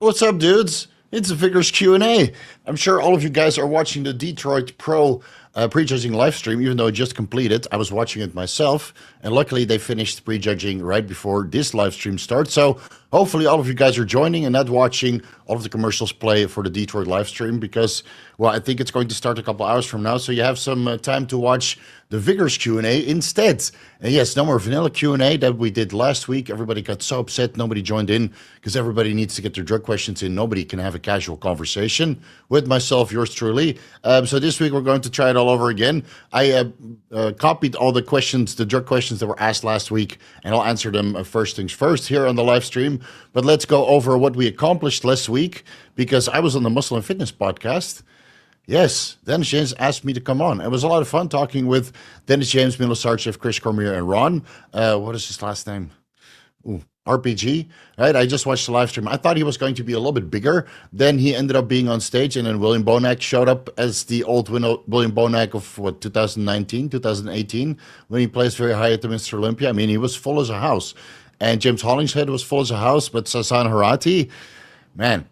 What's up, dudes? It's a Vigorous Q&A. I'm sure all of you guys are watching the Detroit Pro prejudging live stream, even though it just completed. I was watching it myself, and luckily they finished prejudging right before this live stream starts. So hopefully all of you guys are joining and not watching all of the commercials play for the Detroit live stream because, well, I think it's going to start a couple hours from now, so you have some time to watch the Vigorous Q&A instead. And yes, no more vanilla Q&A that we did last week. Everybody got so upset nobody joined in because everybody needs to get their drug questions in. Nobody can have a casual conversation with myself, yours truly. So this week we're going to try it all over again. I copied all the questions, the drug questions that were asked last week, and I'll answer them first things first here on the live stream. But let's go over what we accomplished last week because I was on the Muscle and Fitness podcast. Yes, Dennis James asked me to come on. It was a lot of fun talking with Dennis James, Milo Sarchev, Chris Cormier, and Ron. What is his last name? Ooh, RPG, right? I just watched the live stream. I thought he was going to be a little bit bigger. Then he ended up being on stage, and then William Bonac showed up as the old William Bonac of, 2019, 2018, when he placed very high at the Mr. Olympia. I mean, he was full as a house. And James Hollingshead was full as a house, but Sasan Harati, man,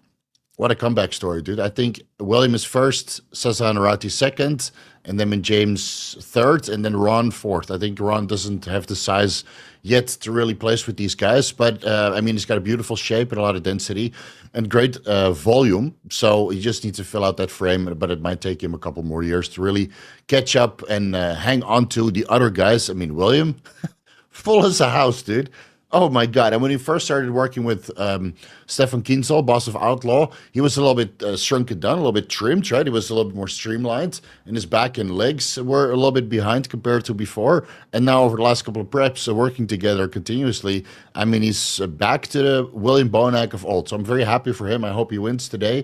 what a comeback story, dude. I think William is first, Sasan Harati second, and then James third, and then Ron fourth. I think Ron doesn't have the size yet to really place with these guys, but I mean, he's got a beautiful shape and a lot of density and great volume. So he just needs to fill out that frame, but it might take him a couple more years to really catch up and hang on to the other guys. I mean, William, full as a house, dude. Oh my God. And when he first started working with Stefan Kinsel, boss of Outlaw, he was a little bit shrunken down, a little bit trimmed, right? He was a little bit more streamlined, and his back and legs were a little bit behind compared to before. And now over the last couple of preps, working together continuously, I mean, he's back to the William Bonac of old. So I'm very happy for him. I hope he wins today.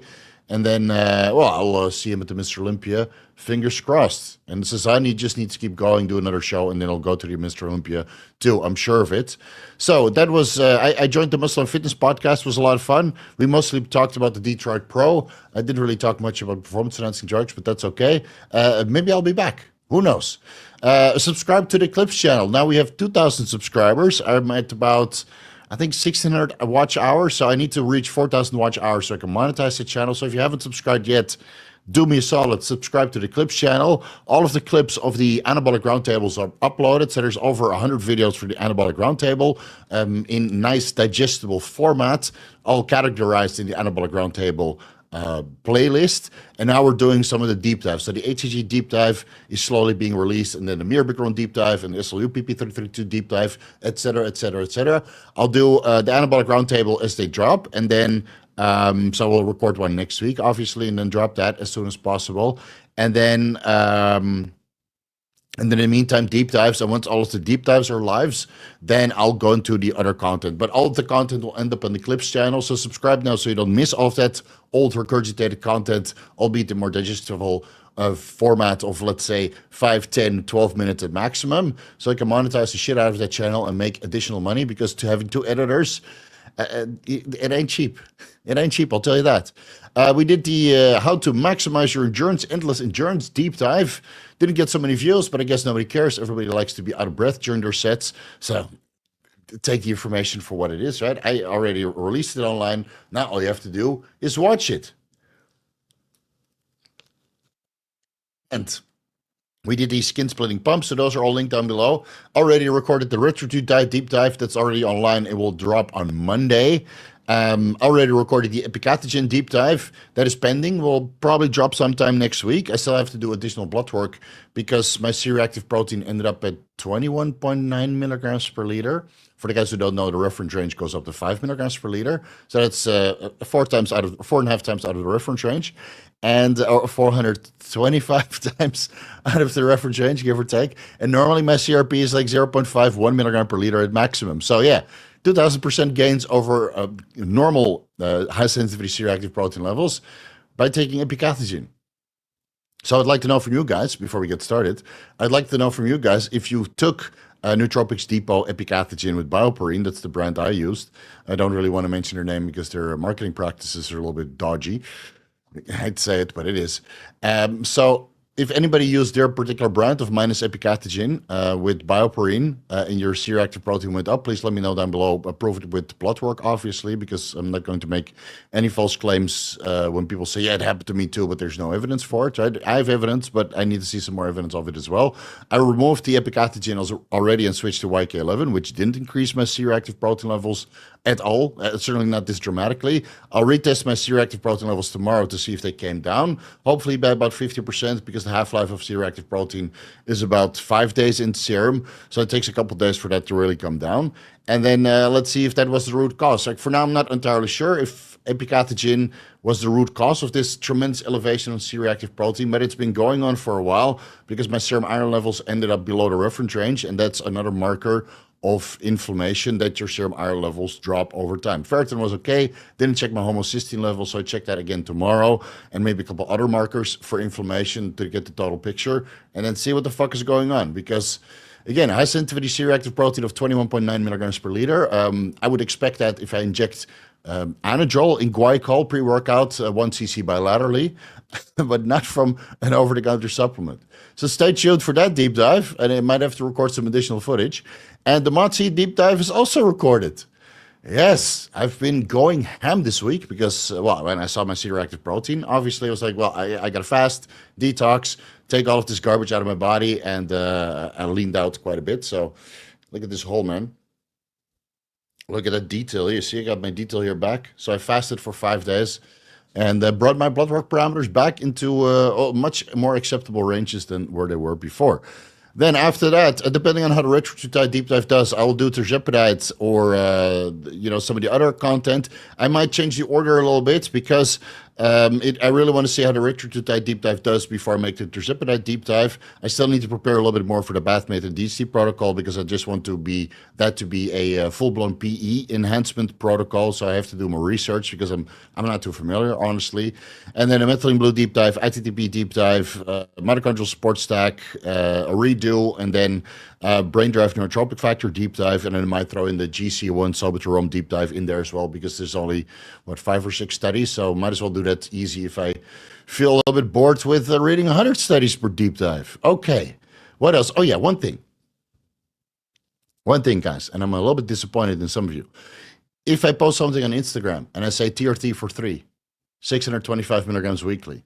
And then, well, I'll see him at the Mr. Olympia. Fingers crossed. And Cezanne just needs to keep going, do another show, and then I'll go to the Mr. Olympia too. I'm sure of it. So that was, I joined the Muscle and Fitness podcast. It was a lot of fun. We mostly talked about the Detroit Pro. I didn't really talk much about performance enhancing drugs, but that's okay. Maybe I'll be back. Who knows? Subscribe to the Clips channel. Now we have 2,000 subscribers. I'm at about, I think, 1,600 watch hours. So I need to reach 4,000 watch hours so I can monetize the channel. So if you haven't subscribed yet, do me a solid, subscribe to the Clips channel. All of the clips of the anabolic roundtables are uploaded. So there's over 100 videos for the anabolic roundtable in nice digestible format, all categorized in the anabolic roundtable playlist. And now we're doing some of the deep dives. So the HCG deep dive is slowly being released, and then the Mirabegron deep dive and the SLU-PP332 deep dive, etc., etc., etc. I'll do the anabolic roundtable as they drop, and then so we'll record one next week, obviously, and then drop that as soon as possible. And then in the meantime, deep dives. And once all of the deep dives are live, then I'll go into the other content. But all of the content will end up on the Clips channel. So subscribe now so you don't miss all of that old regurgitated content, albeit the more digestible format of, let's say, 5, 10, 12 minutes at maximum. So I can monetize the shit out of that channel and make additional money, because to having two editors, it ain't cheap. It ain't cheap, I'll tell you that. We did the how to maximize your endurance, endless endurance deep dive. Didn't get so many views, but I guess nobody cares. Everybody likes to be out of breath during their sets. So take the information for what it is, right? I already released it online. Now all you have to do is watch it. And we did these skin splitting pumps, so those are all linked down below. Already recorded the Retatrutide deep dive. That's already online. It will drop on Monday. Already recorded the Epicatechin deep dive. That is pending. Will probably drop sometime next week. I still have to do additional blood work because my C-Reactive protein ended up at 21.9 milligrams per liter. For the guys who don't know, the reference range goes up to 5 milligrams per liter. So that's 4.5 times out of the reference range, and 425 times out of the reference range, give or take. And normally my CRP is like 0.51 milligram per liter at maximum. So yeah, 2,000% gains over normal high sensitivity C-reactive protein levels by taking Epicategen. So I'd like to know from you guys, before we get started, I'd like to know from you guys if you took Nootropics Depot Epicategen with Bioperine. That's the brand I used. I don't really want to mention their name because their marketing practices are a little bit dodgy. I'd say it, but it is. So if anybody used their particular brand of minus Epicatechin with bioperine and your C-reactive protein went up, please let me know down below. Prove it with blood work, obviously, because I'm not going to make any false claims when people say, yeah, it happened to me too, but there's no evidence for it, right? I have evidence, but I need to see some more evidence of it as well. I removed the Epicatechin already and switched to YK11, which didn't increase my C-reactive protein levels at all, certainly not this dramatically. I'll retest my C-reactive protein levels tomorrow to see if they came down, hopefully by about 50%, because the half-life of C-reactive protein is about 5 days in serum, so it takes a couple days for that to really come down. And then let's see if that was the root cause. Like for now, I'm not entirely sure if Epicatechin was the root cause of this tremendous elevation of C-reactive protein, but it's been going on for a while because my serum iron levels ended up below the reference range, and that's another marker of inflammation, that your serum iron levels drop over time. Ferritin was okay. Didn't check my homocysteine level, so I check that again tomorrow, and maybe a couple other markers for inflammation to get the total picture, and then see what the fuck is going on. Because again, high sensitivity C-reactive protein of 21.9 milligrams per liter. I would expect that if I inject Anadrol in glycol pre-workout, 1 cc bilaterally, but not from an over-the-counter supplement. So stay tuned for that deep dive, and I might have to record some additional footage. And the Mots-C deep dive is also recorded. Yes, I've been going ham this week because, well, when I saw my C-reactive protein, obviously I was like, well, I got to fast, detox, take all of this garbage out of my body, and I leaned out quite a bit. So look at this hole, man. Look at that detail. You see, I got my detail here back. So I fasted for 5 days and brought my blood work parameters back into much more acceptable ranges than where they were before. Then after that, depending on how the Retatrutide deep dive does, I will do tirzepatide or some of the other content. I might change the order a little bit because I really want to see how the Retatrutide deep dive does before I make the tirzepatide deep dive. I still need to prepare a little bit more for the bathmate and DC protocol because I just want that to be a full-blown PE enhancement protocol. So I have to do more research because I'm not too familiar, honestly. And then a methylene blue deep dive, ITTP deep dive, mitochondrial support stack, a redo, and then brain-derived neurotropic factor deep dive, and then I might throw in the GC1 salbutamol deep dive in there as well because there's only, 5 or 6 studies, so might as well do that easy if I feel a little bit bored with reading 100 studies per deep dive. Okay, what else? Oh yeah, one thing, guys, and I'm a little bit disappointed in some of you. If I post something on Instagram and I say TRT for 3, 625 milligrams weekly,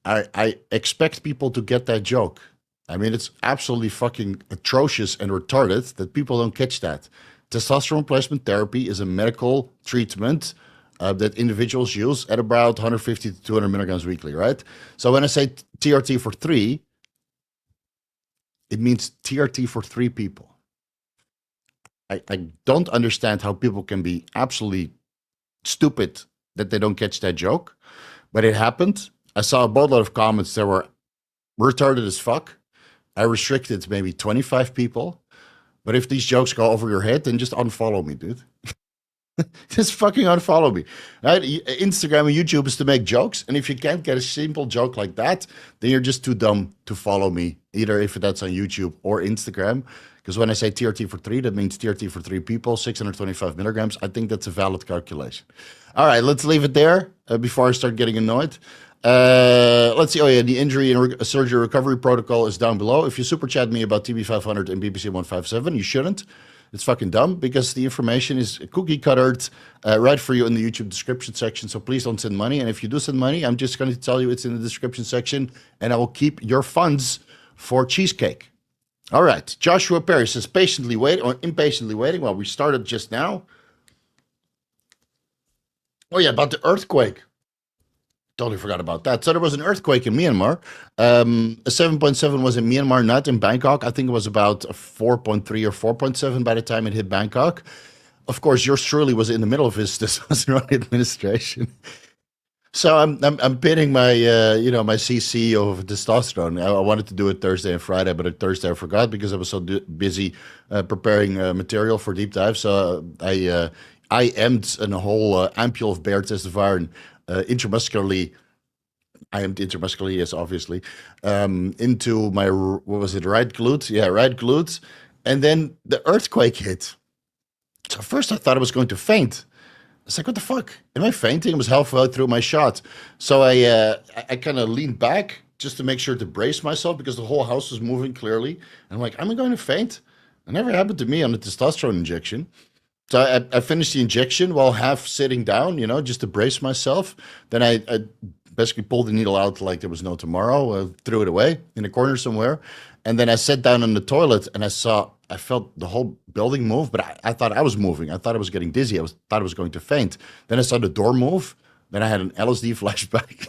I expect people to get that joke. I mean, it's absolutely fucking atrocious and retarded that people don't catch that. Testosterone replacement therapy is a medical treatment that individuals use at about 150 to 200 milligrams weekly, right? So when I say TRT for 3, it means TRT for 3 people. I don't understand how people can be absolutely stupid that they don't catch that joke, but it happened. I saw a boatload of comments that were retarded as fuck. I restricted maybe 25 people, but if these jokes go over your head, then just unfollow me, dude. Just fucking unfollow me. Right? Instagram and YouTube is to make jokes, and if you can't get a simple joke like that, then you're just too dumb to follow me, either if that's on YouTube or Instagram. Because when I say TRT for 3, that means TRT for 3 people, 625 milligrams. I think that's a valid calculation. All right, let's leave it there before I start getting annoyed. Let's see. Oh yeah, the injury and surgery recovery protocol is down below. If you super chat me about TB500 and BBC 157, you shouldn't. It's fucking dumb because the information is cookie cuttered right for you in the YouTube description section. So please don't send money. And if you do send money, I'm just going to tell you it's in the description section, and I will keep your funds for cheesecake. All right. Joshua Perry says patiently waiting or impatiently waiting. Well, we started just now. Oh yeah, about the earthquake. Totally forgot about that. So there was an earthquake in Myanmar. A 7.7 was in Myanmar, not in Bangkok. I think it was about a 4.3 or 4.7 by the time it hit Bangkok. Of course, yours truly was in the middle of his testosterone administration. So I'm pitting my my CC of testosterone. I wanted to do it Thursday and Friday, but Thursday I forgot because I was so busy preparing material for deep dive. So I emmed a whole ampule of bare testosterone intramuscularly. I am intramuscularly, yes, obviously, into my, what was it, right glute? Yeah, right glute. And then the earthquake hit. So first I thought I was going to faint. I was like, what the fuck? Am I fainting? It was halfway through my shot. So I kind of leaned back just to make sure to brace myself because the whole house was moving clearly. And I'm like, am I going to faint? It never happened to me on the testosterone injection. So I finished the injection while half sitting down, just to brace myself. Then I basically pulled the needle out like there was no tomorrow, threw it away in a corner somewhere. And then I sat down on the toilet and I felt the whole building move, but I thought I was moving. I thought I was getting dizzy. Thought I was going to faint. Then I saw the door move. Then I had an LSD flashback.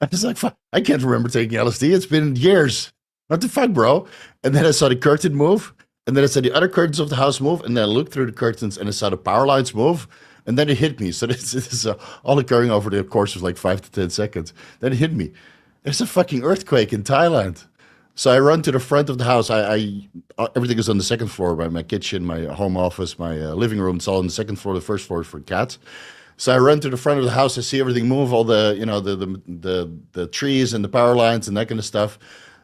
I was like, fuck, I can't remember taking LSD. It's been years. What the fuck, bro? And then I saw the curtain move. And then I saw the other curtains of the house move. And then I looked through the curtains and I saw the power lines move. And then it hit me. So this is all occurring over the course of like 5 to 10 seconds. Then it hit me. There's a fucking earthquake in Thailand. So I run to the front of the house. Everything is on the second floor, my kitchen, my home office, my living room. It's all on the second floor. The first floor is for cats. So I run to the front of the house. I see everything move, all the the trees and the power lines and that kind of stuff.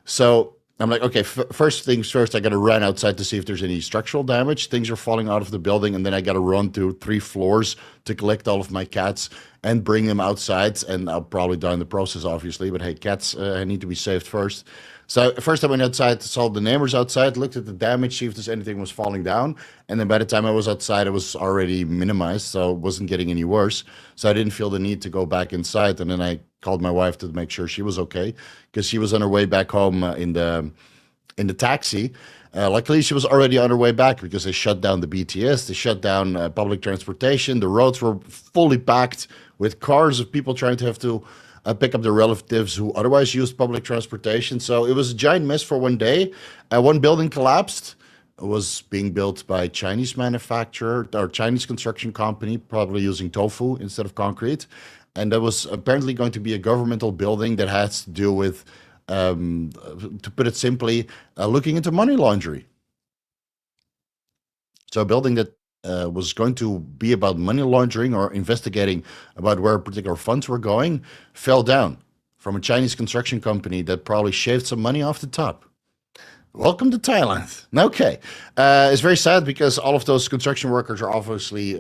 So I'm like, okay, first things first, I got to run outside to see if there's any structural damage. Things are falling out of the building, and then I got to run through 3 floors to collect all of my cats and bring them outside. And I'll probably die in the process, obviously. But hey, cats need to be saved first. So first I went outside, saw the neighbors outside, looked at the damage, see if there's anything was falling down. And then by the time I was outside, it was already minimized, so it wasn't getting any worse. So I didn't feel the need to go back inside. And then I called my wife to make sure she was okay, because she was on her way back home in the taxi. Luckily, she was already on her way back because they shut down the BTS, they shut down public transportation. The roads were fully packed with cars of people trying to have to pick up their relatives who otherwise used public transportation. So it was a giant mess for one day. One building collapsed. It was being built by a Chinese manufacturer or Chinese construction company, probably using tofu instead of concrete. And that was apparently going to be a governmental building that has to do with, to put it simply, looking into money laundering. So a building that was going to be about money laundering or investigating about where particular funds were going fell down from a Chinese construction company that probably shaved some money off the top. Welcome to Thailand. Okay. It's very sad because all of those construction workers are obviously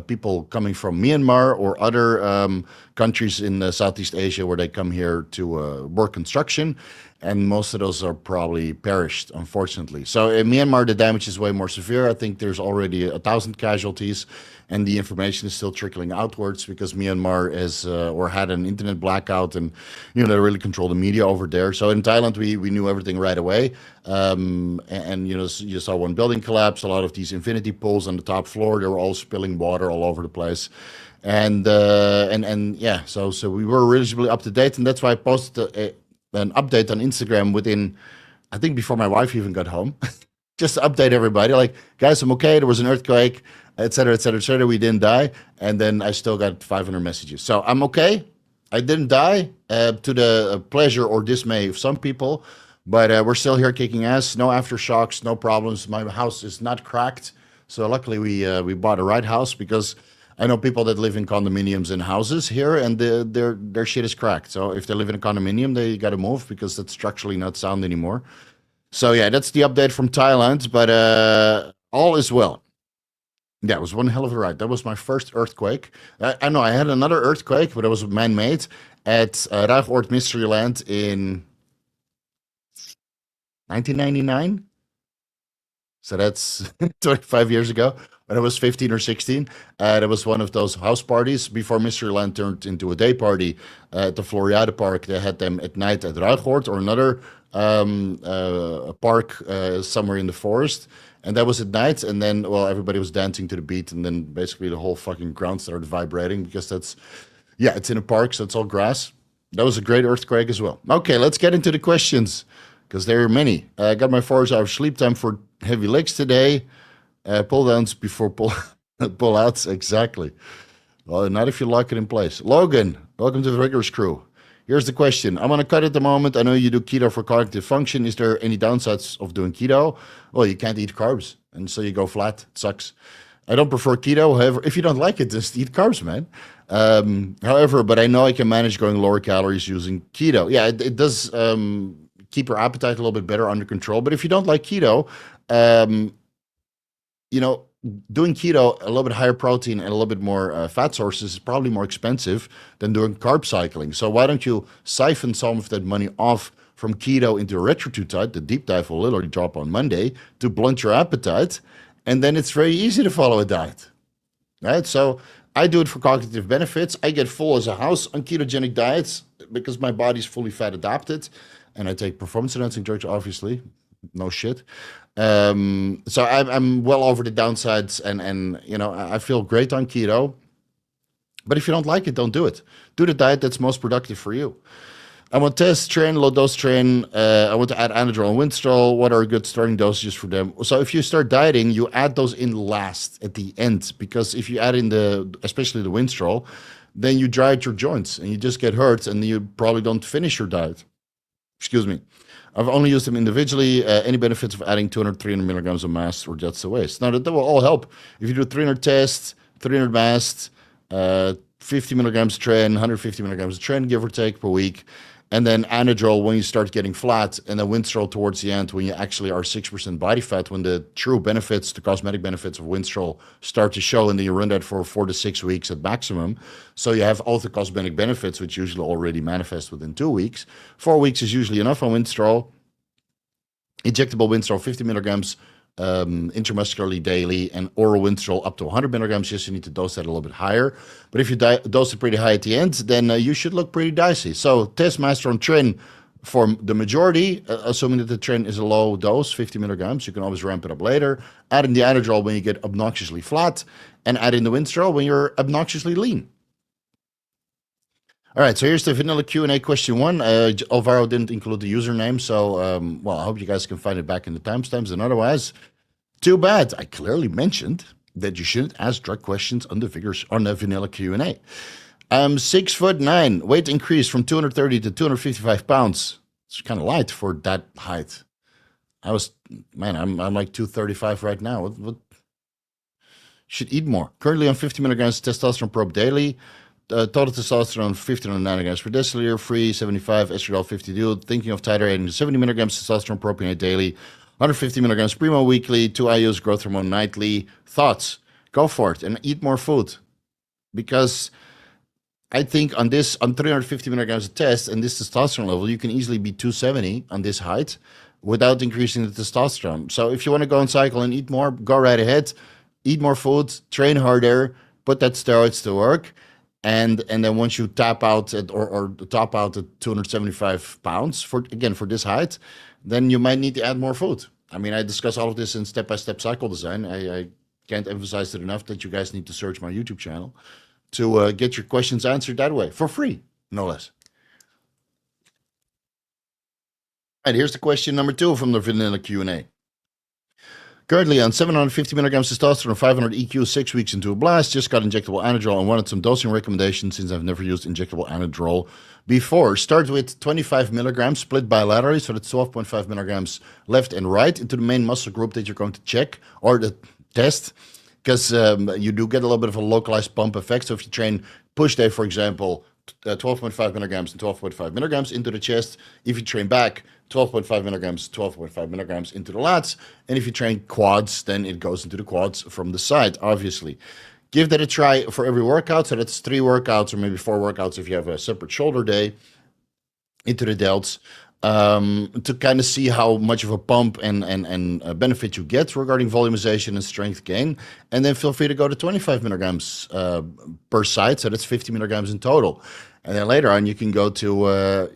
people coming from Myanmar or other countries in Southeast Asia where they come here to work construction. And most of those are probably perished, unfortunately. So in Myanmar, the damage is way more severe. I think there's already 1,000 casualties, and the information is still trickling outwards because Myanmar is or had an internet blackout, and they really control the media over there. So in Thailand, we knew everything right away, and you saw one building collapse. A lot of these infinity pools on the top floor, they were all spilling water all over the place. And yeah, so we were reasonably up to date, and that's why I posted an update on Instagram within, I think, before my wife even got home, just to update everybody. Like, guys, I'm okay. There was an earthquake, et cetera, et cetera, et cetera. We didn't die. And then I still got 500 messages. So I'm okay. I didn't die, to the pleasure or dismay of some people, but we're still here kicking ass. No aftershocks, no problems. My house is not cracked. So luckily we bought a right house, because I know people that live in condominiums and houses here, and their shit is cracked. So if they live in a condominium, they got to move because that's structurally not sound anymore. So yeah, that's the update from Thailand, but all is well. Yeah, it was one hell of a ride. That was my first earthquake. I know I had another earthquake, but it was man-made at Ruigoord Mystery Land in 1999. So that's 25 years ago. When I was 15 or 16, it was one of those house parties before Mysteryland turned into a day party at the Floriade Park. They had them at night at Ruigoord or another park somewhere in the forest. And that was at night. And then, well, everybody was dancing to the beat. And then basically the whole fucking ground started vibrating because it's in a park, so it's all grass. That was a great earthquake as well. Okay, let's get into the questions because there are many. I got my 4 hours sleep time for heavy legs today. Pull downs before pull outs. Exactly. Well, not if you lock it in place. Logan, welcome to the Vigorous crew. Here's the question. I'm on a cut at the moment. I know you do keto for cognitive function. Is there any downsides of doing keto? Well, you can't eat carbs, and so you go flat. It sucks. I don't prefer keto. However, if you don't like it, just eat carbs, man. However, but I know I can manage going lower calories using keto. Yeah, it does keep your appetite a little bit better under control. But if you don't like keto, doing keto, a little bit higher protein and a little bit more fat sources is probably more expensive than doing carb cycling. So why don't you siphon some of that money off from keto into Retatrutide? The deep dive will literally drop on Monday to blunt your appetite, and then it's very easy to follow a diet, right? So I do it for cognitive benefits. I get full as a house on ketogenic diets because my body's fully fat adapted, and I take performance enhancing drugs, obviously. No shit. So I'm well over the downsides, and I feel great on keto. But if you don't like it, don't do it. Do the diet that's most productive for you. I want to test Tren, low dose Tren. I want to add Anadrol and Winstrol. What are good starting dosages for them? So if you start dieting, you add those in last at the end, because if you add in especially the Winstrol, then you dry out your joints and you just get hurt, and you probably don't finish your diet. Excuse me. I've only used them individually. Any benefits of adding 200, 300 milligrams of Mast, or just a waste? Now, that will all help. If you do 300 tests, 300 Mast, 50 milligrams Tren, 150 milligrams of Tren, give or take, per week, and then Anadrol when you start getting flat, and then Winstrol towards the end when you actually are 6% body fat, when the true benefits, the cosmetic benefits of Winstrol start to show, and then you run that for 4 to 6 weeks at maximum. So you have all the cosmetic benefits, which usually already manifest within 2 weeks. 4 weeks is usually enough on Winstrol. Injectable Winstrol, 50 milligrams intramuscularly daily, and oral Winstrol up to 100 milligrams. Yes, you need to dose that a little bit higher. But if you dose it pretty high at the end, then you should look pretty dicey. So test Master on Tren for the majority, assuming that the Tren is a low dose, 50 milligrams. You can always ramp it up later. Add in the Anadrol when you get obnoxiously flat, and add in the Winstrol when you're obnoxiously lean. All right, so here's the vanilla Q&A question 1. Alvaro didn't include the username, so, I hope you guys can find it back in the timestamps, and otherwise, too bad. I clearly mentioned that you shouldn't ask drug questions on the vanilla Q&A. 6'9", weight increased from 230 to 255 pounds. It's kind of light for that height. I'm like 235 right now. What? Should eat more. Currently on 50 milligrams testosterone probe daily. Total testosterone 1500 nanograms per deciliter, free 75, estradiol 50 dual. Thinking of titrating to 70 milligrams testosterone propionate daily, 150 milligrams Primo weekly, 2 IUs growth hormone nightly. Thoughts? Go for it and eat more food, because I think on 350 milligrams of test and this testosterone level, you can easily be 270 on this height without increasing the testosterone. So if you want to go on cycle and eat more, go right ahead. Eat more food, train harder, put that steroids to work. And then once you tap out or top out at 275 pounds for this height, then you might need to add more food. I mean, I discuss all of this in step-by-step cycle design. I can't emphasize it enough that you guys need to search my YouTube channel to get your questions answered that way, for free, no less. All right, here's the question number 2 from the vanilla Q&A. Currently on 750 milligrams testosterone, 500 EQ, 6 weeks into a blast. Just got injectable Anadrol and wanted some dosing recommendations since I've never used injectable Anadrol before. Start with 25 milligrams split bilaterally, so that's 12.5 milligrams left and right into the main muscle group that you're going to check or the test, because you do get a little bit of a localized pump effect. So if you train push day, for example, 12.5 milligrams and 12.5 milligrams into the chest. If you train back, 12.5 milligrams, 12.5 milligrams into the lats. And if you train quads, then it goes into the quads from the side, obviously. Give that a try for every workout. So that's 3 workouts or maybe 4 workouts if you have a separate shoulder day into the delts, to kind of see how much of a pump and benefit you get regarding volumization and strength gain. And then feel free to go to 25 milligrams per side. So that's 50 milligrams in total. And then later on, you can go to,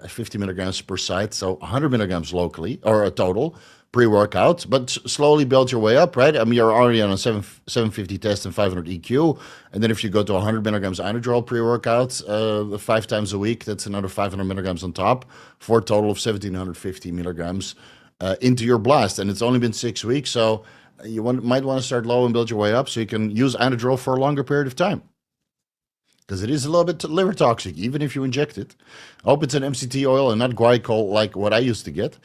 50 milligrams per site, so 100 milligrams locally, or a total, pre-workout, but slowly build your way up, right? I mean, you're already on a 750 test and 500 EQ, and then if you go to 100 milligrams Anadrol pre-workout 5 times a week, that's another 500 milligrams on top, for a total of 1,750 milligrams into your blast. And it's only been 6 weeks, so you might want to start low and build your way up so you can use Anadrol for a longer period of time, because it is a little bit liver toxic, even if you inject it. I hope it's an MCT oil and not glycol like what I used to get.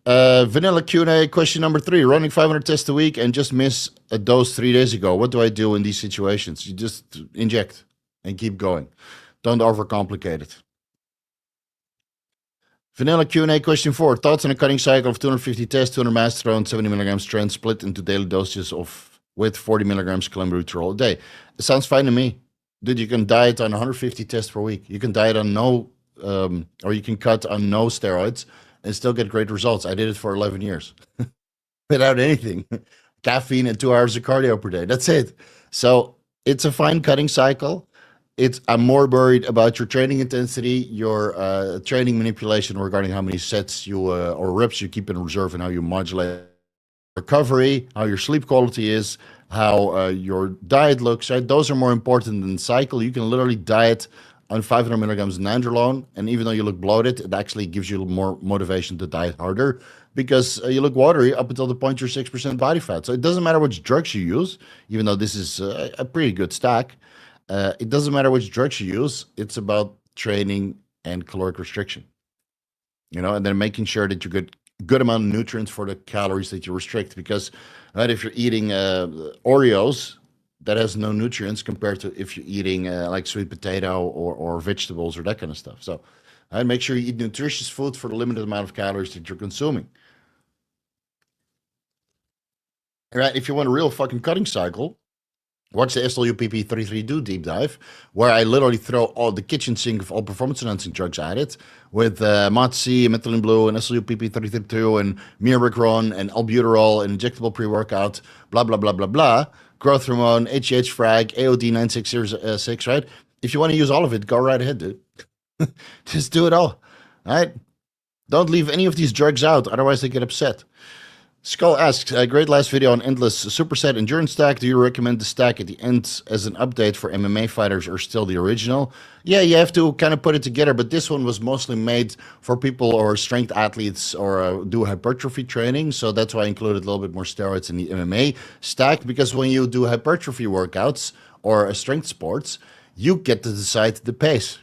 Vanilla Q&A question number 3. Running 500 tests a week and just miss a dose 3 days ago. What do I do in these situations? You just inject and keep going. Don't overcomplicate it. Vanilla Q&A question 4. Thoughts on a cutting cycle of 250 tests, 200 Mast, 70 milligrams Tren split into daily doses of with 40 milligrams Clenbuterol a day. It sounds fine to me. Dude, you can diet on 150 tests per week. You can diet on no, or you can cut on no steroids and still get great results. I did it for 11 years without anything. Caffeine and 2 hours of cardio per day. That's it. So it's a fine cutting cycle. I'm more worried about your training intensity, your training manipulation regarding how many sets you or reps you keep in reserve and how you modulate recovery, how your sleep quality is, how your diet looks. Right? Those are more important than the cycle. You can literally diet on 500 milligrams of Anadrol, and even though you look bloated, it actually gives you more motivation to diet harder because you look watery up until the point you're 6% body fat. So it doesn't matter which drugs you use, even though this is a pretty good stack. It doesn't matter which drugs you use. It's about training and caloric restriction, and then making sure that you get good amount of nutrients for the calories that you restrict. Because if you're eating Oreos, that has no nutrients compared to if you're eating like sweet potato or vegetables or that kind of stuff. So make sure you eat nutritious food for the limited amount of calories that you're consuming. All right, if you want a real fucking cutting cycle, watch the SLUPP33 deep dive, where I literally throw all the kitchen sink of all performance enhancing drugs at it with Mots-C, methylene blue, and SLUPP33 and Mirabegron and albuterol and injectable pre-workout, blah, blah, blah, blah, blah, growth hormone, HGH frag, AOD 9606, right? If you want to use all of it, go right ahead, dude. Just do it all right? Don't leave any of these drugs out, otherwise they get upset. Skull asks, great last video on endless superset endurance stack. Do you recommend the stack at the end as an update for MMA fighters or still the original? Yeah, you have to kind of put it together, but this one was mostly made for people or strength athletes or do hypertrophy training. So that's why I included a little bit more steroids in the MMA stack, because when you do hypertrophy workouts or strength sports, you get to decide the pace.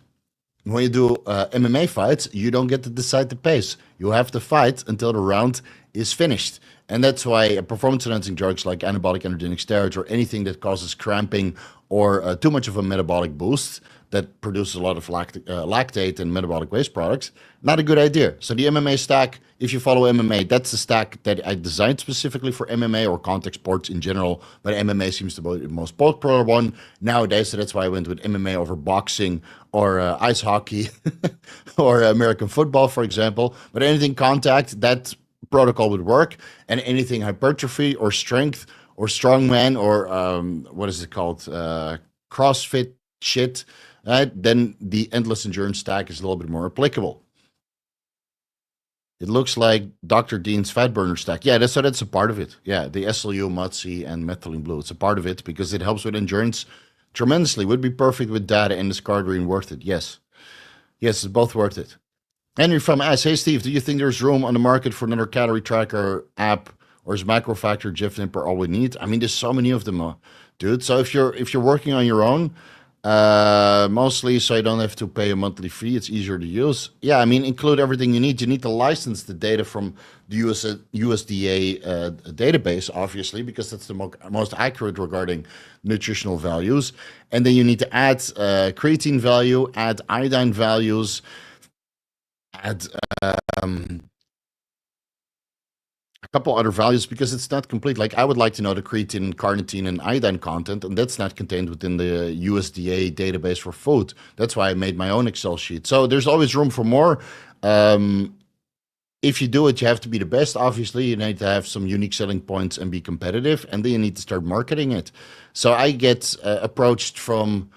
When you do MMA fights, you don't get to decide the pace. You have to fight until the round is finished. And that's why performance-enhancing drugs like anabolic androgenic steroids or anything that causes cramping or too much of a metabolic boost that produces a lot of lactate and metabolic waste products, not a good idea. So the MMA stack, if you follow MMA, that's the stack that I designed specifically for MMA or contact sports in general, but MMA seems to be the most popular one nowadays, so that's why I went with MMA over boxing or ice hockey or American football, for example. But anything contact, that protocol would work, and anything hypertrophy or strength or strongman or what is it called, CrossFit shit, then the endless endurance stack is a little bit more applicable. It looks like Dr. Dean's fat burner stack. Yeah, that's a part of it. Yeah, the SLU, Mots-C, and methylene blue. It's a part of it because it helps with endurance tremendously. Would be perfect with data and discarding worth it. Yes, it's both worth it. Henry from asks, hey Steve, do you think there's room on the market for another calorie tracker app, or is Macrofactor, GFNipper all we need? I mean, there's so many of them, dude. So if you're working on your own, mostly so you don't have to pay a monthly fee, it's easier to use. Yeah, I mean, include everything you need. You need to license the data from the USDA database, obviously, because that's the most accurate regarding nutritional values. And then you need to add creatine value, add iodine values, add a couple other values, because it's not complete. Like, I would like to know the creatine, carnitine, and iodine content, and that's not contained within the USDA database for food. That's why I made my own Excel sheet. So there's always room for more. If you do it, you have to be the best. Obviously, you need to have some unique selling points and be competitive, and then you need to start marketing it. So I get approached from,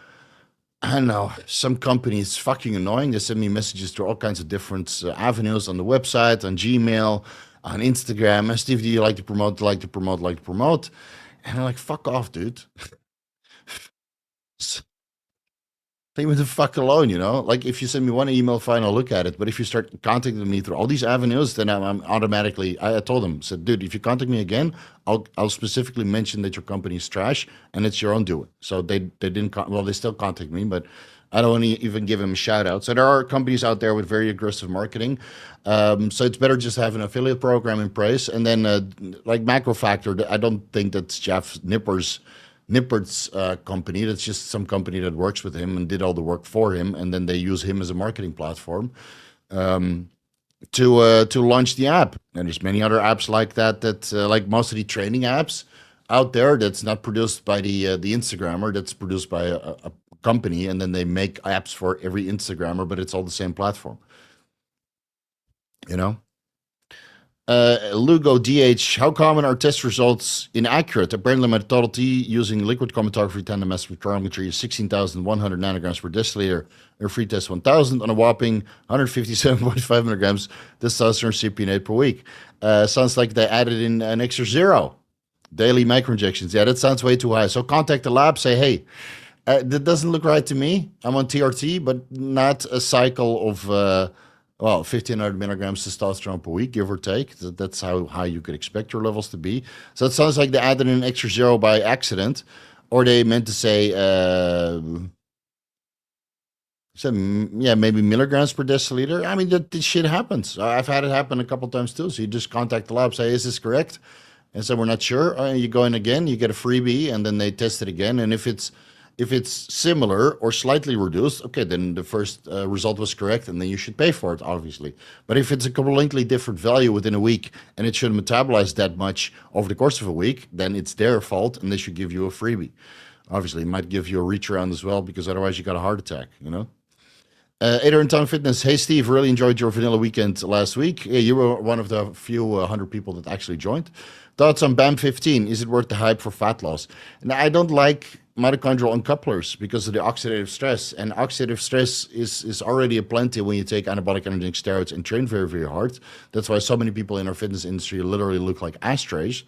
I don't know, some companies, fucking annoying. They send me messages through all kinds of different avenues on the website, on Gmail, on Instagram. Steve, do you like to promote, And I'm like, fuck off, dude. Leave me the fuck alone, Like, if you send me one email, fine, I'll look at it. But if you start contacting me through all these avenues, then I'm automatically, I told them, said, dude, if you contact me again, I'll specifically mention that your company is trash and it's your own doing. So they didn't, they still contact me, but I don't even give them a shout out. So there are companies out there with very aggressive marketing. So it's better just to have an affiliate program in place. And then like Macrofactor, I don't think that's Jeff Nippert's company. That's just some company that works with him and did all the work for him, and then they use him as a marketing platform to launch the app. And there's many other apps like that like most of the training apps out there that's not produced by the Instagrammer. That's produced by a company, and then they make apps for every Instagrammer, but it's all the same platform. You know. Lugo DH, how common are test results inaccurate? Apparently, my total T using liquid chromatography tandem mass spectrometry is 16,100 nanograms per deciliter. Their free test 1,000 on a whopping 157.5 milligrams testosterone cypionate per week. Sounds like they added in an extra zero. Daily microinjections. Yeah, that sounds way too high. So contact the lab, say, hey, that doesn't look right to me. I'm on TRT, but not a cycle of 1,500 milligrams testosterone per week, give or take. That's how high you could expect your levels to be. So it sounds like they added an extra zero by accident, or they meant to say, yeah, maybe milligrams per deciliter. I mean, this shit happens. I've had it happen a couple times too. So you just contact the lab, say, is this correct? And so we're not sure. You go in again, you get a freebie, and then they test it again. And if it's similar or slightly reduced, okay, then the first result was correct, and then you should pay for it, obviously. But if it's a completely different value within a week, and it should metabolize that much over the course of a week, then it's their fault, and they should give you a freebie. Obviously, it might give you a reach around as well, because otherwise you got a heart attack, you know? Ader and Tom Fitness. Hey, Steve, really enjoyed your vanilla weekend last week. Yeah, you were one of the few hundred people that actually joined. Thoughts on BAM 15? Is it worth the hype for fat loss? Now, I don't like mitochondrial uncouplers because of the oxidative stress. And oxidative stress is already a plenty when you take anabolic androgenic steroids and train very, very hard. That's why so many people in our fitness industry literally look like ashtrays.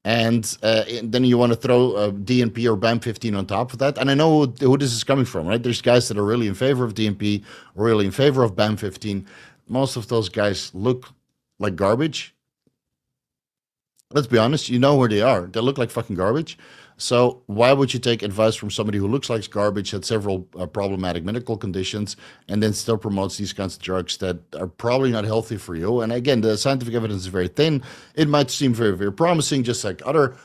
And then you want to throw DNP or BAM 15 on top of that. And I know who this is coming from, right? There's guys that are really in favor of DNP, really in favor of BAM 15. Most of those guys look like garbage. Let's be honest, you know where they are. They look like fucking garbage. So why would you take advice from somebody who looks like garbage, had several problematic medical conditions, and then still promotes these kinds of drugs that are probably not healthy for you? And again, the scientific evidence is very thin. It might seem very, very promising, just like other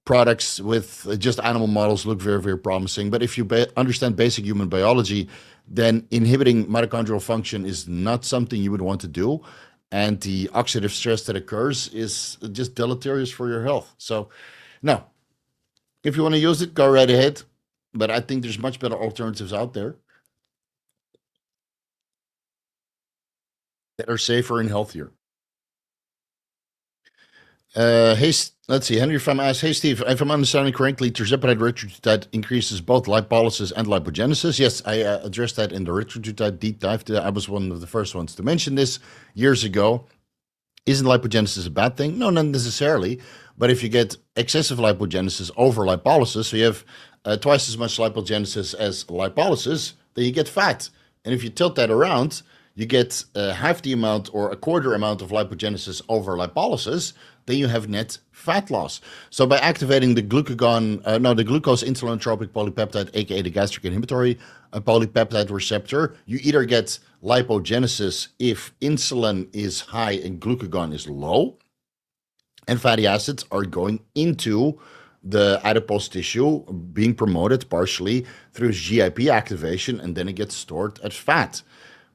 products with just animal models look very, very promising. But if you understand basic human biology, then inhibiting mitochondrial function is not something you would want to do. And the oxidative stress that occurs is just deleterious for your health. So, no. If you want to use it, go right ahead. But I think there's much better alternatives out there that are safer and healthier. Let's see. Henry from asks, hey Steve, if I'm understanding correctly, tirzepatide retatrutide increases both lipolysis and lipogenesis. Yes, I addressed that in the retatrutide deep dive. I was one of the first ones to mention this years ago. Isn't lipogenesis a bad thing? No, not necessarily. But if you get excessive lipogenesis over lipolysis, so you have twice as much lipogenesis as lipolysis, then you get fat. And if you tilt that around, you get half the amount or a quarter amount of lipogenesis over lipolysis, then you have net fat loss. So by activating the the glucose insulinotropic polypeptide, aka the gastric inhibitory polypeptide receptor, you either get lipogenesis if insulin is high and glucagon is low, and fatty acids are going into the adipose tissue, being promoted partially through GIP activation, and then it gets stored as fat.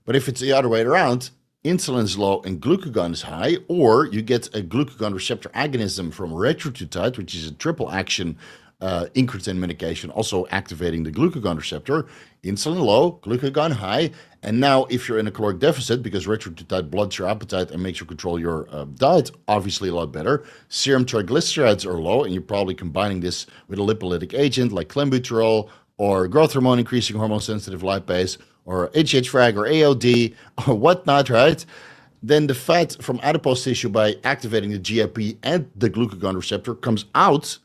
But if it's the other way around, insulin is low and glucagon is high, or you get a glucagon receptor agonism from retatrutide, which is a triple action incretin medication, also activating the glucagon receptor, insulin low, glucagon high. And now if you're in a caloric deficit, because retatrutide bloods your appetite and makes you control your diet, obviously a lot better. Serum triglycerides are low, and you're probably combining this with a lipolytic agent like Clenbuterol or growth hormone increasing hormone sensitive lipase, or HH-frag or AOD or whatnot, right? Then the fat from adipose tissue, by activating the GIP and the glucagon receptor, comes out,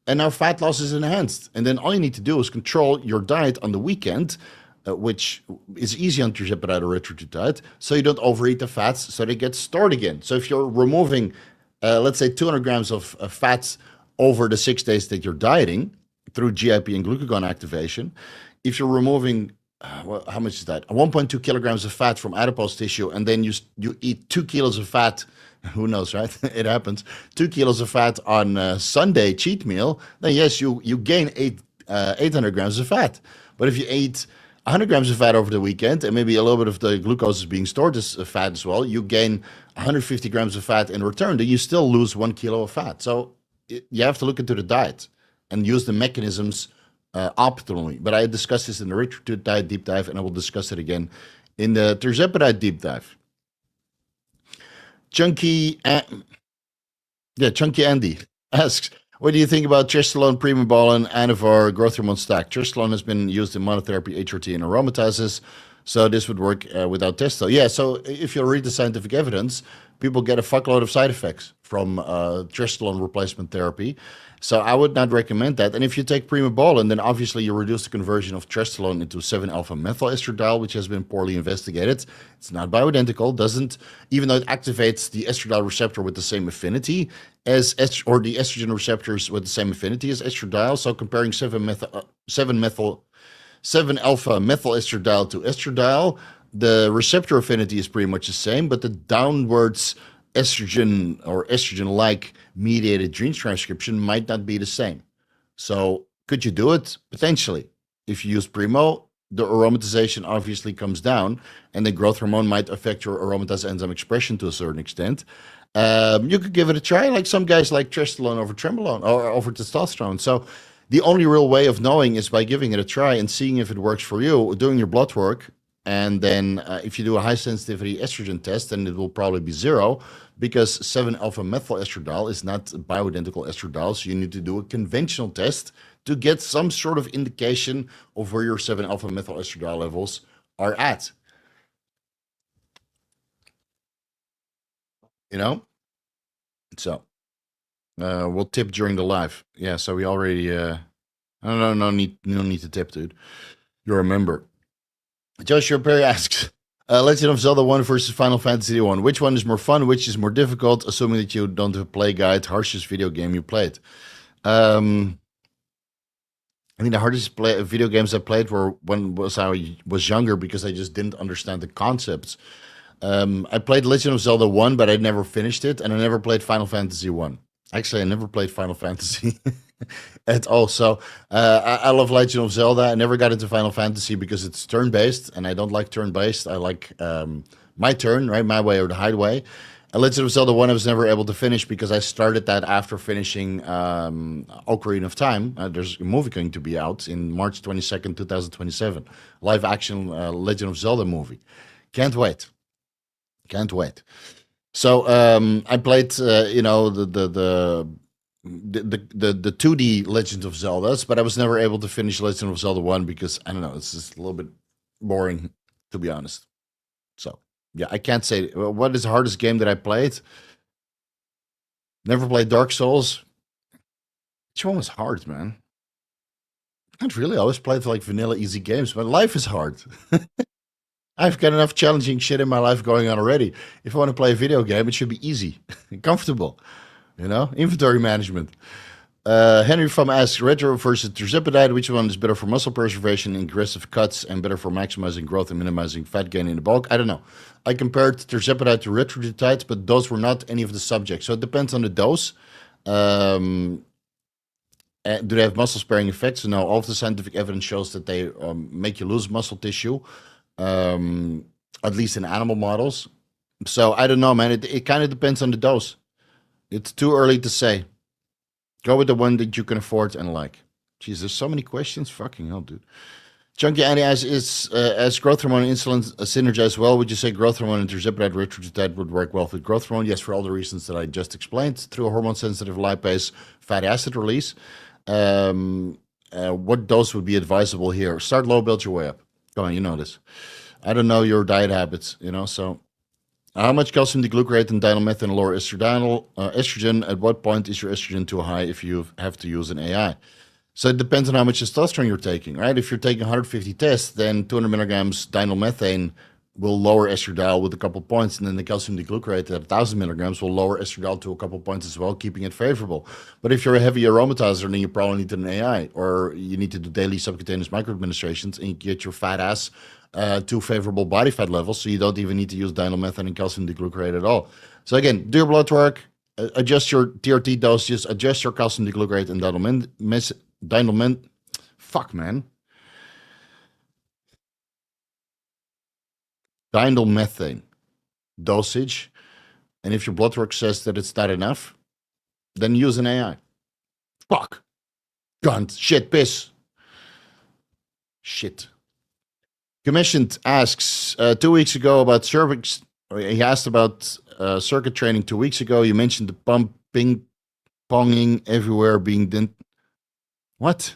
and now fat loss is enhanced. And then all you need to do is control your diet on the weekend, which is easy on tirzepatide or retatrutide, so you don't overeat the fats, so they get stored again. So if you're removing, let's say, 200 grams of fats over the 6 days that you're dieting through GIP and glucagon activation, if you're removing how much is that? 1.2 kilograms of fat from adipose tissue, and then you eat 2 kilos of fat. Who knows, right? It happens. 2 kilos of fat on Sunday cheat meal. Then yes, you gain 800 grams of fat. But if you eat 100 grams of fat over the weekend, and maybe a little bit of the glucose is being stored as fat as well, you gain 150 grams of fat in return. Then you still lose 1 kilo of fat. So you have to look into the diet and use the mechanisms optimally. But I discussed this in the Retatrutide deep dive, and I will discuss it again in the tirzepatide deep dive. Chunky Andy asks, what do you think about Trestolone, Primo, and Anadrol growth hormone stack? Trestolone has been used in monotherapy, HRT, and aromatizes, so this would work without testo. Yeah, so if you read the scientific evidence, people get a fuckload of side effects from Trestolone replacement therapy. So I would not recommend that. And if you take Primo, then obviously you reduce the conversion of Trestolone into 7-alpha-methylestradiol, which has been poorly investigated. It's not bioidentical, doesn't, even though it activates the estradiol receptor with the same affinity as or the estrogen receptors with the same affinity as estradiol. So comparing 7-alpha-methylestradiol to estradiol, the receptor affinity is pretty much the same, but the downwards estrogen or estrogen-like mediated gene transcription might not be the same. So could you do it? Potentially. If you use Primo, the aromatization obviously comes down, and the growth hormone might affect your aromatase enzyme expression to a certain extent. You could give it a try, like some guys like Trestolone over Trenbolone or over testosterone. So the only real way of knowing is by giving it a try and seeing if it works for you, doing your blood work. And then if you do a high sensitivity estrogen test, then it will probably be 0, because 7-alpha-methylestradiol is not bioidentical estradiol. So you need to do a conventional test to get some sort of indication of where your 7-alpha-methylestradiol levels are at. You know? So we'll tip during the live. Yeah, so we already no need to tip, dude. You're a member. Joshua Perry asks, Legend of Zelda 1 versus Final Fantasy 1. Which one is more fun? Which is more difficult? Assuming that you don't have a play guide, harshest video game you played. I mean, the hardest video games I played were when I was younger, because I just didn't understand the concepts. I played Legend of Zelda 1, but I never finished it, and I never played Final Fantasy 1. Actually, I never played Final Fantasy at all. So I love Legend of Zelda. I never got into Final Fantasy because it's turn-based, and I don't like turn-based. I like my turn, right? My way or the highway. And Legend of Zelda 1 I was never able to finish because I started that after finishing Ocarina of Time. There's a movie going to be out in March 22nd, 2027. Live-action Legend of Zelda movie. Can't wait. Can't wait. So I played, the 2D Legend of Zeldas, but I was never able to finish Legend of Zelda 1 because, I don't know, it's just a little bit boring, to be honest. So, yeah, I can't say. What is the hardest game that I played? Never played Dark Souls. Which one was hard, man? Not really. I always played like vanilla easy games, but life is hard. I've got enough challenging shit in my life going on already. If I want to play a video game, it should be easy and comfortable. Inventory management. Henry from asks, retro versus tirzepatide, which one is better for muscle preservation, aggressive cuts, and better for maximizing growth and minimizing fat gain in the bulk? I don't know. I compared tirzepatide to retatrutide, but those were not any of the subjects. So it depends on the dose. Do they have muscle sparing effects? No, all of the scientific evidence shows that they make you lose muscle tissue, at least in animal models. So I don't know, man. It kind of depends on the dose. It's too early to say. Go with the one that you can afford and like. Jeez, there's so many questions. Fucking hell, dude. Chunky Annie as growth hormone and insulin synergize well, would you say growth hormone and tirzepatide retatrutide would work well with growth hormone? Yes, for all the reasons that I just explained. Through a hormone-sensitive lipase fatty acid release. What dose would be advisable here? Start low, build your way up. Come on, you know this. I don't know your diet habits, so... How much calcium deglucarate and dinyl lower estrogen? At what point is your estrogen too high if you have to use an AI? So it depends on how much testosterone you're taking, right? If you're taking 150 tests, then 200 milligrams dinyl will lower estradiol with a couple points, and then the calcium deglucarate at 1,000 milligrams will lower estradiol to a couple points as well, keeping it favorable. But if you're a heavy aromatizer, then you probably need an AI, or you need to do daily subcutaneous microadministrations, and you get your fat ass to favorable body fat levels, so you don't even need to use dinyl and calcium deglucarate at all. So again, do your blood work, adjust your TRT doses, adjust your calcium deglucarate and dinyl dosage, and if your blood work says that it's not enough, then use an AI. Fuck. Cunt. Shit. Piss. Shit. Commissioned asks 2 weeks ago about cervix. He asked about circuit training 2 weeks ago. You mentioned the pumping, ponging everywhere being done. What?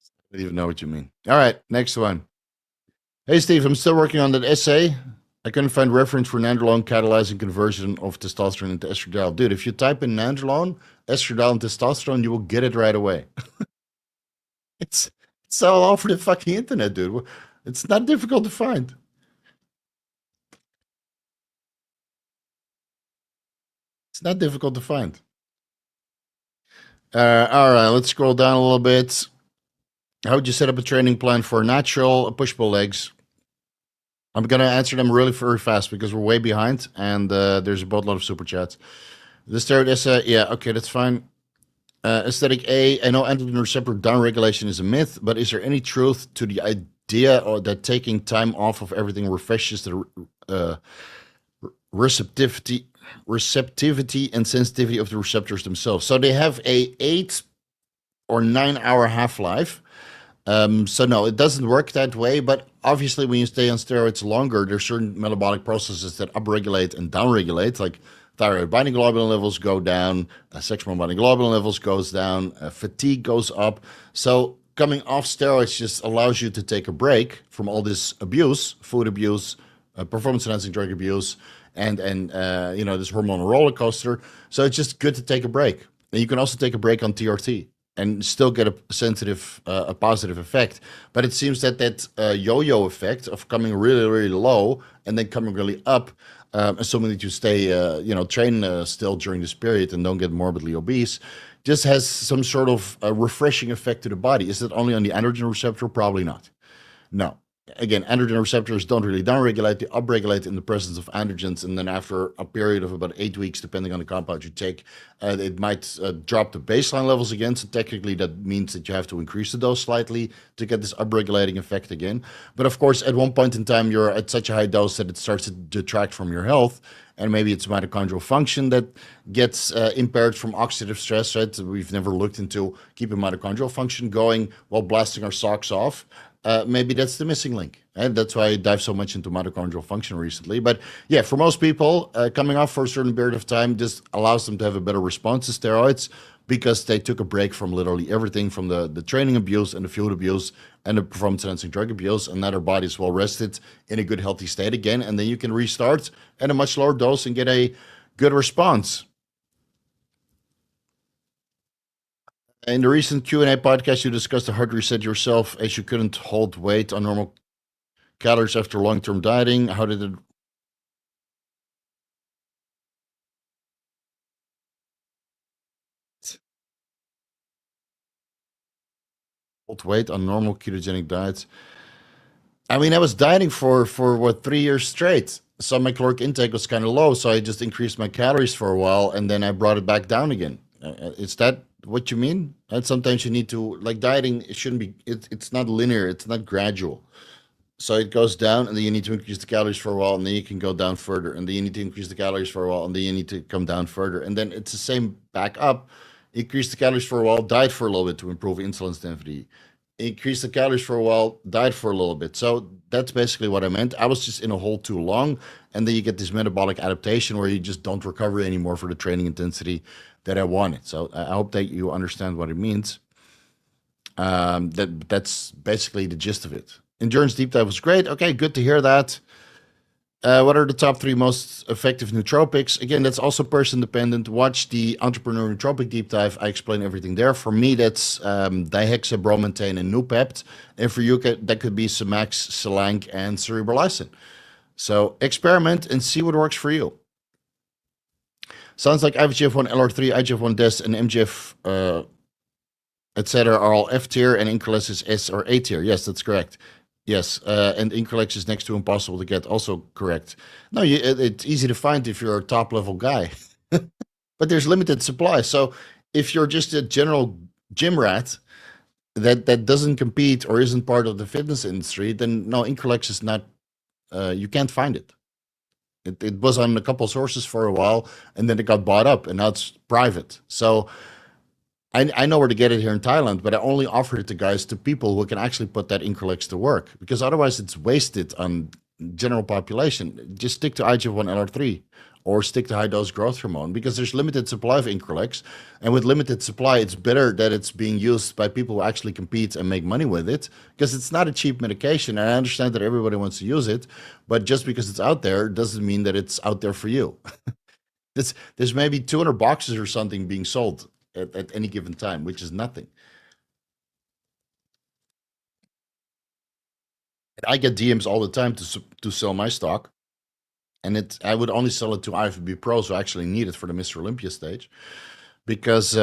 I don't even know what you mean. All right, next one. Hey, Steve, I'm still working on that essay. I couldn't find reference for nandrolone catalyzing conversion of testosterone into estradiol. Dude, if you type in nandrolone, estradiol, and testosterone, you will get it right away. it's it's all over the fucking internet, dude. It's not difficult to find. It's not difficult to find. All right, let's scroll down a little bit. How would you set up a training plan for natural push-pull legs? I'm going to answer them really very fast because we're way behind and there's a boatload of super chats. The steroid essay, yeah, okay, that's fine. Aesthetic A, I know androgen receptor downregulation is a myth, but is there any truth to the idea or that taking time off of everything refreshes the receptivity and sensitivity of the receptors themselves? So they have a 8 or 9 hour half-life. So no, it doesn't work that way, but obviously when you stay on steroids longer, there's certain metabolic processes that upregulate and downregulate, like thyroid binding globulin levels go down, sexual binding globulin levels goes down, fatigue goes up. So coming off steroids just allows you to take a break from all this abuse, food abuse, performance enhancing drug abuse, and this hormonal roller coaster. So it's just good to take a break. And you can also take a break on TRT and still get a positive effect. But it seems that yo-yo effect of coming really, really low and then coming really up, assuming that you stay, train still during this period and don't get morbidly obese, just has some sort of refreshing effect to the body. Is it only on the androgen receptor? Probably not. No. Again, androgen receptors don't really downregulate, they upregulate in the presence of androgens, and then after a period of about 8 weeks, depending on the compound you take, it might drop the baseline levels again. So technically, that means that you have to increase the dose slightly to get this upregulating effect again. But of course, at one point in time, you're at such a high dose that it starts to detract from your health, and maybe it's mitochondrial function that gets impaired from oxidative stress, right? We've never looked into keeping mitochondrial function going while blasting our socks off. Maybe that's the missing link. And that's why I dive so much into mitochondrial function recently. But yeah, for most people, coming off for a certain period of time just allows them to have a better response to steroids because they took a break from literally everything from the training abuse and the food abuse and the performance enhancing drug abuse. And now their body is well rested in a good, healthy state again. And then you can restart at a much lower dose and get a good response. In the recent Q&A podcast, you discussed the hard reset yourself as you couldn't hold weight on normal calories after long-term dieting. How did it hold weight on normal ketogenic diets? I mean, I was dieting for what 3 years straight. So my caloric intake was kind of low, so I just increased my calories for a while, and then I brought it back down again. Is that what you mean? And sometimes you need to like dieting. It shouldn't be. It's not linear. It's not gradual. So it goes down, and then you need to increase the calories for a while, and then you can go down further, and then you need to increase the calories for a while, and then you need to come down further, and then it's the same back up. Increase the calories for a while, diet for a little bit to improve insulin sensitivity. Increase the calories for a while, diet for a little bit. So that's basically what I meant. I was just in a hole too long, and then you get this metabolic adaptation where you just don't recover anymore for the training intensity that I wanted. So I hope that you understand what it means. That's basically the gist of it. Endurance deep dive was great. Okay, good to hear that. What are the top 3 most effective nootropics? Again, that's also person dependent. Watch the Entrepreneur Nootropic Deep Dive. I explain everything there. For me, that's dihexabromantane and Noopept. And for you, that could be Semax, Selank, and Cerebrolysin. So experiment and see what works for you. Sounds like IGF-1 LR3, IGF-1 DES, and MGF, etc. are all F tier, and Increlex is S or A tier. Yes, that's correct. Yes, and Increlex is next to impossible to get. Also correct. No, it's easy to find if you're a top level guy, but there's limited supply. So if you're just a general gym rat that doesn't compete or isn't part of the fitness industry, then no, Increlex is not. You can't find it. It was on a couple sources for a while, and then it got bought up, and now it's private. So I know where to get it here in Thailand, but I only offer it to guys, to people who can actually put that Increlex to work, because otherwise it's wasted on general population. Just stick to IGF-1 LR3 or stick to high dose growth hormone, because there's limited supply of Increlex, and with limited supply, it's better that it's being used by people who actually compete and make money with it, because it's not a cheap medication. And I understand that everybody wants to use it, but just because it's out there doesn't mean that it's out there for you. There's maybe 200 boxes or something being sold at any given time, which is nothing. And I get DMs all the time to sell my stock, and I would only sell it to IFBB pros who actually need it for the Mr. Olympia stage, because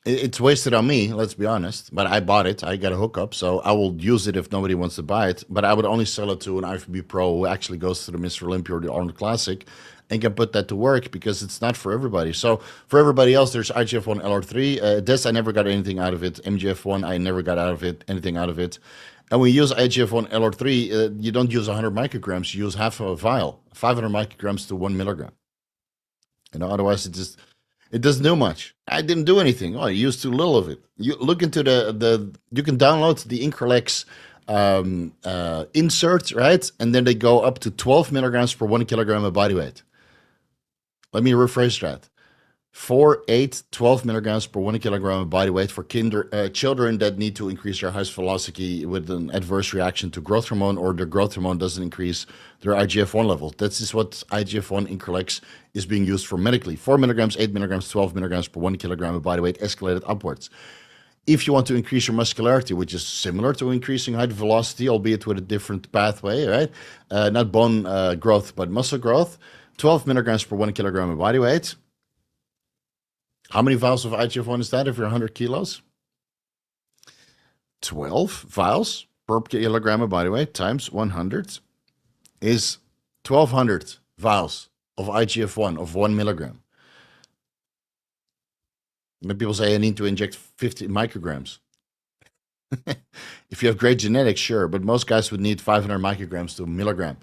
it's wasted on me, let's be honest. But I bought it, I got a hookup, so I will use it if nobody wants to buy it. But I would only sell it to an IFBB pro who actually goes to the Mr. Olympia or the Arnold Classic and can put that to work, because it's not for everybody. So for everybody else, there's IGF-1 LR3. This, I never got anything out of it. MGF-1, I never got anything out of it. And when you use IGF-1 LR3, you don't use 100 micrograms. You use half of a vial, 500 micrograms to 1 milligram. Otherwise it doesn't do much. I didn't do anything. Oh, I used too little of it. You look into you can download the Increlex inserts, right? And then they go up to 12 milligrams per 1 kilogram of body weight. Let me rephrase that. 4, 8, 12 milligrams per 1 kilogram of body weight for children that need to increase their height velocity with an adverse reaction to growth hormone, or their growth hormone doesn't increase their IGF-1 level. That is what IGF-1 Increlex is being used for medically. 4 milligrams, 8 milligrams, 12 milligrams per 1 kilogram of body weight, escalated upwards. If you want to increase your muscularity, which is similar to increasing height velocity, albeit with a different pathway, right? Not bone growth, but muscle growth, 12 milligrams per 1 kilogram of body weight. How many vials of IGF-1 is that if you're 100 kilos? 12 vials per kilogram of body weight times 100 is 1,200 vials of IGF-1 of 1 milligram. When people say I need to inject 50 micrograms. If you have great genetics, sure, but most guys would need 500 micrograms to a milligram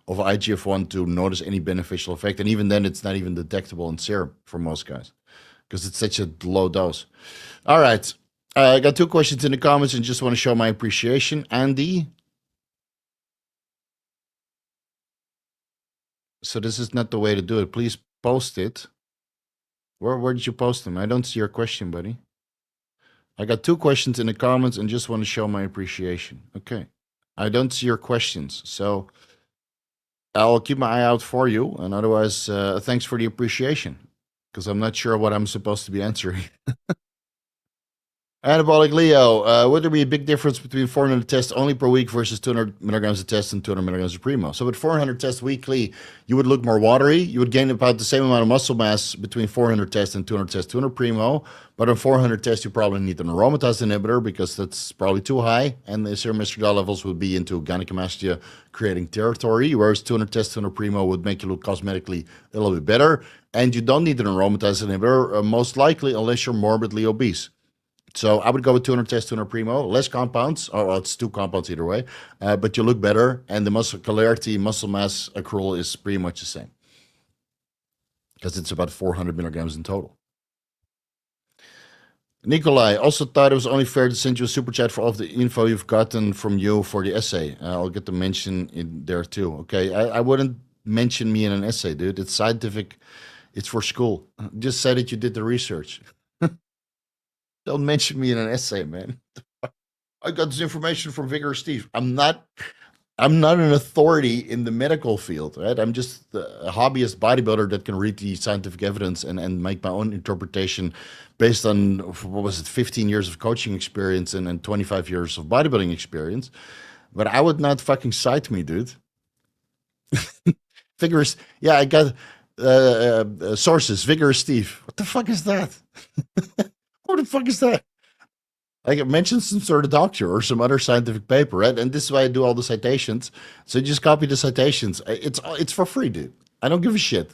of IGF-1 to notice any beneficial effect. And even then, it's not even detectable in serum for most guys, because it's such a low dose. All right. I got 2 questions in the comments and just want to show my appreciation. Andy. So this is not the way to do it. Please post it. Where did you post them? I don't see your question, buddy. I got 2 questions in the comments and just want to show my appreciation. Okay. I don't see your questions, so I'll keep my eye out for you. And otherwise, thanks for the appreciation, because I'm not sure what I'm supposed to be answering. Anabolic Leo, would there be a big difference between 400 tests only per week versus 200 milligrams of test and 200 milligrams of Primo? So with 400 tests weekly, you would look more watery. You would gain about the same amount of muscle mass between 400 tests and 200 tests, 200 Primo. But on 400 tests, you probably need an aromatase inhibitor, because that's probably too high, and the serum estradiol levels would be into gynecomastia creating territory, whereas 200 tests, 200 Primo would make you look cosmetically a little bit better. And you don't need an aromatase inhibitor, most likely, unless you're morbidly obese. So I would go with 200 tests, 200 Primo, less compounds. Oh, well, it's 2 compounds either way, but you look better, and the muscularity, muscle mass accrual is pretty much the same, because it's about 400 milligrams in total. Nikolai, also thought it was only fair to send you a super chat for all of the info you've gotten from you for the essay. I'll get the mention in there too. Okay, I wouldn't mention me in an essay, dude. It's scientific. It's for school. Just say that you did the research. Don't mention me in an essay, man. I got this information from Vigorous Steve. I'm not an authority in the medical field, right? I'm just a hobbyist bodybuilder that can read the scientific evidence and make my own interpretation based on, what was it, 15 years of coaching experience and 25 years of bodybuilding experience. But I would not fucking cite me, dude. Vigorous, yeah, I got sources, Vigorous Steve. What the fuck is that? What the fuck is that? Like, it mentions some sort of doctor or some other scientific paper, right? And this is why I do all the citations. So you just copy the citations. It's for free, dude. I don't give a shit.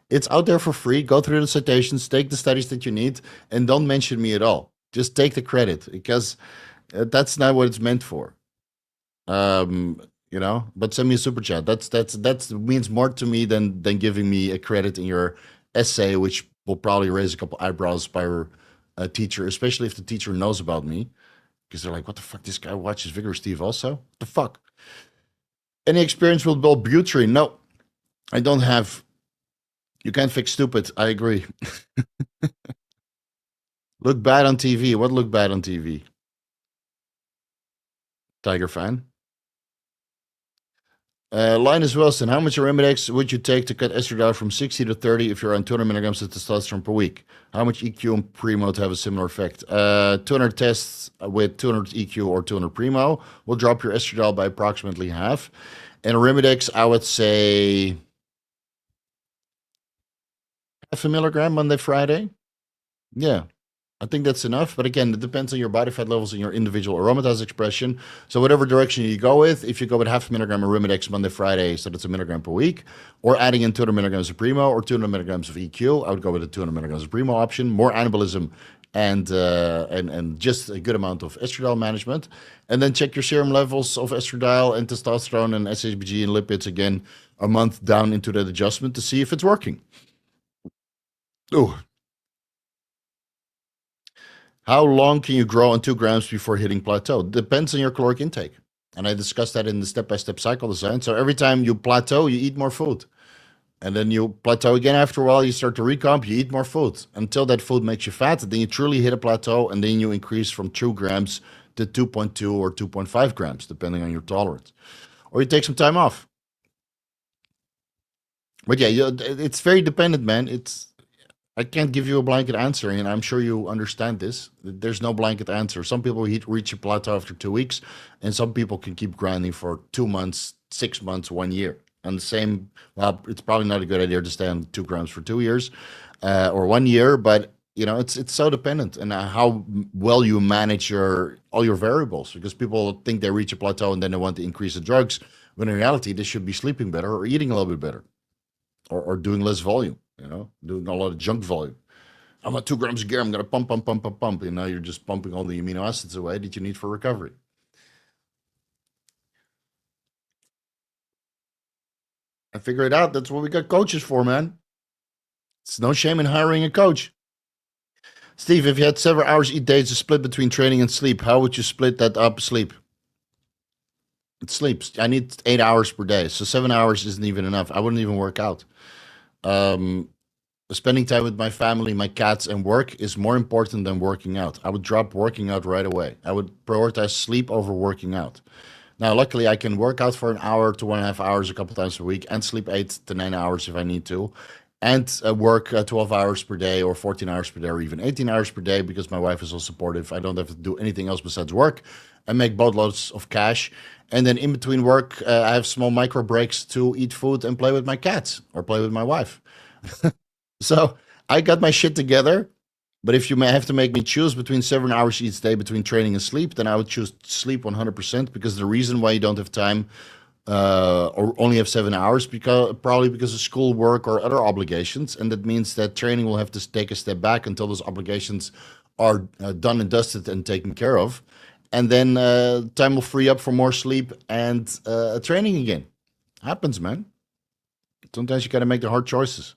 It's out there for free. Go through the citations, take the studies that you need, and don't mention me at all. Just take the credit, because that's not what it's meant for. you know. But send me a super chat. That's means more to me than giving me a credit in your essay, which will probably raise a couple eyebrows by your teacher, especially if the teacher knows about me, because they're like, "What the fuck? This guy watches Vigorous Steve also? What the fuck?" Any experience with Wellbutrin? No, I don't have. You can't fix stupid. I agree. Look bad on TV. What look bad on TV? Tiger fan. Linus Wilson, how much Arimidex would you take to cut estradiol from 60 to 30 if you're on 200 milligrams of testosterone per week? How much EQ and Primo to have a similar effect? 200 tests with 200 EQ or 200 Primo will drop your estradiol by approximately half. And Arimidex, I would say half a milligram Monday, Friday. Yeah. I think that's enough, but again, it depends on your body fat levels and your individual aromatase expression. So whatever direction you go with, if you go with half a milligram of Arimidex Monday, Friday, so that's a milligram per week, or adding in 200 milligrams of Primo or 200 milligrams of EQ, I would go with the 200 milligrams of Primo option. More anabolism and just a good amount of estradiol management, and then check your serum levels of estradiol and testosterone and SHBG and lipids again a month down into that adjustment to see if it's working. Ooh. How long can you grow on 2 grams before hitting plateau? Depends on your caloric intake. And I discussed that in the step-by-step cycle design. So every time you plateau, you eat more food. And then you plateau again after a while, you start to recomp, you eat more food until that food makes you fat. Then you truly hit a plateau, and then you increase from 2 grams to 2.2 or 2.5 grams, depending on your tolerance. Or you take some time off. But yeah, it's very dependent, man. I can't give you a blanket answer, and I'm sure you understand this. There's no blanket answer. Some people reach a plateau after 2 weeks, and some people can keep grinding for 2 months, 6 months, 1 year. And the same, well, it's probably not a good idea to stay on 2 grams for 2 years or 1 year, but you know, it's so dependent and how well you manage all your variables. Because people think they reach a plateau and then they want to increase the drugs, when in reality they should be sleeping better or eating a little bit better, or doing less volume. You know, doing a lot of junk volume. I'm at 2 grams a year. I'm going to pump, pump, pump, pump, pump. And now you're just pumping all the amino acids away that you need for recovery. I figure it out. That's what we got coaches for, man. It's no shame in hiring a coach. Steve, if you had several hours each day to split between training and sleep, how would you split that up? Sleep. It sleeps. I need 8 hours per day. So 7 hours isn't even enough. I wouldn't even work out. Spending time with my family, my cats, and work is more important than working out. I would drop working out right away. I would prioritize sleep over working out. Now, luckily, I can work out for an hour to 1.5 hours a couple times a week and sleep 8 to 9 hours if I need to, and work 12 hours per day or 14 hours per day or even 18 hours per day because my wife is all supportive. I don't have to do anything else besides work and make boatloads of cash. And then in between work, I have small micro breaks to eat food and play with my cats or play with my wife. So I got my shit together, but if you may have to make me choose between 7 hours each day between training and sleep, then I would choose sleep 100%, because the reason why you don't have time or only have 7 hours, probably because of school, work, or other obligations, and that means that training will have to take a step back until those obligations are done and dusted and taken care of, and then time will free up for more sleep and training again. Happens, man. Sometimes you got to make the hard choices.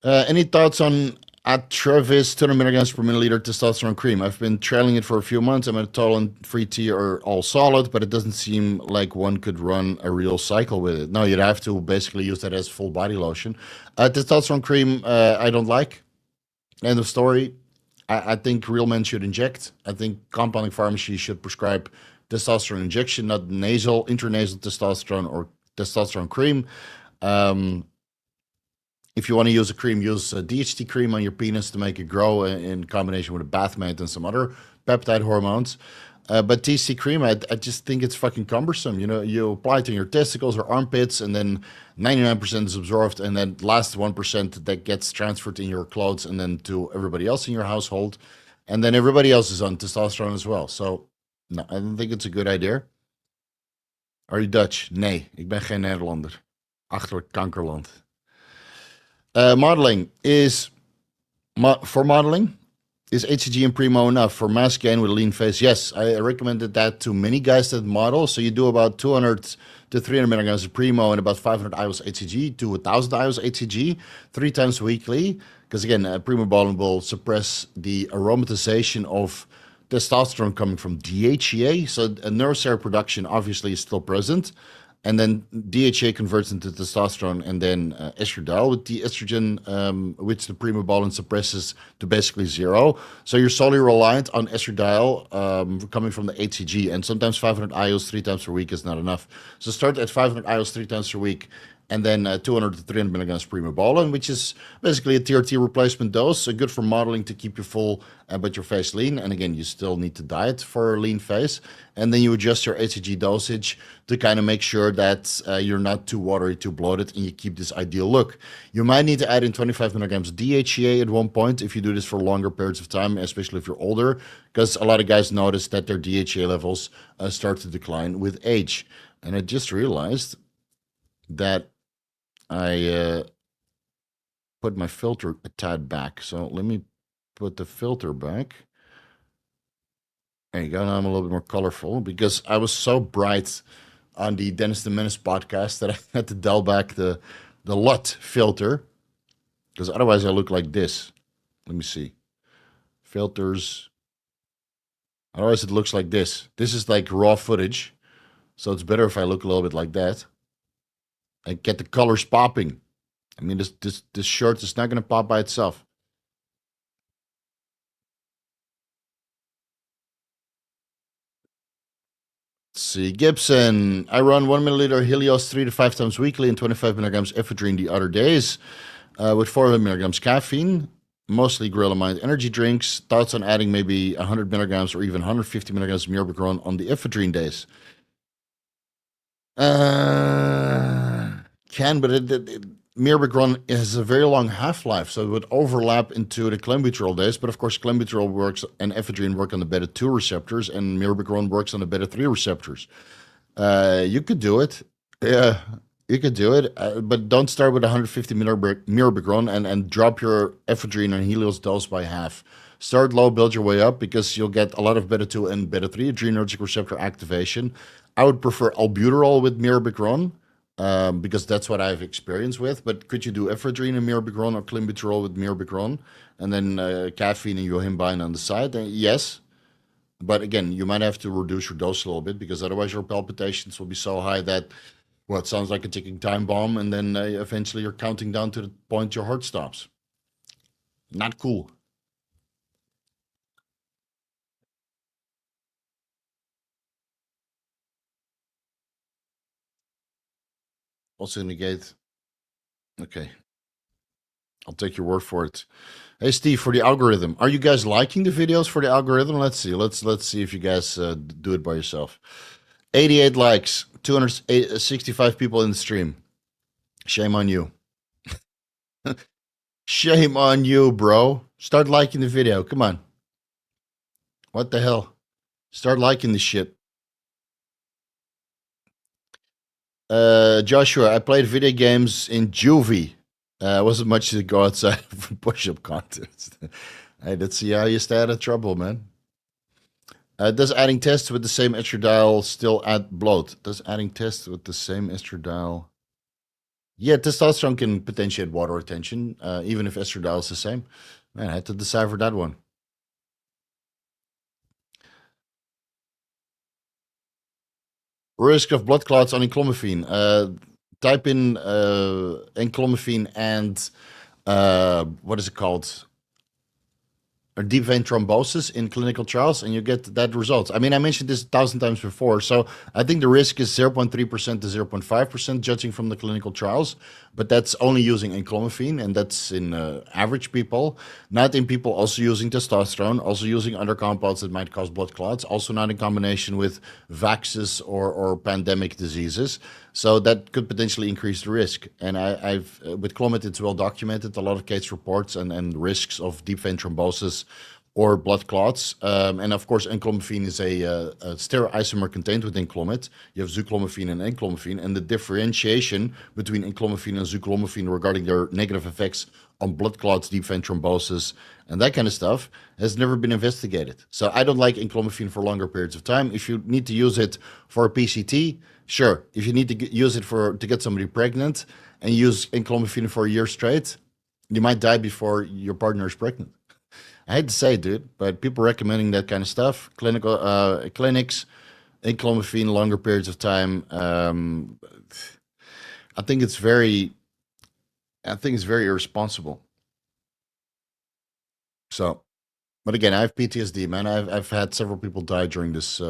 Any thoughts on Atrevis 200 milligrams per milliliter testosterone cream? I've been trailing it for a few months. I'm at total and free tea or all solid, but it doesn't seem like one could run a real cycle with it. No, you'd have to basically use that as full body lotion. Testosterone cream, I don't like. End of story. I think real men should inject. I think compounding pharmacy should prescribe testosterone injection, not intranasal testosterone or testosterone cream. If you want to use a cream, use a DHT cream on your penis to make it grow in combination with a bath mat and some other peptide hormones. But TC cream, I just think it's fucking cumbersome. You know, you apply it to your testicles or armpits, and then 99% is absorbed, and then last 1% that gets transferred in your clothes and then to everybody else in your household. And then everybody else is on testosterone as well. So, no, I don't think it's a good idea. Are you Dutch? Nee, ik ben geen Nederlander. Achterlijk kankerland. Modeling is for modeling. Is HCG and Primo enough for mass gain with a lean phase? Yes, I recommended that to many guys that model. So you do about 200 to 300 milligrams of Primo and about 500 IUs HCG to 1,000 IUs HCG 3 times weekly. Because again, Primobolan will suppress the aromatization of testosterone coming from DHEA. So a neurosteroid production obviously is still present. And then DHA converts into testosterone and then estradiol with the estrogen, which the Primobolan suppresses to basically zero. So you're solely reliant on estradiol coming from the HCG. And sometimes 500 IUs 3 times per week is not enough. So start at 500 IUs 3 times per week and then 200 to 300 milligrams Primobolan, which is basically a TRT replacement dose. So good for modeling to keep you full, but your face lean. And again, you still need to diet for a lean face. And then you adjust your HCG dosage to kind of make sure that you're not too watery, too bloated, and you keep this ideal look. You might need to add in 25 milligrams DHEA at one point if you do this for longer periods of time, especially if you're older, because a lot of guys notice that their DHEA levels start to decline with age. And I just realized that I put my filter a tad back. So let me put the filter back. There you go. Now I'm a little bit more colorful because I was so bright on the Dennis the Menace podcast that I had to dial back the LUT filter because otherwise I look like this. Let me see. Filters. Otherwise it looks like this. This is like raw footage. So it's better if I look a little bit like that. I get the colors popping. I mean, this shirt is not going to pop by itself. Let's see, Gibson. I run 1 milliliter Helios 3 to 5 times weekly and 25 milligrams Ephedrine the other days with 400 milligrams caffeine, mostly Gorilla Mind energy drinks. Thoughts on adding maybe 100 milligrams or even 150 milligrams Mirabegron on the Ephedrine days? Can, but Mirabegron has a very long half-life, so it would overlap into the Clenbuterol days. But of course, Clenbuterol works and Ephedrine work on the beta-2 receptors, and Mirabegron works on the beta-3 receptors. You could do it. Yeah, you could do it, but don't start with 150 Mirabegron and drop your Ephedrine and Helios dose by half. Start low, build your way up, because you'll get a lot of beta-2 and beta-3 adrenergic receptor activation. I would prefer albuterol with Mirabegron, because that's what I've experienced with. But could you do Ephedrine and Mirabegron or Clenbuterol with Mirabegron, and then caffeine and yohimbine on the side? Yes. But again, you might have to reduce your dose a little bit, because otherwise your palpitations will be so high that, well, it sounds like a ticking time bomb, and then eventually you're counting down to the point your heart stops. Not cool. Also negate. Okay. I'll take your word for it. Hey Steve, for the algorithm, are you guys liking the videos for the algorithm? Let's see. Let's see if you guys do it by yourself. 88 likes, 265 people in the stream. Shame on you. Shame on you, bro. Start liking the video. Come on. What the hell? Start liking the shit. Joshua, I played video games in Juvie. Wasn't much to go outside for push-up contests. Hey, let's see how you stay out of trouble, man. Does adding tests with the same estradiol still add bloat? Does adding tests with the same estradiol? Yeah, testosterone can potentiate water retention, even if estradiol is the same. Man, I had to decipher that one. Risk of blood clots on enclomiphene. Type in enclomiphene and what is it called? Or deep vein thrombosis in clinical trials, and you get that results. I mean, I mentioned this 1,000 times before, so I think the risk is 0.3% to 0.5%, judging from the clinical trials, but that's only using enclomiphene, and that's in average people, not in people also using testosterone, also using other compounds that might cause blood clots, also not in combination with vaxes or pandemic diseases. So that could potentially increase the risk. And I've with Clomid, it's well documented, a lot of case reports and risks of deep vein thrombosis or blood clots. And of course, enclomiphene is a stereoisomer contained within Clomid. You have zuclomiphene and enclomiphene, and the differentiation between enclomiphene and zuclomiphene regarding their negative effects on blood clots, deep vein thrombosis, and that kind of stuff has never been investigated. So I don't like enclomiphene for longer periods of time. If you need to use it for a PCT, sure. If you need to use it to get somebody pregnant and use enclomiphene for a year straight, you might die before your partner is pregnant. I hate to say it, dude, but people recommending that kind of stuff, clinics, enclomiphene, longer periods of time. I think it's very, I think it's very irresponsible. So, but again, I have PTSD, man. I've had several people die during this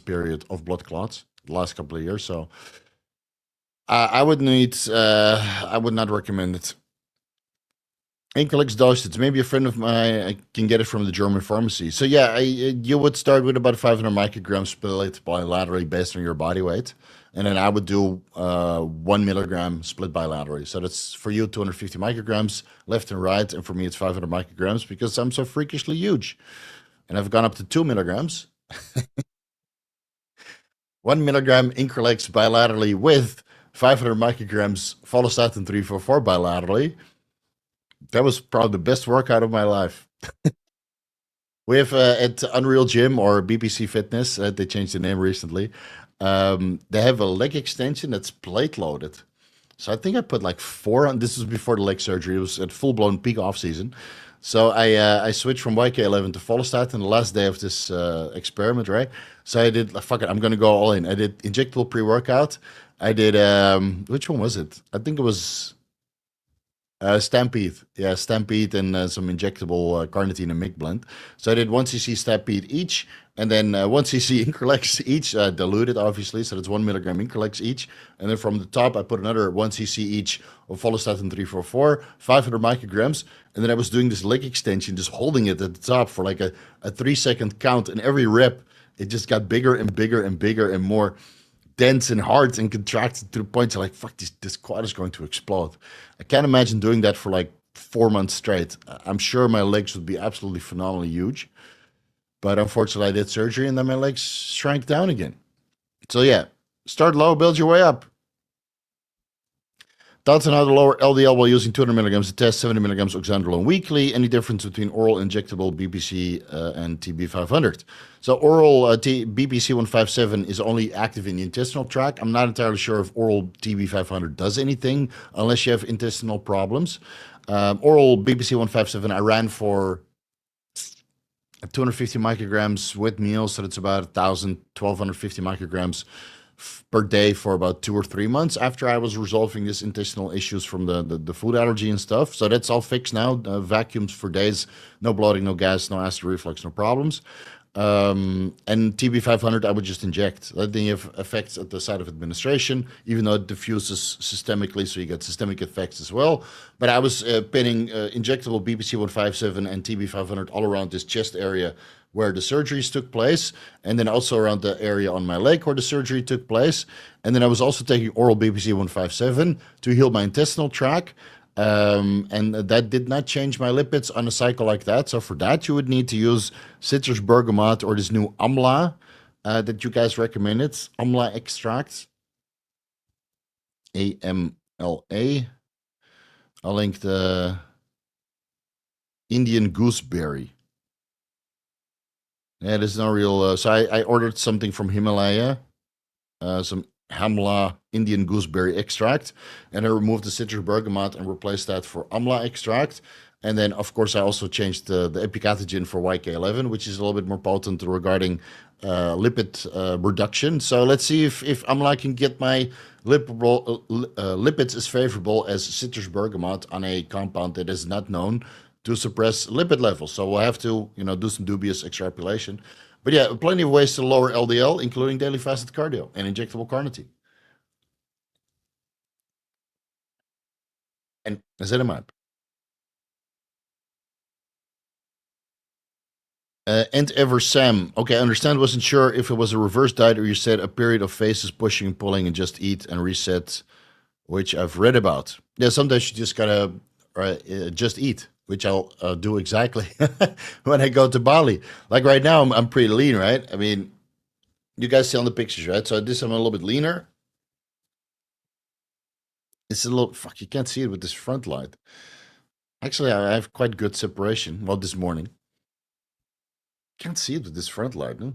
period of blood clots the last couple of years. So I would need, I would not recommend it. Increlex dosage. Maybe a friend of mine I can get it from the German pharmacy. So yeah, you would start with about 500 micrograms split bilaterally based on your body weight, and then I would do 1 milligram split bilaterally. So that's for you 250 micrograms left and right, and for me it's 500 micrograms because I'm so freakishly huge, and I've gone up to 2 milligrams. 1 milligram Increlex bilaterally with 500 micrograms follistatin 344 bilaterally. That was probably the best workout of my life. We have at Unreal Gym or BBC Fitness, they changed the name recently. They have a leg extension that's plate loaded. So I think I put like four on. This was before the leg surgery. It was at full blown peak off season. So I switched from YK11 to Follistatin the last day of this experiment, right? So I did, fuck it, I'm going to go all in. I did injectable pre workout. I did, which one was it? I think it was Stampede. Yeah, Stampede and some injectable carnitine and MIG blend. So I did 1 cc Stampede each, and then 1 cc Increlex each, diluted obviously, so that's 1 milligram Increlex each. And then from the top, I put another 1 cc each of Follistatin 344, 500 micrograms. And then I was doing this leg extension, just holding it at the top for like a 3 second count. And every rep, it just got bigger and bigger and bigger and more dense and hard and contracted to the point you're like, fuck, this quad is going to explode. I can't imagine doing that for like 4 months straight. I'm sure my legs would be absolutely phenomenally huge. But unfortunately, I did surgery and then my legs shrank down again. So yeah, start low, build your way up. Thoughts on how to lower LDL while using 200 milligrams to test 70 milligrams oxandrolone weekly? Any difference between oral injectable BPC and TB500? So oral BPC 157 is only active in the intestinal tract. I'm not entirely sure if oral TB500 does anything unless you have intestinal problems. Oral BPC 157 I ran for 250 micrograms with meals, so that's about 1,250 micrograms per day for about 2 or 3 months after I was resolving these intestinal issues from the food allergy and stuff. So that's all fixed now. Vacuums for days, no bloating, no gas, no acid reflux, no problems. And TB500, I would just inject. That then you have effects at the site of administration, even though it diffuses systemically, so you get systemic effects as well. But I was pinning injectable BPC 157 and TB500 all around this chest area where the surgeries took place, and then also around the area on my leg where the surgery took place. And then I was also taking oral BPC 157 to heal my intestinal tract. And that did not change my lipids on a cycle like that. So for that, you would need to use citrus bergamot or this new amla that you guys recommended, amla extract, AMLA. I'll link the Indian gooseberry. Yeah, there's no real. So I ordered something from Himalaya, some Hamla Indian gooseberry extract, and I removed the citrus bergamot and replaced that for amla extract. And then, of course, I also changed the Epicatechin for YK11, which is a little bit more potent regarding lipid reduction. So let's see if amla can get my lipids as favorable as citrus bergamot on a compound that is not known to suppress lipid levels. So we'll have to, do some dubious extrapolation. But yeah, plenty of ways to lower LDL, including daily fasted cardio and injectable carnitine. And ezetimibe. And ever Sam. Okay, I understand. Wasn't sure if it was a reverse diet or you said a period of phases pushing and pulling and just eat and reset, which I've read about. Yeah, sometimes you just gotta just eat, which I'll do exactly when I go to Bali. Like right now, I'm pretty lean, right? I mean, you guys see on the pictures, right? So this I'm a little bit leaner. It's a little fuck. You can't see it with this front light. Actually, I have quite good separation. Well, this morning. Can't see it with this front light, no?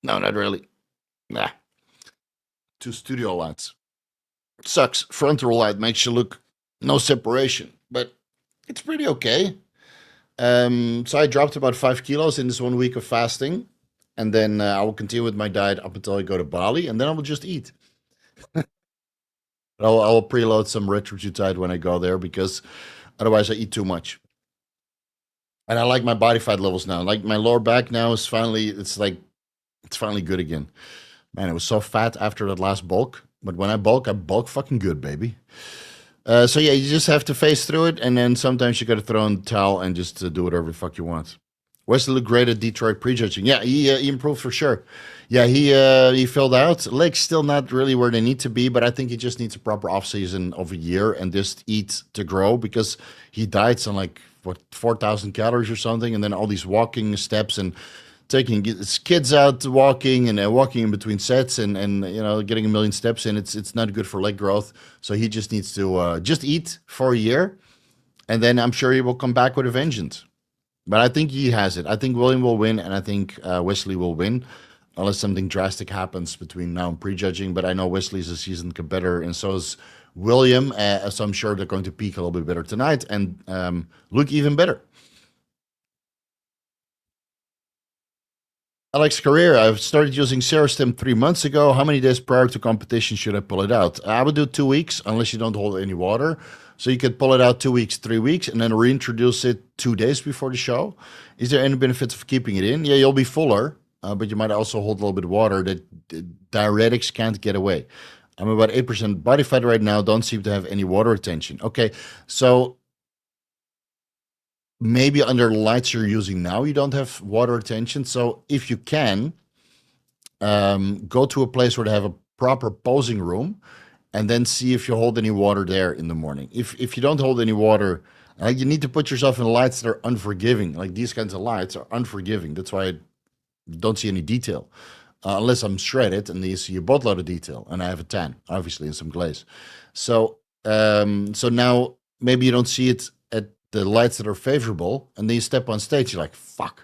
No, not really. Nah. Two studio lights. Sucks. Frontal light makes you look no separation, but it's pretty okay. So I dropped about 5 kilos in this 1 week of fasting, and then I will continue with my diet up until I go to Bali, and then I will just eat. I'll preload some Retatrutide when I go there because otherwise I eat too much. And I like my body fat levels now. Like my lower back now is finally, it's finally good again. Man, it was so fat after that last bulk, but when I bulk fucking good, baby. So yeah, you just have to face through it, and then sometimes you got to throw in the towel and just do whatever the fuck you want. Wesley looked great at Detroit prejudging. Yeah, he improved for sure. Yeah, he filled out. Legs still not really where they need to be, but I think he just needs a proper off season of a year and just eat to grow because he diets on like what 4,000 calories or something, and then all these walking steps and taking his kids out walking and walking in between sets and getting a million steps in. It's not good for leg growth. So he just needs to just eat for a year, and then I'm sure he will come back with a vengeance. But I think he has it. I think William will win, and I think Wesley will win, unless something drastic happens between now and prejudging. But I know Wesley's a seasoned competitor, and so is William. So I'm sure they're going to peak a little bit better tonight and look even better. Alex Carrera, I've started using Serostim 3 months ago. How many days prior to competition should I pull it out? I would do 2 weeks, unless you don't hold any water. So you could pull it out 2 weeks, 3 weeks, and then reintroduce it 2 days before the show. Is there any benefits of keeping it in? Yeah, you'll be fuller, but you might also hold a little bit of water that diuretics can't get away. I'm about 8% body fat right now, don't seem to have any water retention. Okay, so maybe under the lights you're using now, you don't have water retention. So if you can, go to a place where they have a proper posing room and then see if you hold any water there in the morning. If you don't hold any water, you need to put yourself in lights that are unforgiving. Like these kinds of lights are unforgiving. That's why I don't see any detail. Unless I'm shredded and you see a boatload of detail and I have a tan, obviously, and some glaze. So now maybe you don't see it at the lights that are favorable, and then you step on stage, you're like, fuck.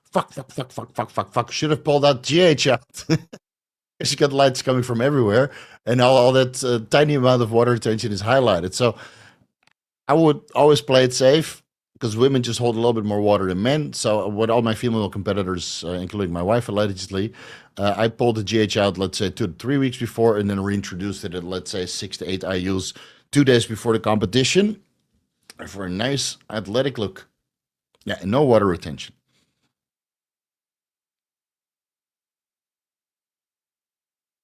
Fuck, fuck, fuck, fuck, fuck, fuck, fuck. Should have pulled that GH out. Because you got lights coming from everywhere, and all that tiny amount of water retention is highlighted. So I would always play it safe because women just hold a little bit more water than men. So with all my female competitors, including my wife allegedly, I pulled the GH out, let's say 2 to 3 weeks before, and then reintroduced it at, let's say, 6 to 8 IUs 2 days before the competition for a nice athletic look. Yeah, and no water retention.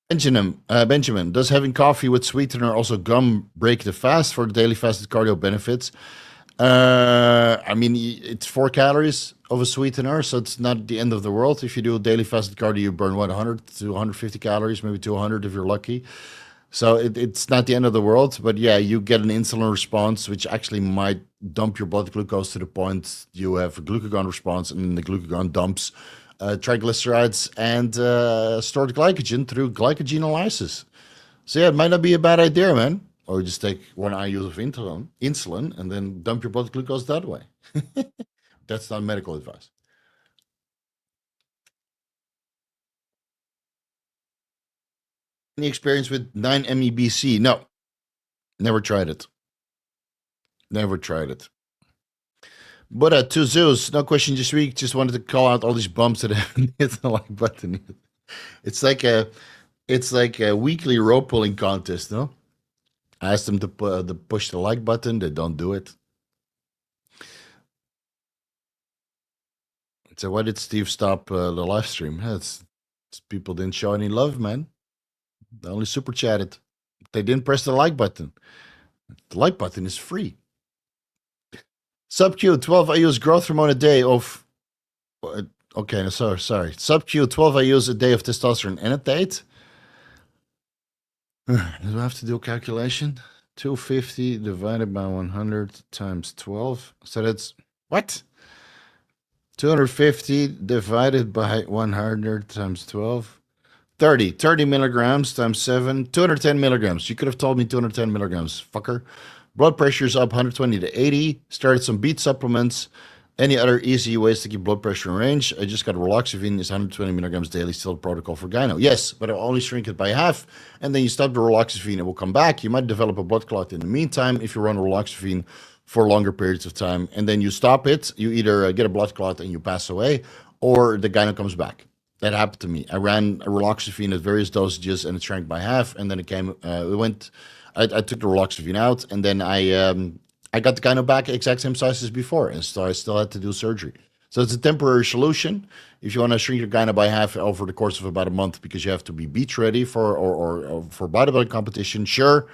Benjamin, does having coffee with sweetener also gum break the fast for the daily fasted cardio benefits? I mean, it's 4 calories of a sweetener, so it's not the end of the world. If you do a daily fasted cardio, you burn what 100 to 150 calories, maybe 200 if you're lucky. So it's not the end of the world, but yeah, you get an insulin response, which actually might dump your blood glucose to the point you have a glucagon response, and then the glucagon dumps triglycerides and stored glycogen through glycogenolysis. So yeah, it might not be a bad idea, man. Or just take 1 IU of insulin, and then dump your blood glucose that way. That's not medical advice. Any experience with 9-MEBC? No, never tried it. Never tried it. But to Zeus, no question this week. Just wanted to call out all these bumps that haven't hit the like button yet. It's like a weekly rope pulling contest, no? I asked them to push the like button. They don't do it. So why did Steve stop the live stream? It's people didn't show any love, man. They only super chatted. They didn't press the like button. The like button is free. Sub-Q 12 IU's growth hormone a day of. Okay, no, sorry. Sub-Q 12 IU's a day of testosterone enanthate. Do I have to do a calculation? 250 divided by 100 times 12. So that's what? 250 divided by 100 times 12. 30 milligrams times 7, 210 milligrams. You could have told me 210 milligrams, fucker. Blood pressure is up 120 to 80. Started some beet supplements. Any other easy ways to keep blood pressure in range? I just got raloxifene. It's 120 milligrams daily, still protocol for gyno. Yes, but I'll only shrink it by half. And then you stop the raloxifene, it will come back. You might develop a blood clot in the meantime if you run raloxifene for longer periods of time. And then you stop it. You either get a blood clot and you pass away, or the gyno comes back. That happened to me. I ran raloxifene at various dosages and it shrank by half. And then I took the raloxifene out, and then I got the gyno back exact same size as before, and so I still had to do surgery. So it's a temporary solution. If you want to shrink your gyno by half over the course of about a month because you have to be beach ready or for bodybuilding competition, sure.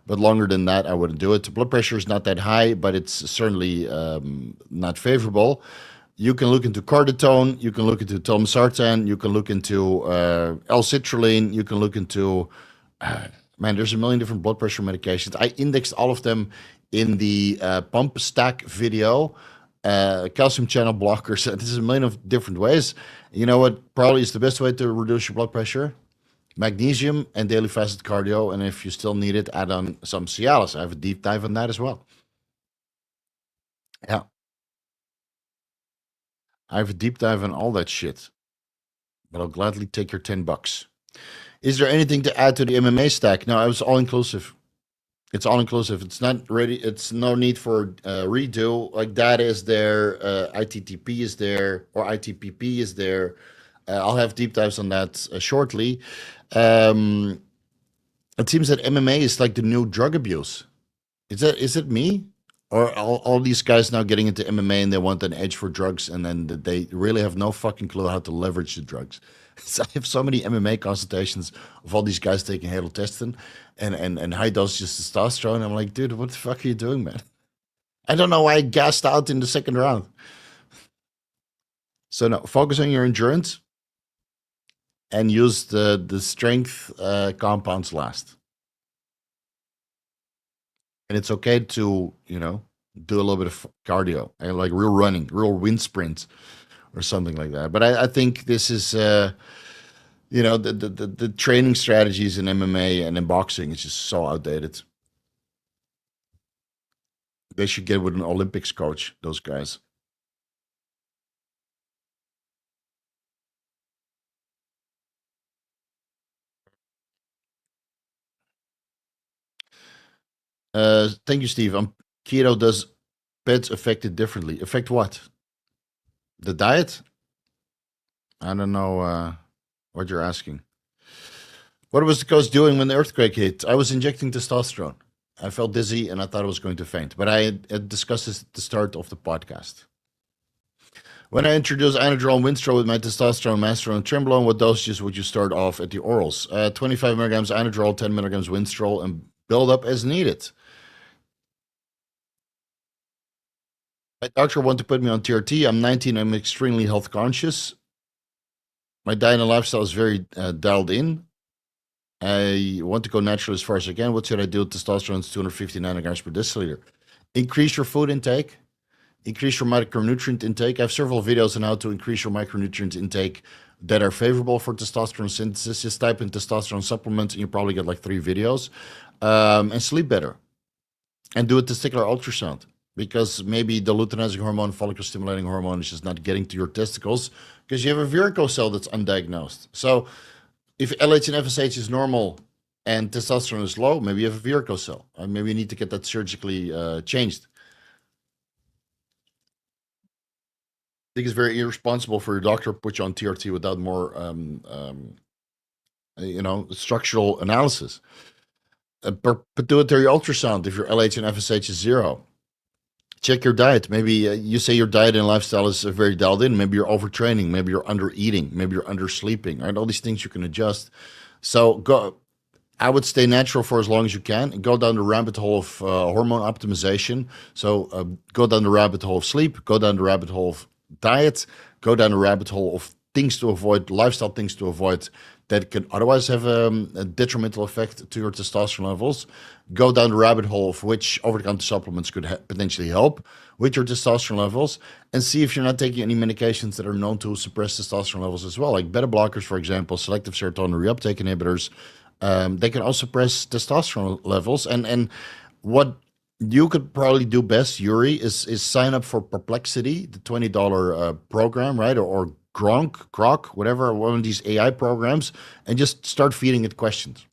But longer than that, I wouldn't do it. Blood pressure is not that high, but it's certainly not favorable. You can look into carditone. You can look into telmisartan. You can look into L-citrulline. You can look into... man, there's a million different blood pressure medications. I indexed all of them in the pump stack video. Calcium channel blockers. This is a million of different ways. You know what probably is the best way to reduce your blood pressure? Magnesium and daily fasted cardio. And if you still need it, add on some Cialis. I have a deep dive on that as well. Yeah. I have a deep dive on all that shit. But I'll gladly take your $10. Is there anything to add to the MMA stack? No, it was all inclusive. It's all inclusive. It's not ready. It's no need for redo. Like data is there, ITTP is there, or ITPP is there. I'll have deep dives on that shortly. It seems that MMA is like the new drug abuse. Is it me? Or all these guys now getting into MMA and they want an edge for drugs, and then they really have no fucking clue how to leverage the drugs. So I have so many MMA consultations of all these guys taking halotestin and high doses testosterone. I'm like, dude, what the fuck are you doing, man? I don't know why I gassed out in the second round. So no, focus on your endurance and use the strength compounds last. And it's okay to, do a little bit of cardio, like real running, real wind sprints or something like that. But I think this is, the training strategies in MMA and in boxing is just so outdated. They should get with an Olympics coach, those guys. Thank you, Steve. Keto does pets affect it differently. Affect what? The diet? I don't know what you're asking. What was the coach doing when the earthquake hit? I was injecting testosterone. I felt dizzy and I thought I was going to faint. But I had discussed this at the start of the podcast. When I introduced Anadrol and Winstrol with my testosterone, Masterol, and Trenbolone, what dosages would you start off at the orals? 25 milligrams Anadrol, 10 milligrams Winstrol, and build up as needed. My doctor wanted to put me on TRT. I'm 19. I'm extremely health conscious. My diet and lifestyle is very dialed in. I want to go natural as far as I can. What should I do? Testosterone is 250 nanograms per deciliter. Increase your food intake. Increase your micronutrient intake. I have several videos on how to increase your micronutrient intake that are favorable for testosterone synthesis. Just type in testosterone supplements and you probably get like 3 videos. And sleep better. And do a testicular ultrasound. Because maybe the luteinizing hormone, follicle stimulating hormone is just not getting to your testicles because you have a varicose cell that's undiagnosed. So if LH and FSH is normal and testosterone is low, maybe you have a varicose cell. Maybe you need to get that surgically changed. I think it's very irresponsible for your doctor to put you on TRT without more, structural analysis. But do it through your ultrasound if your LH and FSH is 0. Check your diet. Maybe you say your diet and lifestyle is very dialed in. Maybe you're overtraining. Maybe you're under eating. Maybe you're under sleeping. Right? All these things you can adjust. So go. I would stay natural for as long as you can and go down the rabbit hole of hormone optimization. So go down the rabbit hole of sleep. Go down the rabbit hole of diet. Go down the rabbit hole of things to avoid, lifestyle things to avoid that can otherwise have a detrimental effect to your testosterone levels. Go down the rabbit hole of which over-the-counter supplements could potentially help with your testosterone levels, and see if you're not taking any medications that are known to suppress testosterone levels as well, like beta blockers, for example, selective serotonin reuptake inhibitors. They can also suppress testosterone levels. And what you could probably do best, Yuri, is sign up for Perplexity, the $20 program, right? Or Grok, whatever, one of these AI programs, and just start feeding it questions.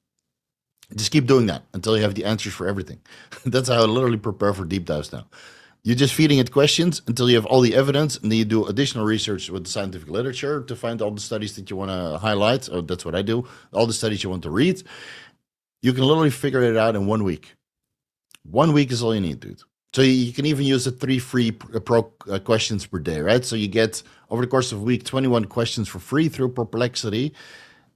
Just keep doing that until you have the answers for everything. That's how I literally prepare for deep dives now. You're just feeding it questions until you have all the evidence, and then you do additional research with the scientific literature to find all the studies that you want to highlight. Oh, that's what I do. All the studies you want to read. You can literally figure it out in 1 week. 1 week is all you need, dude. So you can even use the 3 free pro questions per day, right? So you get, over the course of a week, 21 questions for free through Perplexity.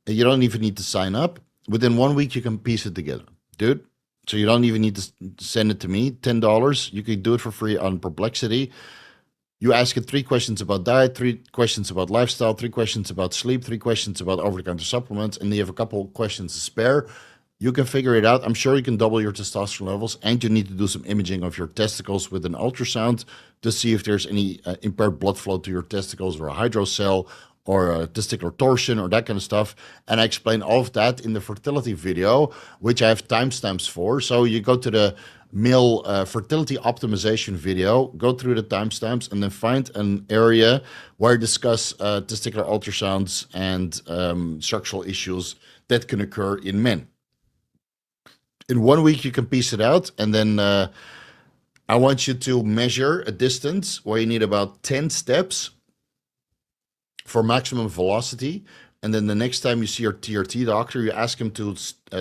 You don't even need to sign up. Within 1 week, you can piece it together, dude. So you don't even need to send it to me. $10. You can do it for free on Perplexity. You ask it 3 questions about diet, 3 questions about lifestyle, 3 questions about sleep, 3 questions about over-the-counter supplements, and you have a couple questions to spare. You can figure it out. I'm sure you can double your testosterone levels, and you need to do some imaging of your testicles with an ultrasound to see if there's any impaired blood flow to your testicles, or a hydrocele, or a testicular torsion, or that kind of stuff. And I explain all of that in the fertility video, which I have timestamps for. So you go to the male fertility optimization video, go through the timestamps, and then find an area where I discuss testicular ultrasounds and structural issues that can occur in men. In 1 week, you can piece it out, and then I want you to measure a distance where you need about 10 steps for maximum velocity. And then the next time you see your TRT doctor, you ask him to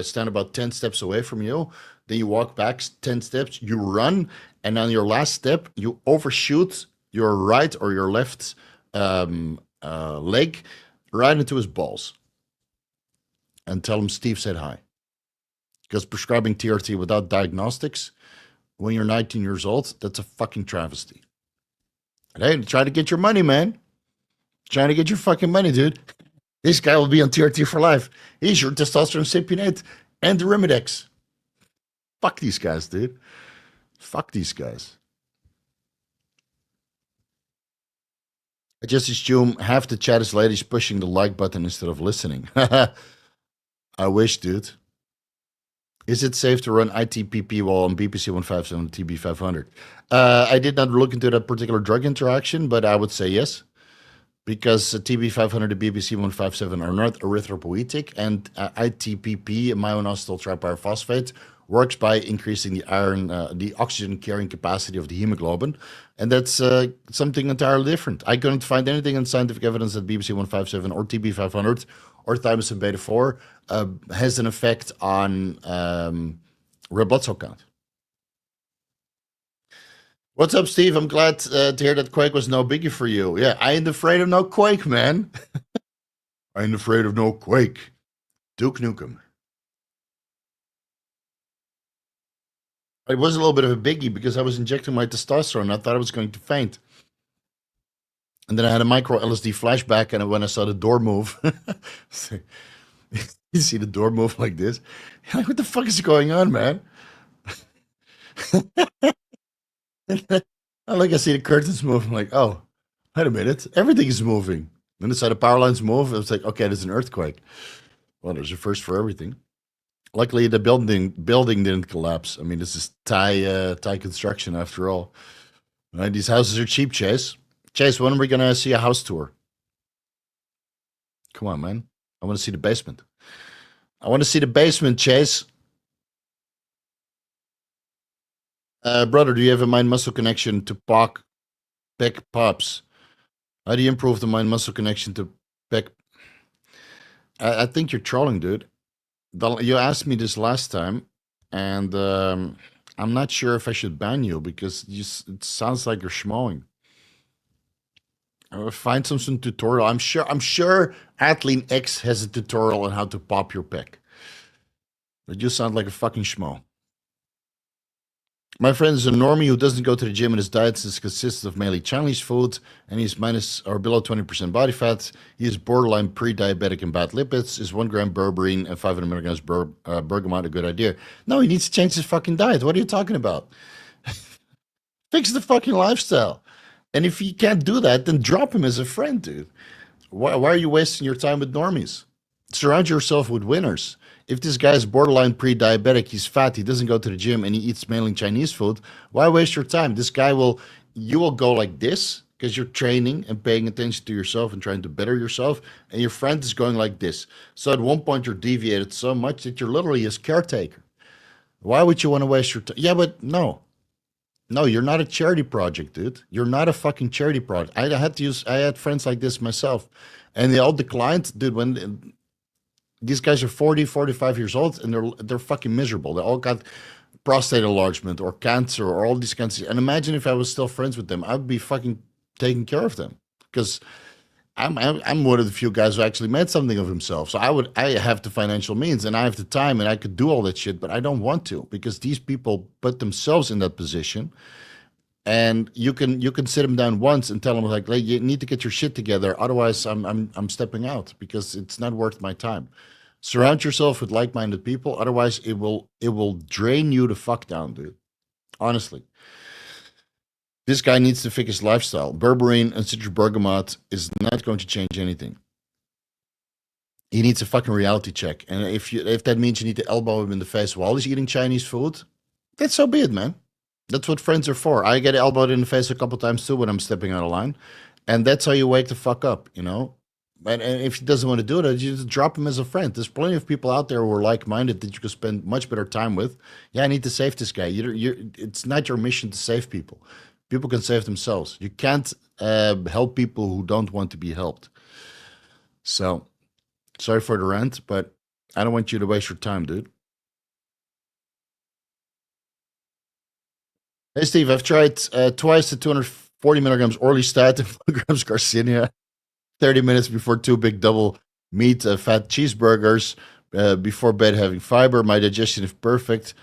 stand about 10 steps away from you. Then you walk back 10 steps, you run, and on your last step, you overshoot your right or your left leg right into his balls. And tell him Steve said hi. Because prescribing TRT without diagnostics when you're 19 years old, that's a fucking travesty. And hey, try to get your money, man. Trying to get your fucking money, dude. This guy will be on TRT for life. He's your testosterone cypionate and Arimidex. Fuck these guys, dude. Fuck these guys. I just assume half the chat is ladies pushing the like button instead of listening. I wish, dude. Is it safe to run ITPP while on BPC 157 and TB 500? I did not look into that particular drug interaction, but I would say yes. Because TB 500 and BPC 157 are not erythropoietic, and ITPP, myoinositol tripyrophosphate, works by increasing the iron, the oxygen carrying capacity of the hemoglobin, and that's something entirely different. I couldn't find anything in scientific evidence that BPC 157 or TB 500 or thymosin beta 4 has an effect on red blood cell count. What's up, Steve? I'm glad to hear that Quake was no biggie for you. Yeah, I ain't afraid of no Quake, man. I ain't afraid of no Quake. Duke Nukem. It was a little bit of a biggie because I was injecting my testosterone. I thought I was going to faint. And then I had a micro LSD flashback, and when I saw the door move, you see the door move like this. Like, what the fuck is going on, man? I see the curtains move. I'm like, oh, wait a minute. Everything is moving. Then I saw the power lines move. It was like, okay, there's an earthquake. Well, there's a first for everything. Luckily, the building didn't collapse. I mean, this is Thai construction after all. Right? These houses are cheap, Chase. Chase, when are we gonna see a house tour? Come on, man. I want to see the basement. I want to see the basement, Chase. Brother, do you have a mind-muscle connection to pec pops? How do you improve the mind-muscle connection to pec? I think you're trolling, dude. You asked me this last time, and I'm not sure if I should ban you because it sounds like you're schmoing. Find some tutorial. I'm sure Athlean X has a tutorial on how to pop your pec. But you sound like a fucking schmo. My friend is a normie who doesn't go to the gym and his diet consists of mainly Chinese food and he's minus or below 20% body fat. He is borderline pre-diabetic and bad lipids. Is 1 gram berberine and 500 milligrams bergamot a good idea? No, he needs to change his fucking diet. What are you talking about? Fix the fucking lifestyle. And if you can't do that, then drop him as a friend, dude. Why are you wasting your time with normies? Surround yourself with winners. If this guy is borderline pre-diabetic, he's fat, he doesn't go to the gym, and he eats mainly Chinese food, why waste your time? You will go like this because you're training and paying attention to yourself and trying to better yourself, and your friend is going like this. So at one point, you're deviated so much that you're literally his caretaker. Why would you want to waste your time? Yeah, but no. No, you're not a charity project, dude. You're not a fucking charity project. I had friends like this myself, and they all declined, dude. When these guys are 40, 45 years old, and they're fucking miserable. They all got prostate enlargement or cancer or all these kinds of. And imagine if I was still friends with them, I'd be fucking taking care of them because I'm one of the few guys who actually made something of himself. So I have the financial means and I have the time and I could do all that shit, but I don't want to because these people put themselves in that position. And you can sit them down once and tell them like, you need to get your shit together. Otherwise, I'm stepping out because it's not worth my time. Surround yourself with like-minded people. Otherwise, it will drain you the fuck down, dude. Honestly, this guy needs to fix his lifestyle. Berberine and citrus bergamot is not going to change anything. He needs a fucking reality check. And if that means you need to elbow him in the face while he's eating Chinese food, that's so be it, man. That's what friends are for. I get elbowed in the face a couple times too when I'm stepping out of line. And that's how you wake the fuck up, you know? And if he doesn't want to do it, you just drop him as a friend. There's plenty of people out there who are like-minded that you can spend much better time with. Yeah, I need to save this guy. It's not your mission to save people. People can save themselves. You can't help people who don't want to be helped. So, sorry for the rant, but I don't want you to waste your time, dude. Hey, Steve, I've tried twice the 240 milligrams orlistat and 4 grams carcinia, 30 minutes before two big double meat fat cheeseburgers, before bed having fiber. My digestion is perfect.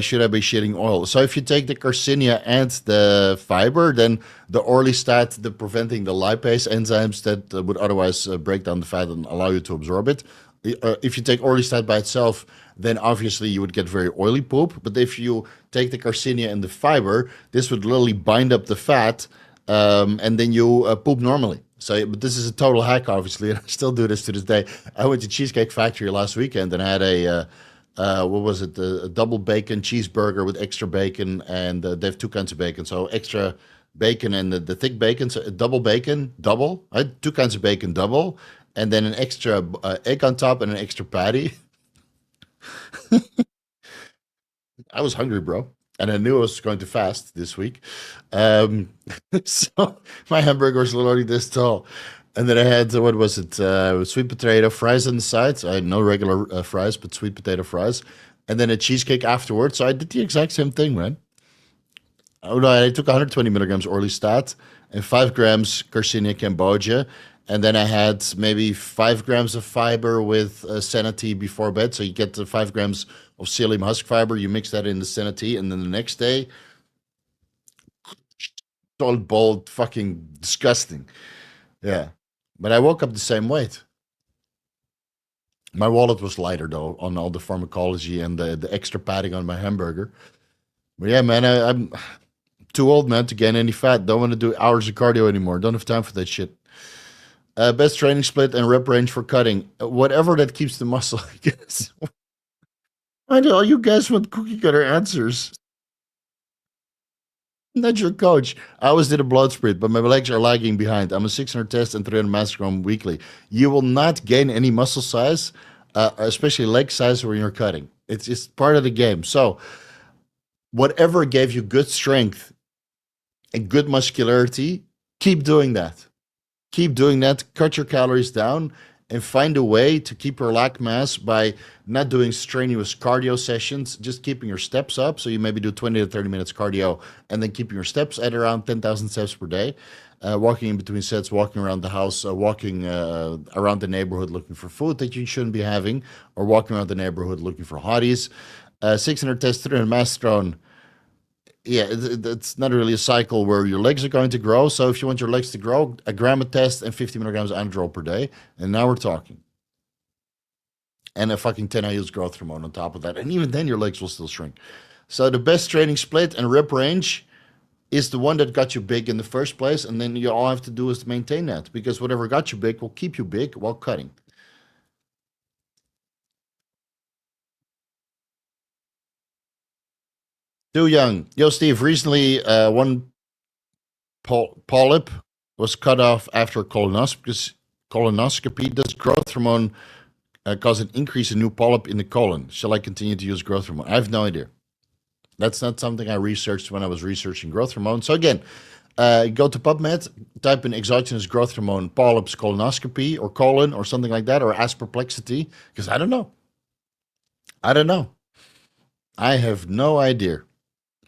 Should I be shitting oil? So if you take the carcinia and the fiber, then the orlistat, the preventing the lipase enzymes that would otherwise break down the fat and allow you to absorb it. If you take orlistat by itself, then obviously you would get very oily poop. But if you take the carcinia and the fiber, this would literally bind up the fat, and then you poop normally. So, but this is a total hack, obviously, and I still do this to this day. I went to Cheesecake Factory last weekend and had what was it? A double bacon cheeseburger with extra bacon, and they have two kinds of bacon. So extra bacon and the thick bacon, so double bacon, double. I had two kinds of bacon, double, and then an extra egg on top and an extra patty. I was hungry, bro, and I knew I was going to fast this week. Um, so my hamburger was literally this tall. And then I had, what was it, sweet potato fries on the side. So I had no regular fries, but sweet potato fries. And then a cheesecake afterwards. So I did the exact same thing, man. Oh, no, I took 120 milligrams orlistat and 5 grams Carcinia Cambogia. And then I had maybe 5 grams of fiber with senna tea before bed. So you get the 5 grams of psyllium husk fiber. You mix that in the senna tea. And then the next day, solid bowl, fucking disgusting. Yeah. But I woke up the same weight. My wallet was lighter though on all the pharmacology and the extra padding on my hamburger. But yeah, man, I'm too old, man, to gain any fat. Don't want to do hours of cardio anymore. Don't have time for that shit. Best training split and rep range for cutting. Whatever that keeps the muscle, I guess. I know you guys want cookie cutter answers. I'm not your coach. I always did a blood split, but my legs are lagging behind. I'm a 600 test and 300 mass gram weekly. You will not gain any muscle size, especially leg size when you're cutting. It's just part of the game. So, whatever gave you good strength and good muscularity, keep doing that. Keep doing that. Cut your calories down and find a way to keep your lack mass by not doing strenuous cardio sessions, just keeping your steps up. So you maybe do 20 to 30 minutes cardio and then keeping your steps at around 10,000 steps per day. Walking in between sets, walking around the house, walking around the neighborhood looking for food that you shouldn't be having, or walking around the neighborhood looking for hotties. 600 testosterone, mass thrown. Yeah, it's not really a cycle where your legs are going to grow. So if you want your legs to grow, a gram a test and 50 milligrams of Anadrol per day. And now we're talking. And a fucking 10 IU's growth hormone on top of that. And even then, your legs will still shrink. So the best training split and rep range is the one that got you big in the first place. And then you all have to do is to maintain that, because whatever got you big will keep you big while cutting. Too young. Yo, Steve, recently one polyp was cut off after colonoscopy. Does growth hormone cause an increase in new polyp in the colon? Shall I continue to use growth hormone? I have no idea. That's not something I researched when I was researching growth hormone. So again, go to PubMed, type in exogenous growth hormone polyps colonoscopy or colon or something like that, or ask perplexity, because I don't know. I don't know. I have no idea.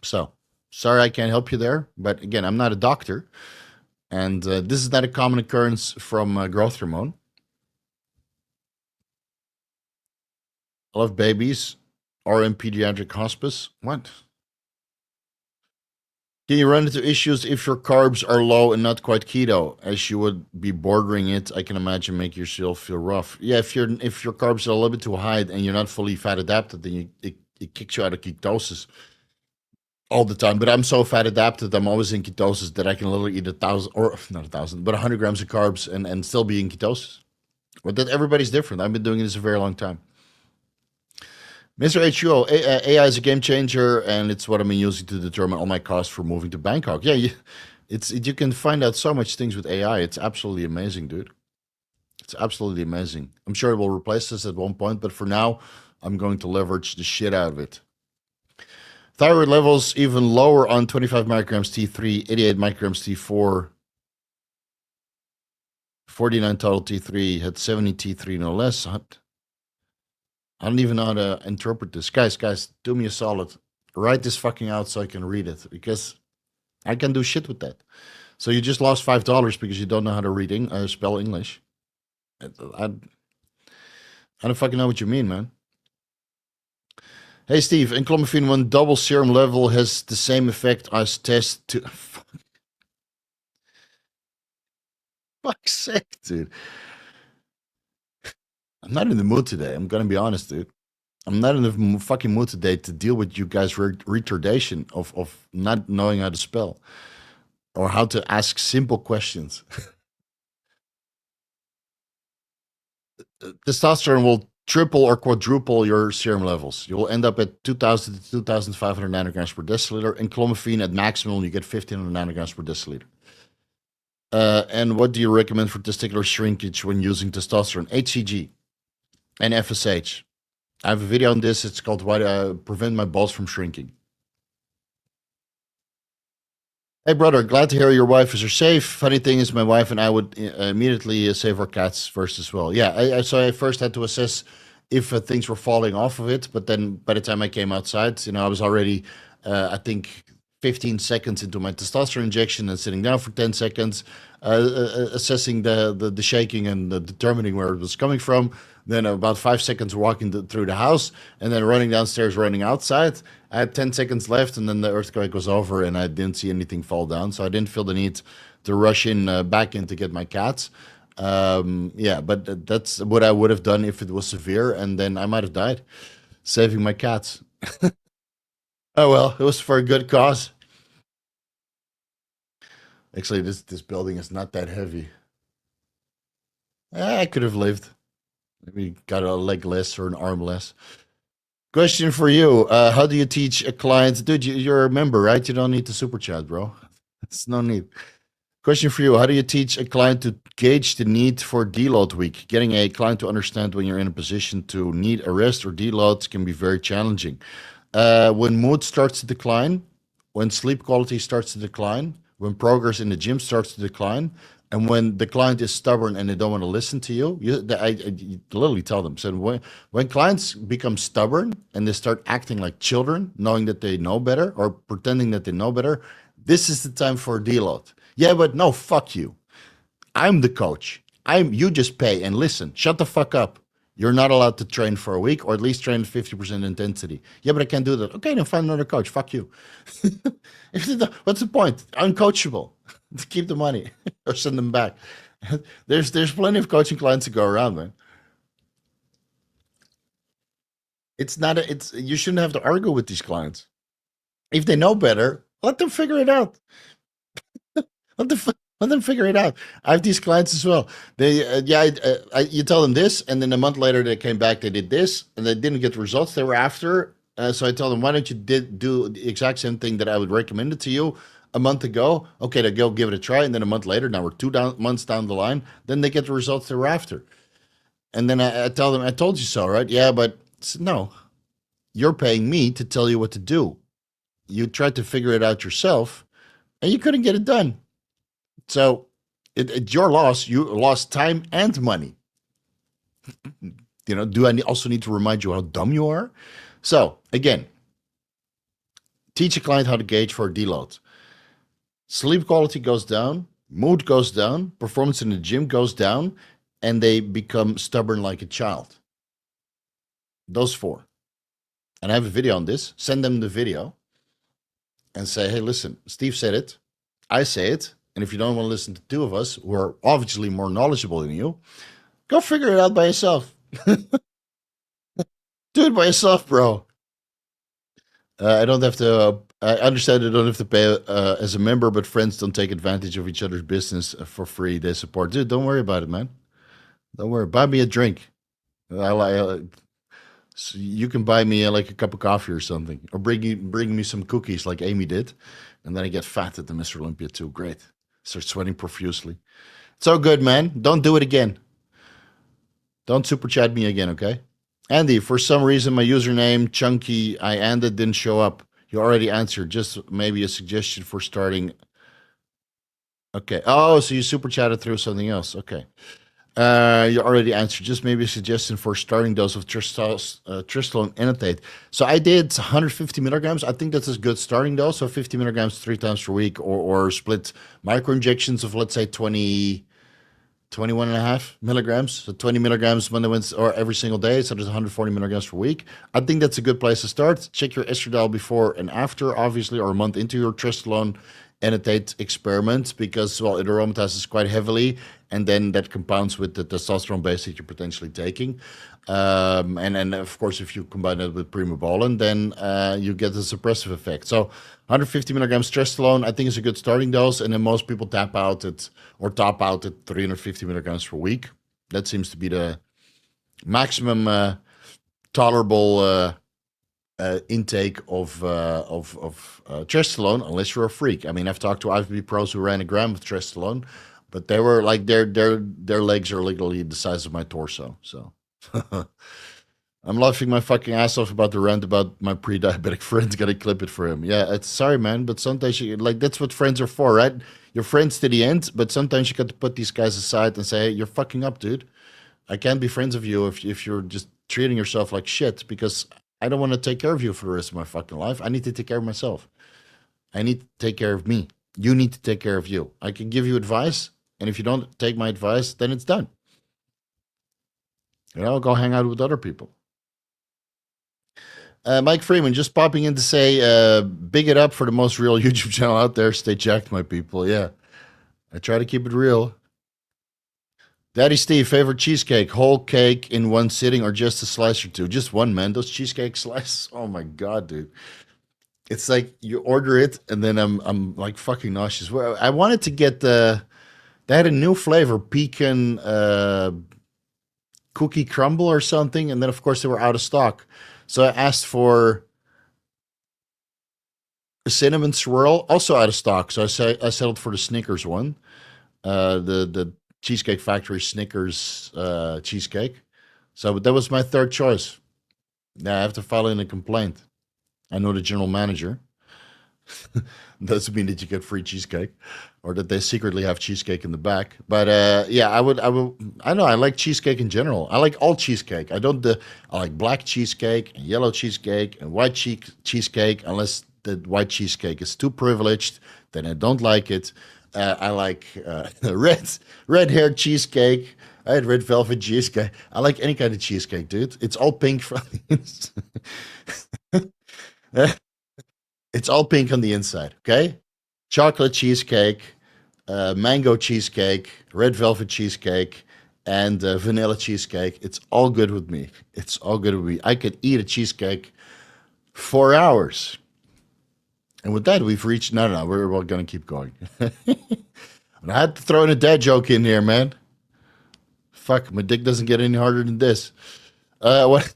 So sorry I can't help you there. But again, I'm not a doctor. And this is not a common occurrence from growth hormone. I love babies or in pediatric hospice. What? Can you run into issues if your carbs are low and not quite keto, as you would be bordering it? I can imagine make yourself feel rough. Yeah, if your carbs are a little bit too high and you're not fully fat adapted, then it kicks you out of ketosis all the time. But I'm so fat adapted, I'm always in ketosis that I can literally eat 1,000, or not 1,000, but 100 grams of carbs and still be in ketosis. But that everybody's different. I've been doing this a very long time. Mr. HUO, AI is a game changer, and it's what I've been using to determine all my costs for moving to Bangkok. Yeah, you can find out so much things with AI. It's absolutely amazing, dude. It's absolutely amazing. I'm sure it will replace us at one point, but for now, I'm going to leverage the shit out of it. Thyroid levels even lower on 25 micrograms T3, 88 micrograms T4, 49 total T3, had 70 T3 no less. I don't even know how to interpret this. Guys, do me a solid. Write this fucking out so I can read it, because I can do shit with that. So you just lost $5 because you don't know how to read spell English. I don't fucking know what you mean, man. Hey, Steve, enclomiphene 1 double serum level has the same effect as test to... Fuck's sake, dude. I'm not in the mood today. I'm gonna be honest, dude. I'm not in the fucking mood today to deal with you guys' retardation of not knowing how to spell or how to ask simple questions. Testosterone will triple or quadruple your serum levels. You'll end up at 2,000 to 2,500 nanograms per deciliter. And clomiphene at maximum, you get 1,500 nanograms per deciliter. And what do you recommend for testicular shrinkage when using testosterone? HCG and FSH. I have a video on this. It's called Why I Prevent My Balls from Shrinking. Hey, brother, glad to hear your wife is safe. Funny thing is, my wife and I would immediately save our cats first as well. Yeah, so I first had to assess if things were falling off of it. But then by the time I came outside, I was already, I think, 15 seconds into my testosterone injection and sitting down for 10 seconds, assessing the shaking and determining where it was coming from. Then about 5 seconds walking through the house, and then running downstairs, running outside. I had 10 seconds left, and then the earthquake was over, and I didn't see anything fall down. So I didn't feel the need to rush back in to get my cats. Yeah, but that's what I would have done if it was severe, and then I might have died saving my cats. Oh well, it was for a good cause. Actually, this building is not that heavy. I could have lived. Maybe got a leg less or an arm less. Question for you. How do you teach a client? Dude, you're a member, right? You don't need the super chat, bro. It's no need. Question for you. How do you teach a client to gauge the need for deload week? Getting a client to understand when you're in a position to need a rest or deload can be very challenging. When mood starts to decline, when sleep quality starts to decline, when progress in the gym starts to decline, and when the client is stubborn and they don't want to listen to you, I literally tell them. So when clients become stubborn and they start acting like children, knowing that they know better or pretending that they know better, this is the time for a deload. Yeah, but no, fuck you. I'm the coach. You just pay and listen. Shut the fuck up. You're not allowed to train for a week, or at least train at 50% intensity. Yeah, but I can't do that. Okay, then find another coach. Fuck you. What's the point? Uncoachable. To keep the money or send them back. There's plenty of coaching clients to go around, man. It's not a, it's you shouldn't have to argue with these clients. If they know better, let them figure it out. Let them figure it out. I have these clients as well. They you tell them this, and then a month later they came back. They did this, and they didn't get the results they were after. So I tell them, why don't you do the exact same thing that I would recommend it to you a month ago? Okay, they go give it a try, and then a month later, now we're months down the line, then they get the results they were after. And then I tell them, I told you so, right? Yeah, but no, you're paying me to tell you what to do. You tried to figure it out yourself, and you couldn't get it done. So it's your loss. You lost time and money. Do I also need to remind you how dumb you are? So again, teach a client how to gauge for a deload. Sleep quality goes down, mood goes down, performance in the gym goes down, and they become stubborn like a child. Those four. And I have a video on this. Send them the video and say, hey, listen, Steve said it. I say it. And if you don't want to listen to two of us, who are obviously more knowledgeable than you, go figure it out by yourself. Do it by yourself, bro. I don't have to. I understand I don't have to pay as a member, but friends don't take advantage of each other's business for free. They support. Dude, don't worry about it, man. Don't worry. Buy me a drink. So you can buy me like a cup of coffee or something, or bring me some cookies like Amy did, and then I get fat at the Mr. Olympia too. Great. Start sweating profusely. So good, man. Don't do it again. Don't super chat me again, okay? Andy, for some reason my username Chunky I ended didn't show up. You already answered. Just maybe a suggestion for starting. Okay. Oh, so you super chatted through something else. Okay. You already answered. Just maybe a suggestion for starting dose of Trestolone-Only. So I did 150 milligrams. I think that's a good starting dose. So 50 milligrams 3 times per week, or split micro injections of, let's say, 21 and a half milligrams. So 20 milligrams Monday, Wednesday, or every single day. So there's 140 milligrams per week. I think that's a good place to start. Check your estradiol before and after, obviously, or a month into your Trestolone experiment, because, well, it aromatizes quite heavily, and then that compounds with the testosterone base that you're potentially taking. And of course, if you combine it with Primo, then you get a suppressive effect. So 150 milligrams Trestolone, I think, is a good starting dose, and then most people top out at 350 milligrams per week. That seems to be the maximum tolerable intake of Trestolone, unless you're a freak. I mean, I've talked to IFBB pros who ran a gram of Trestolone, but they were like, their legs are literally the size of my torso. So I'm laughing my fucking ass off about the rant about my pre-diabetic friends. Gotta clip it for him. Yeah, it's sorry, man, but sometimes that's what friends are for, right? You're friends to the end, but sometimes you got to put these guys aside and say, hey, you're fucking up, dude. I can't be friends with you if you're just treating yourself like shit, because I don't want to take care of you for the rest of my fucking life. I need to take care of myself. I need to take care of me. You need to take care of you. I can give you advice, and if you don't take my advice, then it's done. I'll go hang out with other people. Mike Freeman just popping in to say, big it up for the most real YouTube channel out there. Stay jacked, my people. Yeah, I try to keep it real. Daddy Steve, favorite cheesecake? Whole cake in one sitting, or just a slice or two? Just one, man. Those cheesecake slices. Oh my god, dude. It's like you order it, and then I'm like fucking nauseous. Well, I wanted to get they had a new flavor, pecan cookie crumble or something, and then of course they were out of stock. So I asked for a cinnamon swirl, also out of stock. So I settled for the Snickers one, the Cheesecake Factory Snickers cheesecake. So that was my third choice. Now I have to file in a complaint. I know the general manager. Doesn't mean that you get free cheesecake, or that they secretly have cheesecake in the back. But yeah, I know I like cheesecake in general. I like all cheesecake. I like black cheesecake and yellow cheesecake and white cheesecake, unless the white cheesecake is too privileged, then I don't like it. I like red hair cheesecake. I had red velvet cheesecake. I like any kind of cheesecake, dude. It's all pink from the inside. It's all pink on the inside, okay? Chocolate cheesecake, mango cheesecake, red velvet cheesecake, and vanilla cheesecake. It's all good with me. It's all good with me. I could eat a cheesecake 4 hours. And with that, we've reached. No, no, no, we're going to keep going. And I had to throw in a dad joke in here, man. Fuck, my dick doesn't get any harder than this. What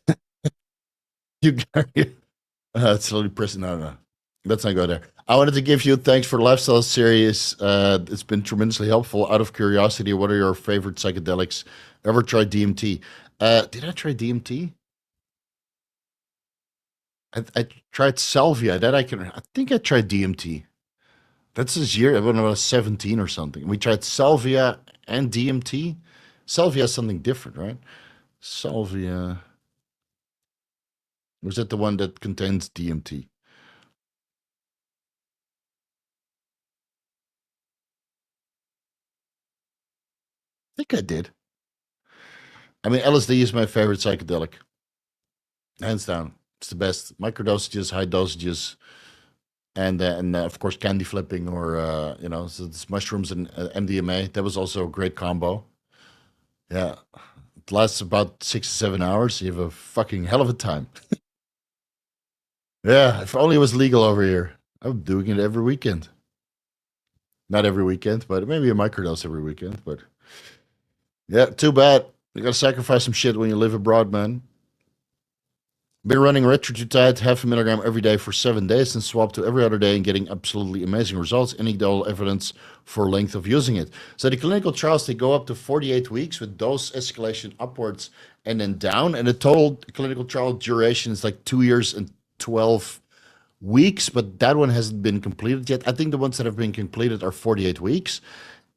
you got here? Slowly pressing. No, no, let's not go there. I wanted to give you thanks for the lifestyle series. It's been tremendously helpful. Out of curiosity, what are your favorite psychedelics? Ever tried DMT? Did I try DMT? I tried salvia. That I can. I think I tried DMT. That's this year when I was 17 or something. We tried salvia and DMT. Salvia is something different, right? Salvia. Was that the one that contains DMT? I think I did. I mean, LSD is my favorite psychedelic, hands down. It's the best. Microdosages, high dosages, and of course candy flipping or so it's mushrooms and MDMA. That was also a great combo. Yeah, it lasts about 6 to 7 hours. You have a fucking hell of a time. Yeah, if only it was legal over here. I'm doing it every weekend. Not every weekend, but maybe a microdose every weekend. But yeah, too bad. You gotta sacrifice some shit when you live abroad, man. Been running Retatrutide, 0.5 milligram every day for 7 days, and swapped to every other day and getting absolutely amazing results. Anecdotal evidence for length of using it. So the clinical trials, they go up to 48 weeks with dose escalation upwards and then down. And the total clinical trial duration is like 2 years and 12 weeks, but that one hasn't been completed yet. I think the ones that have been completed are 48 weeks.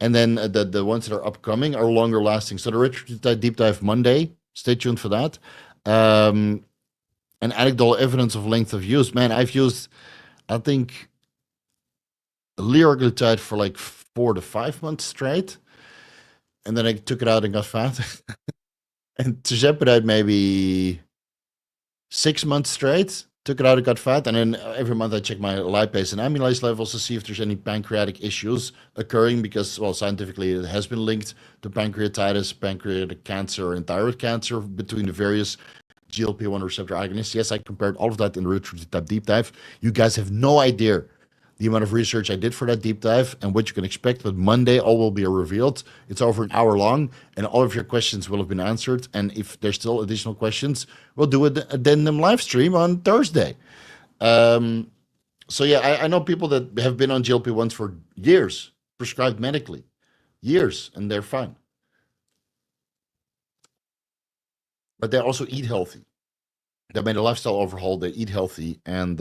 And then the ones that are upcoming are longer lasting. So the Retatrutide deep dive Monday, stay tuned for that. And anecdotal evidence of length of use. Man, I've used, I think, liraglutide for like 4 to 5 months straight. And then I took it out and got fat. And tirzepatide maybe 6 months straight. Took it out and got fat. And then every month I check my lipase and amylase levels to see if there's any pancreatic issues occurring because, well, scientifically it has been linked to pancreatitis, pancreatic cancer, and thyroid cancer between the various GLP-1 receptor agonists. Yes, I compared all of that in the Retatrutide deep dive. You guys have no idea the amount of research I did for that deep dive and what you can expect. But Monday, all will be revealed. It's over an hour long, and all of your questions will have been answered. And if there's still additional questions, we'll do an addendum live stream on Thursday. So yeah, I know people that have been on GLP-1s for years, prescribed medically, years, and they're fine. But they also eat healthy. They made a lifestyle overhaul. They eat healthy, and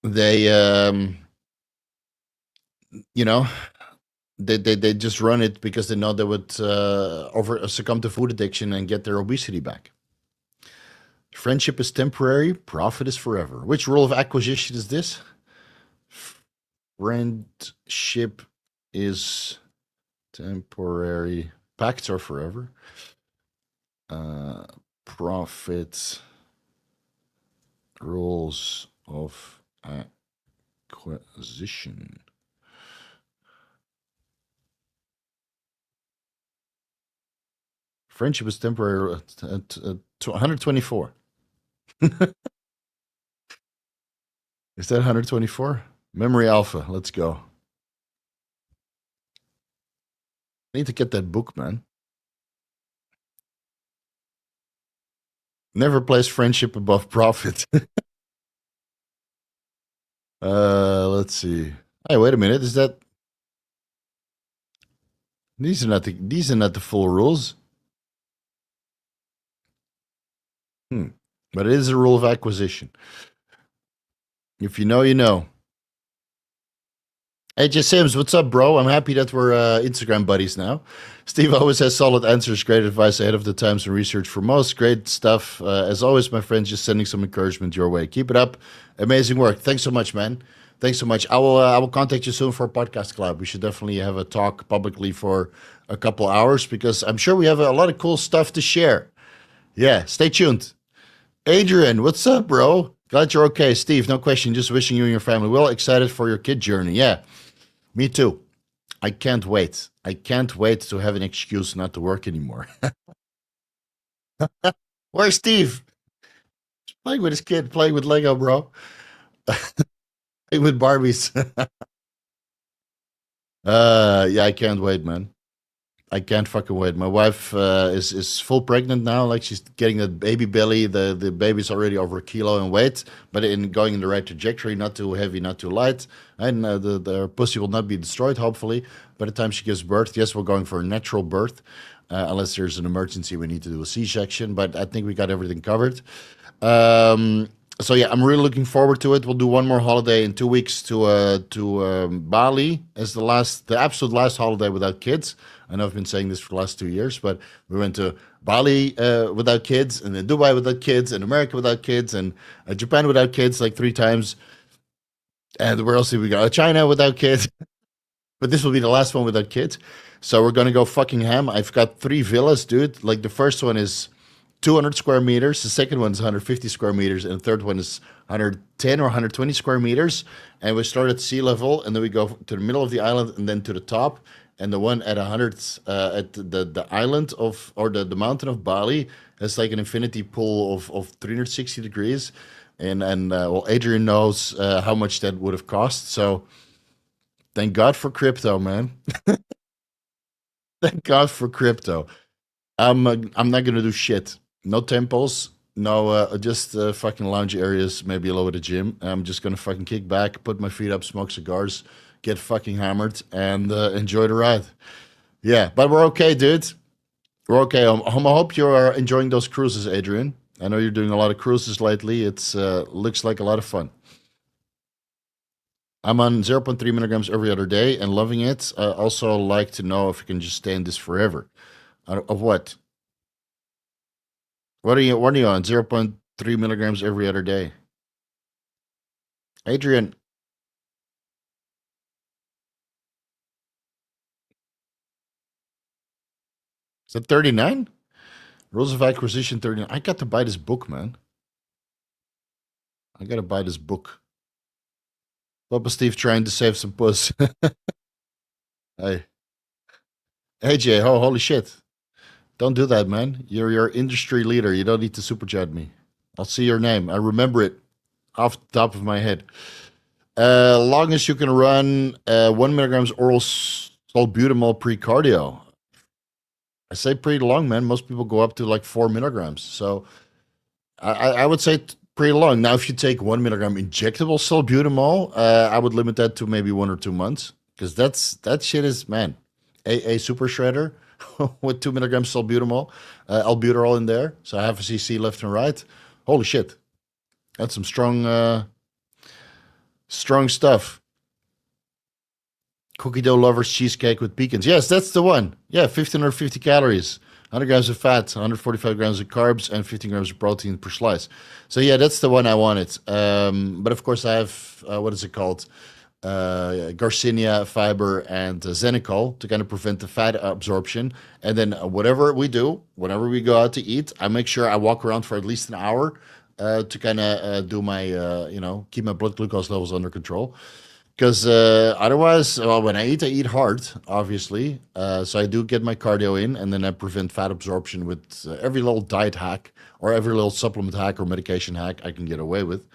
they, you know, they just run it because they know they would over succumb to food addiction and get their obesity back. Friendship is temporary, profit is forever. Which rule of acquisition is this? Friendship is temporary, pacts are forever. Profit rules of acquisition. Friendship is temporary at 124. Is that 124? Memory Alpha, let's go. I need to get that book, man. Never place friendship above profit. Let's see. Hey, wait a minute. Is that these are not the full rules? But it is a rule of acquisition. If you know, you know. AJ Sims, what's up, bro? I'm happy that we're Instagram buddies now. Steve always has solid answers, great advice ahead of the times and research for most. Great stuff. As always, my friends, just sending some encouragement your way. Keep it up. Amazing work. Thanks so much, man. Thanks so much. I will contact you soon for a podcast club. We should definitely have a talk publicly for a couple hours because I'm sure we have a lot of cool stuff to share. Yeah, stay tuned. Adrian, what's up, bro? Glad you're okay. Steve, no question. Just wishing you and your family well. Excited for your kid journey. Yeah, me too. I can't wait. I can't wait to have an excuse not to work anymore. Where's Steve? Playing with his kid, playing with Lego, bro. Playing with Barbies. Yeah, I can't wait, man. I can't fucking wait. My wife is full pregnant now. Like she's getting that baby belly. The baby's already over a kilo in weight, but in going in the right trajectory. Not too heavy, not too light, and the pussy will not be destroyed. Hopefully, by the time she gives birth. Yes, we're going for a natural birth, unless there's an emergency we need to do a C-section. But I think we got everything covered. So yeah, I'm really looking forward to it. We'll do one more holiday in 2 weeks to Bali as the absolute last holiday without kids. I know I've been saying this for the last 2 years, but we went to Bali without kids, and then Dubai without kids, and America without kids, and Japan without kids like 3 times. And where else did we go? China without kids. But this will be the last one without kids. So we're gonna go fucking ham. I've got 3 villas, dude. Like the first one is 200 square meters. The second one is 150 square meters, and the third one is 110 or 120 square meters. And we start at sea level, and then we go to the middle of the island, and then to the top. And the one at 100 at the island of or the mountain of Bali has like an infinity pool of 360 degrees. And well, Adrian knows how much that would have cost. So thank God for crypto, man. Thank God for crypto. I'm not gonna do shit. No temples. No, just fucking lounge areas. Maybe a little bit of gym. I'm just gonna fucking kick back, put my feet up, smoke cigars, get fucking hammered, and enjoy the ride. Yeah, but we're okay, dude. We're okay. I hope you are enjoying those cruises, Adrian. I know you're doing a lot of cruises lately. It's looks like a lot of fun. I'm on zero point 0.3 milligrams every other day and loving it. I also like to know if I can just stay in this forever. Of what? What are you on? 0.3 milligrams every other day. Adrian, is that 39? Rules of Acquisition 39. I got to buy this book, man. I gotta buy this book. Papa Steve trying to save some puss. Hey, hey Jay, oh holy shit. Don't do that, man. You're your industry leader. You don't need to superchat me. I'll see your name. I remember it off the top of my head. Long as you can run 1 milligrams oral salbutamol pre-cardio. I say pretty long, man. Most people go up to like 4 milligrams. So I would say pretty long. Now, if you take 1 milligram injectable salbutamol, I would limit that to maybe 1 or 2 months because that shit is, man, a super shredder with 2 milligrams salbutamol, albuterol in there. So half a cc left and right. Holy shit. That's some strong stuff. Cookie dough lovers cheesecake with pecans. Yes, that's the one. Yeah, 1550 calories, 100 grams of fat, 145 grams of carbs, and 15 grams of protein per slice. So yeah, that's the one I wanted. But of course, I have what is it called? Garcinia fiber and Xenicol to kind of prevent the fat absorption. And then whatever we do, whenever we go out to eat, I make sure I walk around for at least an hour to kind of do my, keep my blood glucose levels under control. Because otherwise, well, when I eat hard, obviously. So I do get my cardio in, and then I prevent fat absorption with every little diet hack or every little supplement hack or medication hack I can get away with.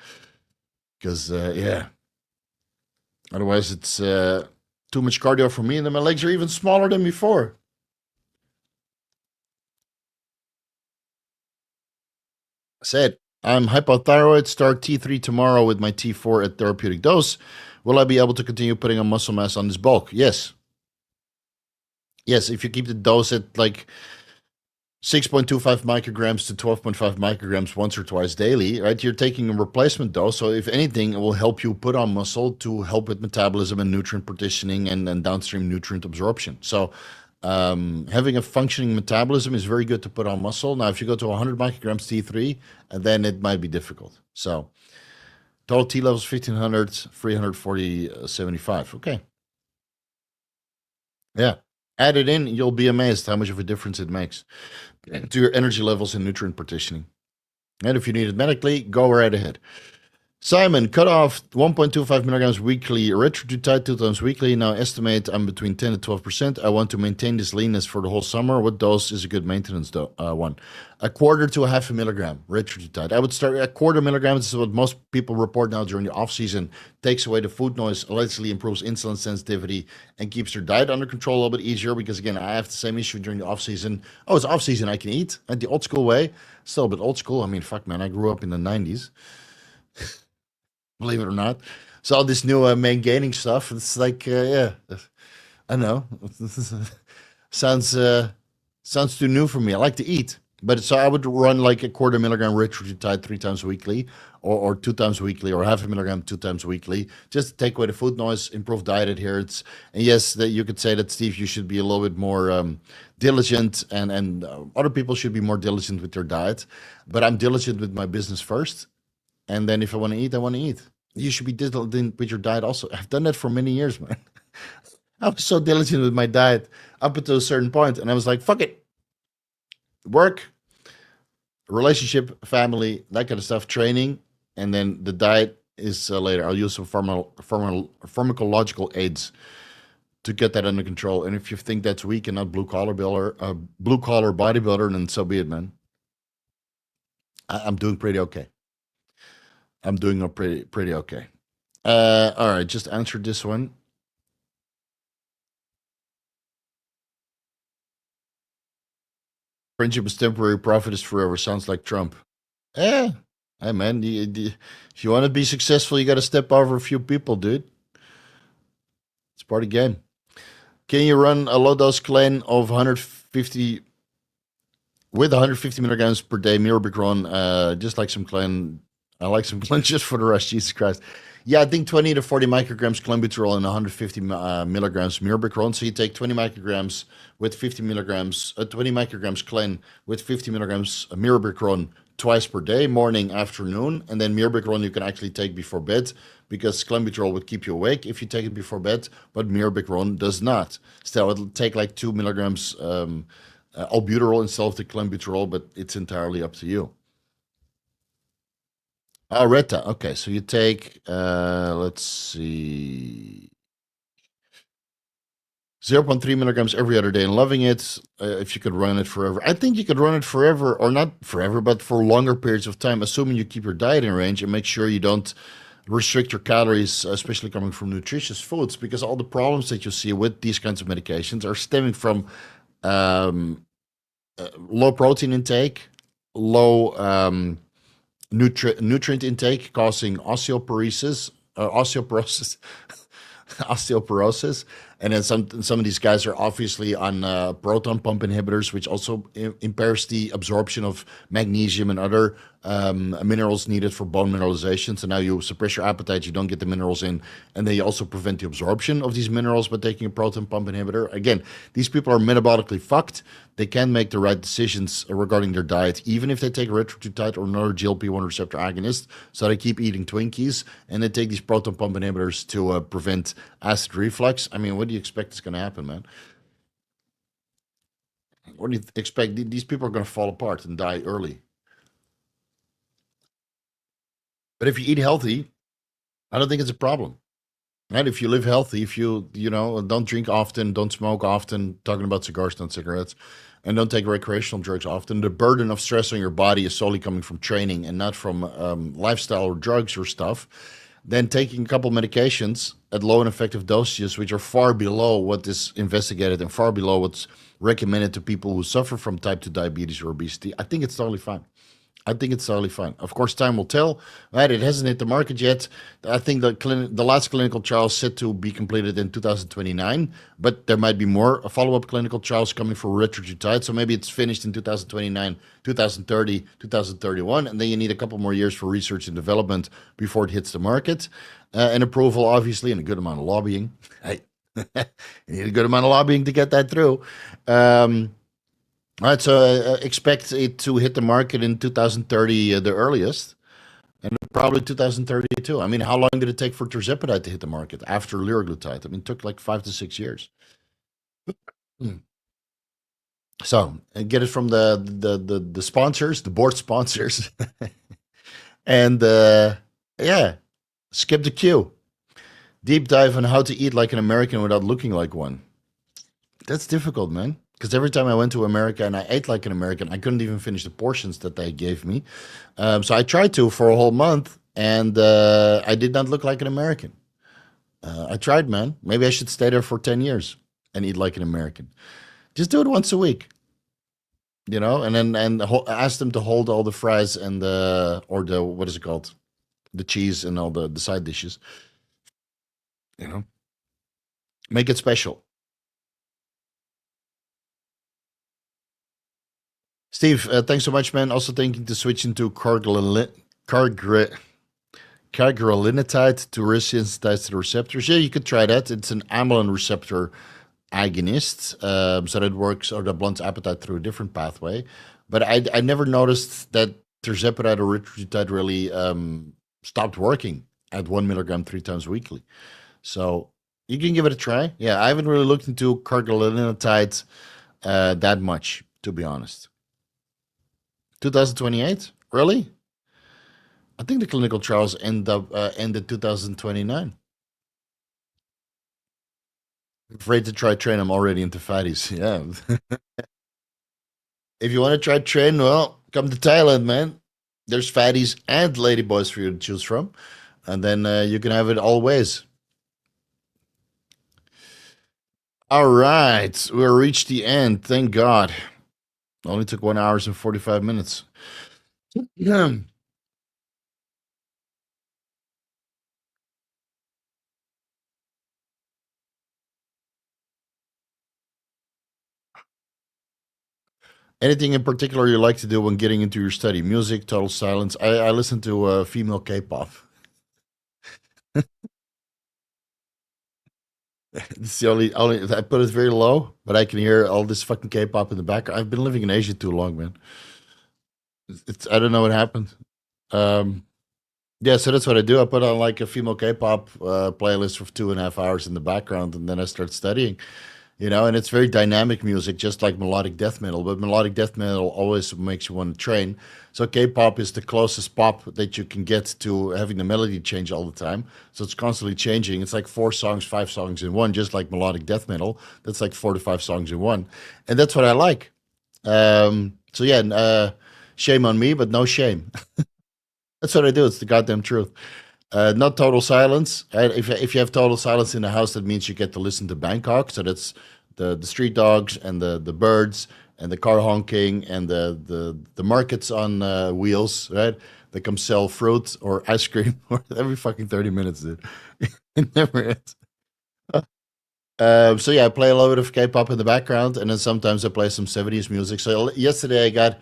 Because, yeah, otherwise it's too much cardio for me, and then my legs are even smaller than before. Said, I'm hypothyroid, start T3 tomorrow with my T4 at therapeutic dose. Will I be able to continue putting on muscle mass on this bulk? Yes. Yes, if you keep the dose at like 6.25 micrograms to 12.5 micrograms once or twice daily, right? You're taking a replacement dose. So, if anything, it will help you put on muscle to help with metabolism and nutrient partitioning and downstream nutrient absorption. So, having a functioning metabolism is very good to put on muscle. Now, if you go to 100 micrograms T3, then it might be difficult. So, Total T levels 1500, 340, 75. Okay. Yeah. Add it in, you'll be amazed how much of a difference it makes to your energy levels and nutrient partitioning. And if you need it medically, go right ahead. Simon, cut off 1.25 milligrams weekly, Retatrutide 2 times weekly. Now estimate I'm between 10 to 12%. I want to maintain this leanness for the whole summer. What dose is a good maintenance one? A quarter to a half a milligram, Retatrutide. I would start a quarter milligram. This is what most people report now during the off season. Takes away the food noise, allegedly improves insulin sensitivity, and keeps their diet under control a little bit easier. Because again, I have the same issue during the off season. Oh, it's off season. I can eat at the old school way. Still a bit old school. I mean, fuck, man. I grew up in the 90s. Believe it or not. So all this new main gaining stuff, it's like, yeah, I know. sounds sounds too new for me. I like to eat, but so I would run like a quarter milligram Retatrutide 3 times weekly, or 2 times weekly, or half a milligram 2 times weekly, just to take away the food noise, improve diet adherence. And yes, that you could say that, Steve, you should be a little bit more diligent, and other people should be more diligent with their diet. But I'm diligent with my business first, and then if I want to eat, I want to eat. You should be diligent with your diet also. I've done that for many years, man. I was so diligent with my diet up until a certain point, and I was like, fuck it. Work, relationship, family, that kind of stuff, training, and then the diet is later. I'll use some pharmacological aids to get that under control. And if you think that's weak and not blue collar bodybuilder, then so be it, man. I'm doing pretty okay. I'm doing a pretty okay. All right, just answered this one. Friendship is temporary, profit is forever. Sounds like Trump. Eh, hey man, if you want to be successful, you got to step over a few people, dude. It's part of the game. Can you run a low dose Clen of 150 with 150 milligrams per day Mirabegron, just like some Clen? I like some Clen just for the rush. Jesus Christ. Yeah, I think 20 to 40 micrograms Clenbuterol and 150 milligrams Mirabegron. So you take 20 micrograms with 50 milligrams, 20 micrograms Clen with 50 milligrams Mirabegron twice per day, morning, afternoon. And then Mirabegron you can actually take before bed, because Clenbuterol would keep you awake if you take it before bed, but Mirabegron does not. Still, it'll take like 2 milligrams albuterol instead of the Clenbuterol, but it's entirely up to you. Oh, Reta. Okay, so you take, let's see, 0.3 milligrams every other day and loving it. If you could run it forever, I think you could run it forever, or not forever, but for longer periods of time, assuming you keep your diet in range and make sure you don't restrict your calories, especially coming from nutritious foods, because all the problems that you see with these kinds of medications are stemming from um, low protein intake, low nutrient intake, causing osteoporosis, osteoporosis. And then some of these guys are obviously on proton pump inhibitors, which also impairs the absorption of magnesium and other minerals needed for bone mineralization. So now you suppress your appetite, you don't get the minerals in, and then you also prevent the absorption of these minerals by taking a proton pump inhibitor. Again, these people are metabolically fucked. They can make the right decisions regarding their diet, even if they take Retatrutide or another GLP-1 receptor agonist. So they keep eating Twinkies, and they take these proton pump inhibitors to prevent acid reflux. I mean, what do you expect is going to happen, man? What do you expect? These people are going to fall apart and die early. But if you eat healthy, I don't think it's a problem. Right? If you live healthy, if you don't drink often, don't smoke often, talking about cigars, not cigarettes, and don't take recreational drugs often, the burden of stress on your body is solely coming from training and not from lifestyle or drugs or stuff. Then taking a couple medications at low and effective dosages, which are far below what is investigated and far below what's recommended to people who suffer from type 2 diabetes or obesity, I think it's totally fine. I think it's totally fine. Of course, time will tell. Right? It hasn't hit the market yet. I think the last clinical trial is set to be completed in 2029, but there might be more follow-up clinical trials coming for Retatrutide. So maybe it's finished in 2029, 2030, 2031, and then you need a couple more years for research and development before it hits the market. And approval, obviously, and a good amount of lobbying. Hey, you need a good amount of lobbying to get that through. All right, so expect it to hit the market in 2030, the earliest. And probably 2032. I mean, how long did it take for tirzepatide to hit the market after liraglutide? I mean, it took like 5 to 6 years. Hmm. So, and get it from the sponsors, the board sponsors, and yeah, skip the queue. Deep dive on how to eat like an American without looking like one. That's difficult, man. Because every time I went to America and I ate like an American, I couldn't even finish the portions that they gave me. So I tried to for a whole month, and I did not look like an American. I tried, man. Maybe I should stay there for 10 years and eat like an American. Just do it once a week, and then ask them to hold all the fries and or the what is it called, the cheese and all the side dishes. You know, make it special. Steve, thanks so much, man. Also thinking to switch into cagrilintide to resensitize the receptors. Yeah, you could try that. It's an amylin receptor agonist, so that works or that blunts appetite through a different pathway. But I never noticed that tirzepatide or retatrutide really stopped working at 1 milligram 3 times weekly. So you can give it a try. Yeah, I haven't really looked into cagrilintide that much, to be honest. 2028? Really? I think the clinical trials ended 2029. I'm afraid to try Tren. I'm already into fatties. Yeah. If you want to try Tren, well, come to Thailand, man. There's fatties and ladyboys for you to choose from. And then you can have it all ways. All right. We reached the end. Thank God. Only took 1 hour and 45 minutes. Yeah. Anything in particular you like to do when getting into your study? Music, total silence. I listen to female K-pop. It's the only I put it very low, but I can hear all this fucking K-pop in the background. I've been living in Asia too long, man. It's I don't know what happened. Um, yeah, so that's what I do. I put on like a female K-pop playlist for 2.5 hours in the background, and then I start studying. And it's very dynamic music, just like melodic death metal. But melodic death metal always makes you want to train. So K-pop is the closest pop that you can get to having the melody change all the time. So it's constantly changing. It's like 4 songs, 5 songs in one, just like melodic death metal. That's like 4 to 5 songs in one, and that's what I like. So yeah, shame on me, but no shame. That's what I do. It's the goddamn truth. Not total silence. If you have total silence in the house, that means you get to listen to Bangkok. So that's the street dogs and the birds and the car honking and the markets on wheels, right? They come sell fruit or ice cream or every fucking 30 minutes, dude. It never ends. So yeah, I play a little bit of K-pop in the background, and then sometimes I play some 70s music. So yesterday I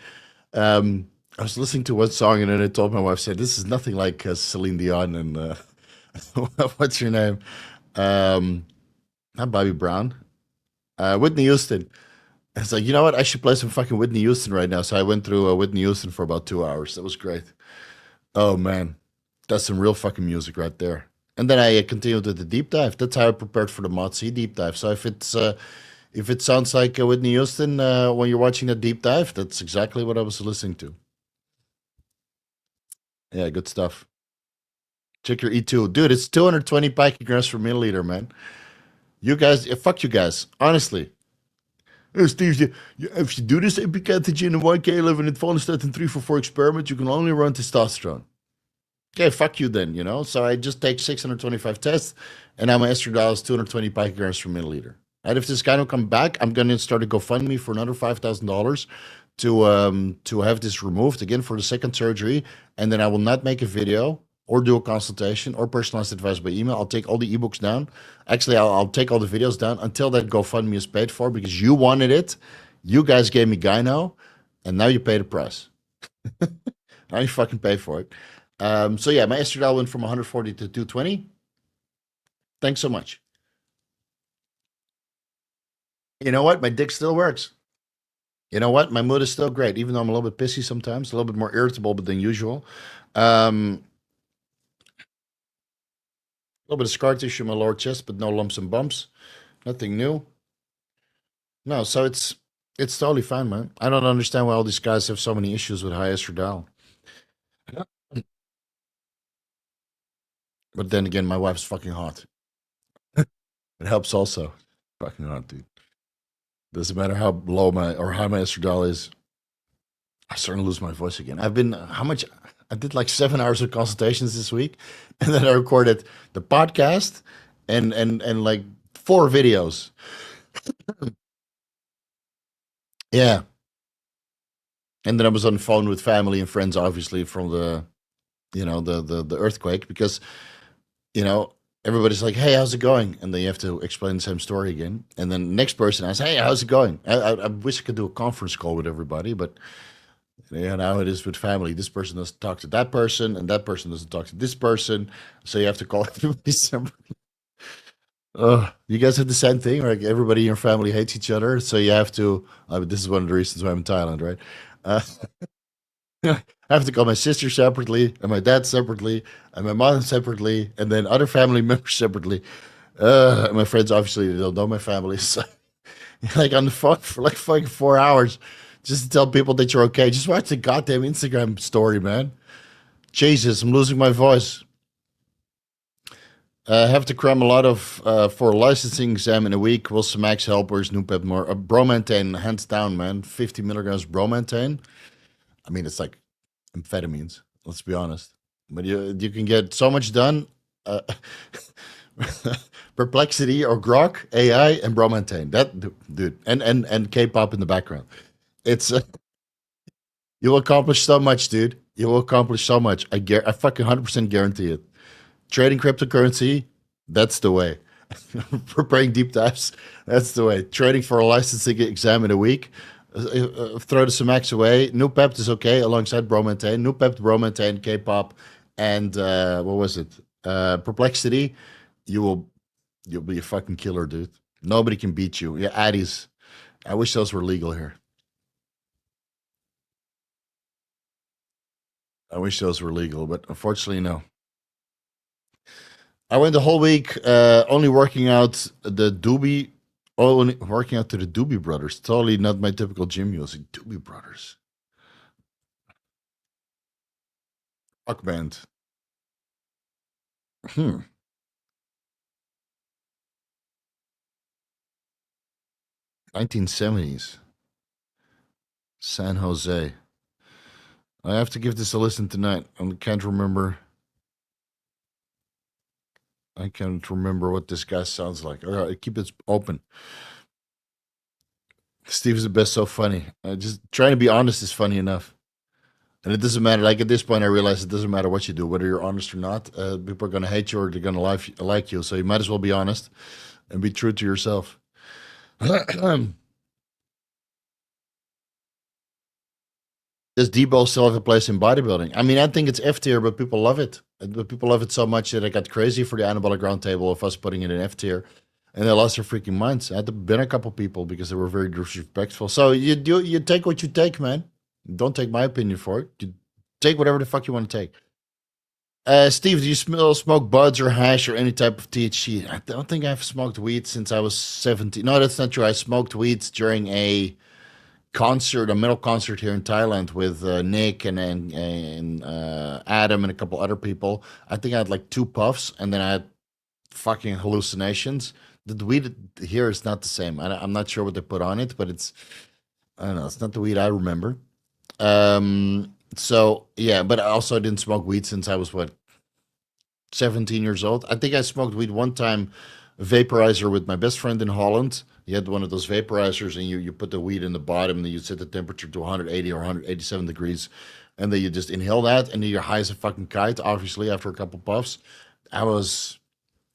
was listening to one song, and then I told my wife, "said This is nothing like Celine Dion and what's your name? Um, Not Bobby Brown, Whitney Houston." It's like, you know what? I should play some fucking Whitney Houston right now. So I went through Whitney Houston for about 2 hours. That was great. Oh man, that's some real fucking music right there. And then I continued with the deep dive. That's how I prepared for the Mots-C deep dive. So if it sounds like Whitney Houston when you're watching the deep dive, that's exactly what I was listening to. Yeah, good stuff. Check your E2. Dude, it's 220 picograms per milliliter, man. You guys, fuck you guys. Honestly. Steve, if you do this Epicatechin and 1K11 and follistatin in 3 for 4 experiment, you can only run testosterone. Okay, fuck you then, So I just take 625 tests, and now my estradiol is 220 picograms per milliliter. And if this guy don't come back, I'm going to start a GoFundMe for another $5,000 to have this removed again for the second surgery, and then I will not make a video or do a consultation or personalized advice by email. I'll take all the ebooks down. Actually, I'll take all the videos down until that GoFundMe is paid for because you wanted it. You guys gave me gyno, and now you pay the price. Now you fucking pay for it. So yeah, my estradiol went from 140 to 220. Thanks so much. You know what? My dick still works. You know what? My mood is still great, even though I'm a little bit pissy sometimes, a little bit more irritable than usual. little bit of scar tissue in my lower chest, but no lumps and bumps. Nothing new. No, so it's totally fine, man. I don't understand why all these guys have so many issues with high estradiol. But then again, my wife's fucking hot. It helps also. Fucking hot, dude. Doesn't matter how low my or high my estradiol is. I starting to lose my voice again. I've been how much? I did like 7 hours of consultations this week, and then I recorded the podcast and like 4 videos. Yeah, and then I was on the phone with family and friends, obviously from the the earthquake because you know everybody's like, "Hey, how's it going?" And then you have to explain the same story again. And then the next person asks, "Hey, how's it going?" I wish I could do a conference call with everybody, but yeah, now it is with family. This person doesn't talk to that person, and that person doesn't talk to this person. So you have to call everybody separately. You guys have the same thing, right? Everybody in your family hates each other, so you have to. This is one of the reasons why I'm in Thailand, right? Uh, I have to call my sister separately, and my dad separately, and my mom separately, and then other family members separately. And my friends obviously they don't know my family, so like on the phone for like fucking 4 hours just to tell people that you're okay. Just watch the goddamn Instagram story, man. Jesus, I'm losing my voice. I have to cram a lot of for a licensing exam in a week. Will some max helpers, new pep more. Bromantane, hands down, man. 50 milligrams bromantane. I mean, it's like amphetamines. Let's be honest. But you can get so much done. Uh, Perplexity or Grok, AI, and bromantane. That dude, and K-pop in the background. It's you will accomplish so much, dude. You will accomplish so much. I fucking 100% guarantee it. Trading cryptocurrency, that's the way. Preparing deep dives, that's the way. Trading for a licensing exam in a week. Throw the Sumax away. New Pept is okay alongside bromantane. New Pept, bromantane, K-pop, and what was it? Perplexity. You will, you'll be a fucking killer, dude. Nobody can beat you. Yeah, Addies. I wish those were legal here. I wish those were legal, but unfortunately, no. I went the whole week only working out the Doobie, only working out to the Doobie Brothers. Totally not my typical gym music. Doobie Brothers. Rock band. Hmm. 1970s. San Jose. I have to give this a listen tonight. I can't remember. I can't remember what this guy sounds like. All right, keep it open. Steve is the best. So funny. Just trying to be honest is funny enough. And it doesn't matter. Like at this point, I realize it doesn't matter what you do, whether you're honest or not. People are going to hate you or they're going to like you. So you might as well be honest and be true to yourself. Does Debo still have a place in bodybuilding? I mean, I think it's F tier, but people love it. But people love it so much that I got crazy for the anabolic roundtable of us putting it in F tier, and they lost their freaking minds. I had to ban a couple people because they were very disrespectful. So you take what you take, man. Don't take my opinion for it. You take whatever the fuck you want to take. Steve, do you smoke buds or hash or any type of THC? I don't think I've smoked weed since I was 17. No, that's not true. I smoked weed during a concert, a metal concert here in Thailand with Nick and Adam and a couple other people. I think I had like 2 puffs and then I had fucking hallucinations. The weed here is not the same. I'm not sure what they put on it, but I don't know. It's not the weed I remember. So yeah, but I also didn't smoke weed since I was what 17 years old. I think I smoked weed one time, vaporizer with my best friend in Holland. He had one of those vaporizers, and you put the weed in the bottom, and then you set the temperature to 180 or 187 degrees, and then you just inhale that, and then you're high as a fucking kite. Obviously, after a couple puffs, I was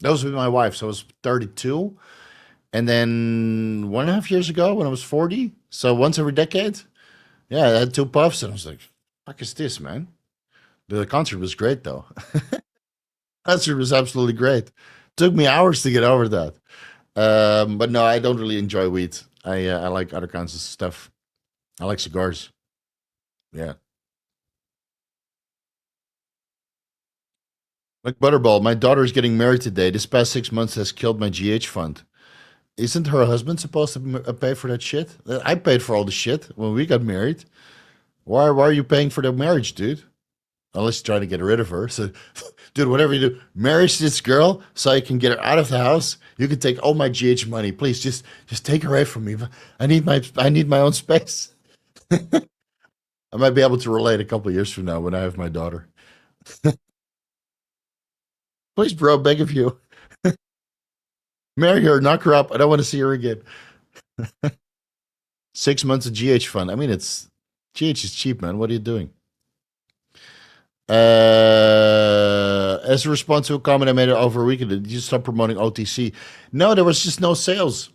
that was with my wife, so I was 32, and then 1.5 years ago when I was 40, so once every decade, yeah, I had 2 puffs, and I was like, "Fuck is this, man?" The concert was great, though. Concert was absolutely great. Took me hours to get over that. But no, I don't really enjoy weed. I like other kinds of stuff. I like cigars. Yeah. Like Butterball, my daughter is getting married today. This past 6 months has killed my GH fund. Isn't her husband supposed to pay for that shit? I paid for all the shit when we got married. Why are you paying for the marriage, dude? Unless you're trying to get rid of her. So, dude, whatever you do, marry this girl so I can get her out of the house. You can take all my GH money, please. Just take her away from me. I need my own space. I might be able to relate a couple of years from now when I have my daughter. Please, bro, beg of you, marry her, knock her up. I don't want to see her again. 6 months of GH fun. I mean, it's GH is cheap, man. What are you doing? As a response to a comment I made over a weekend, did you stop promoting OTC? No, there was just no sales.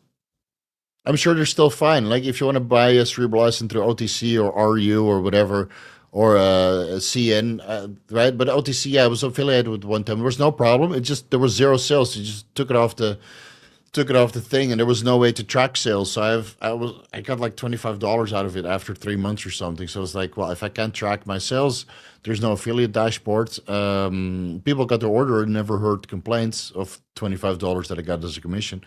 I'm sure they're still fine. Like if you want to buy a cerebral icin through OTC or RU or whatever, or CN, right? But OTC, yeah, I was affiliated with one time. There was no problem. It just there was zero sales. You just took it off the thing, and there was no way to track sales. So I got like $25 out of it after 3 months or something. So I was like, well, if I can't track my sales, there's no affiliate dashboard. People got their order and never heard complaints of $25 that I got as a commission.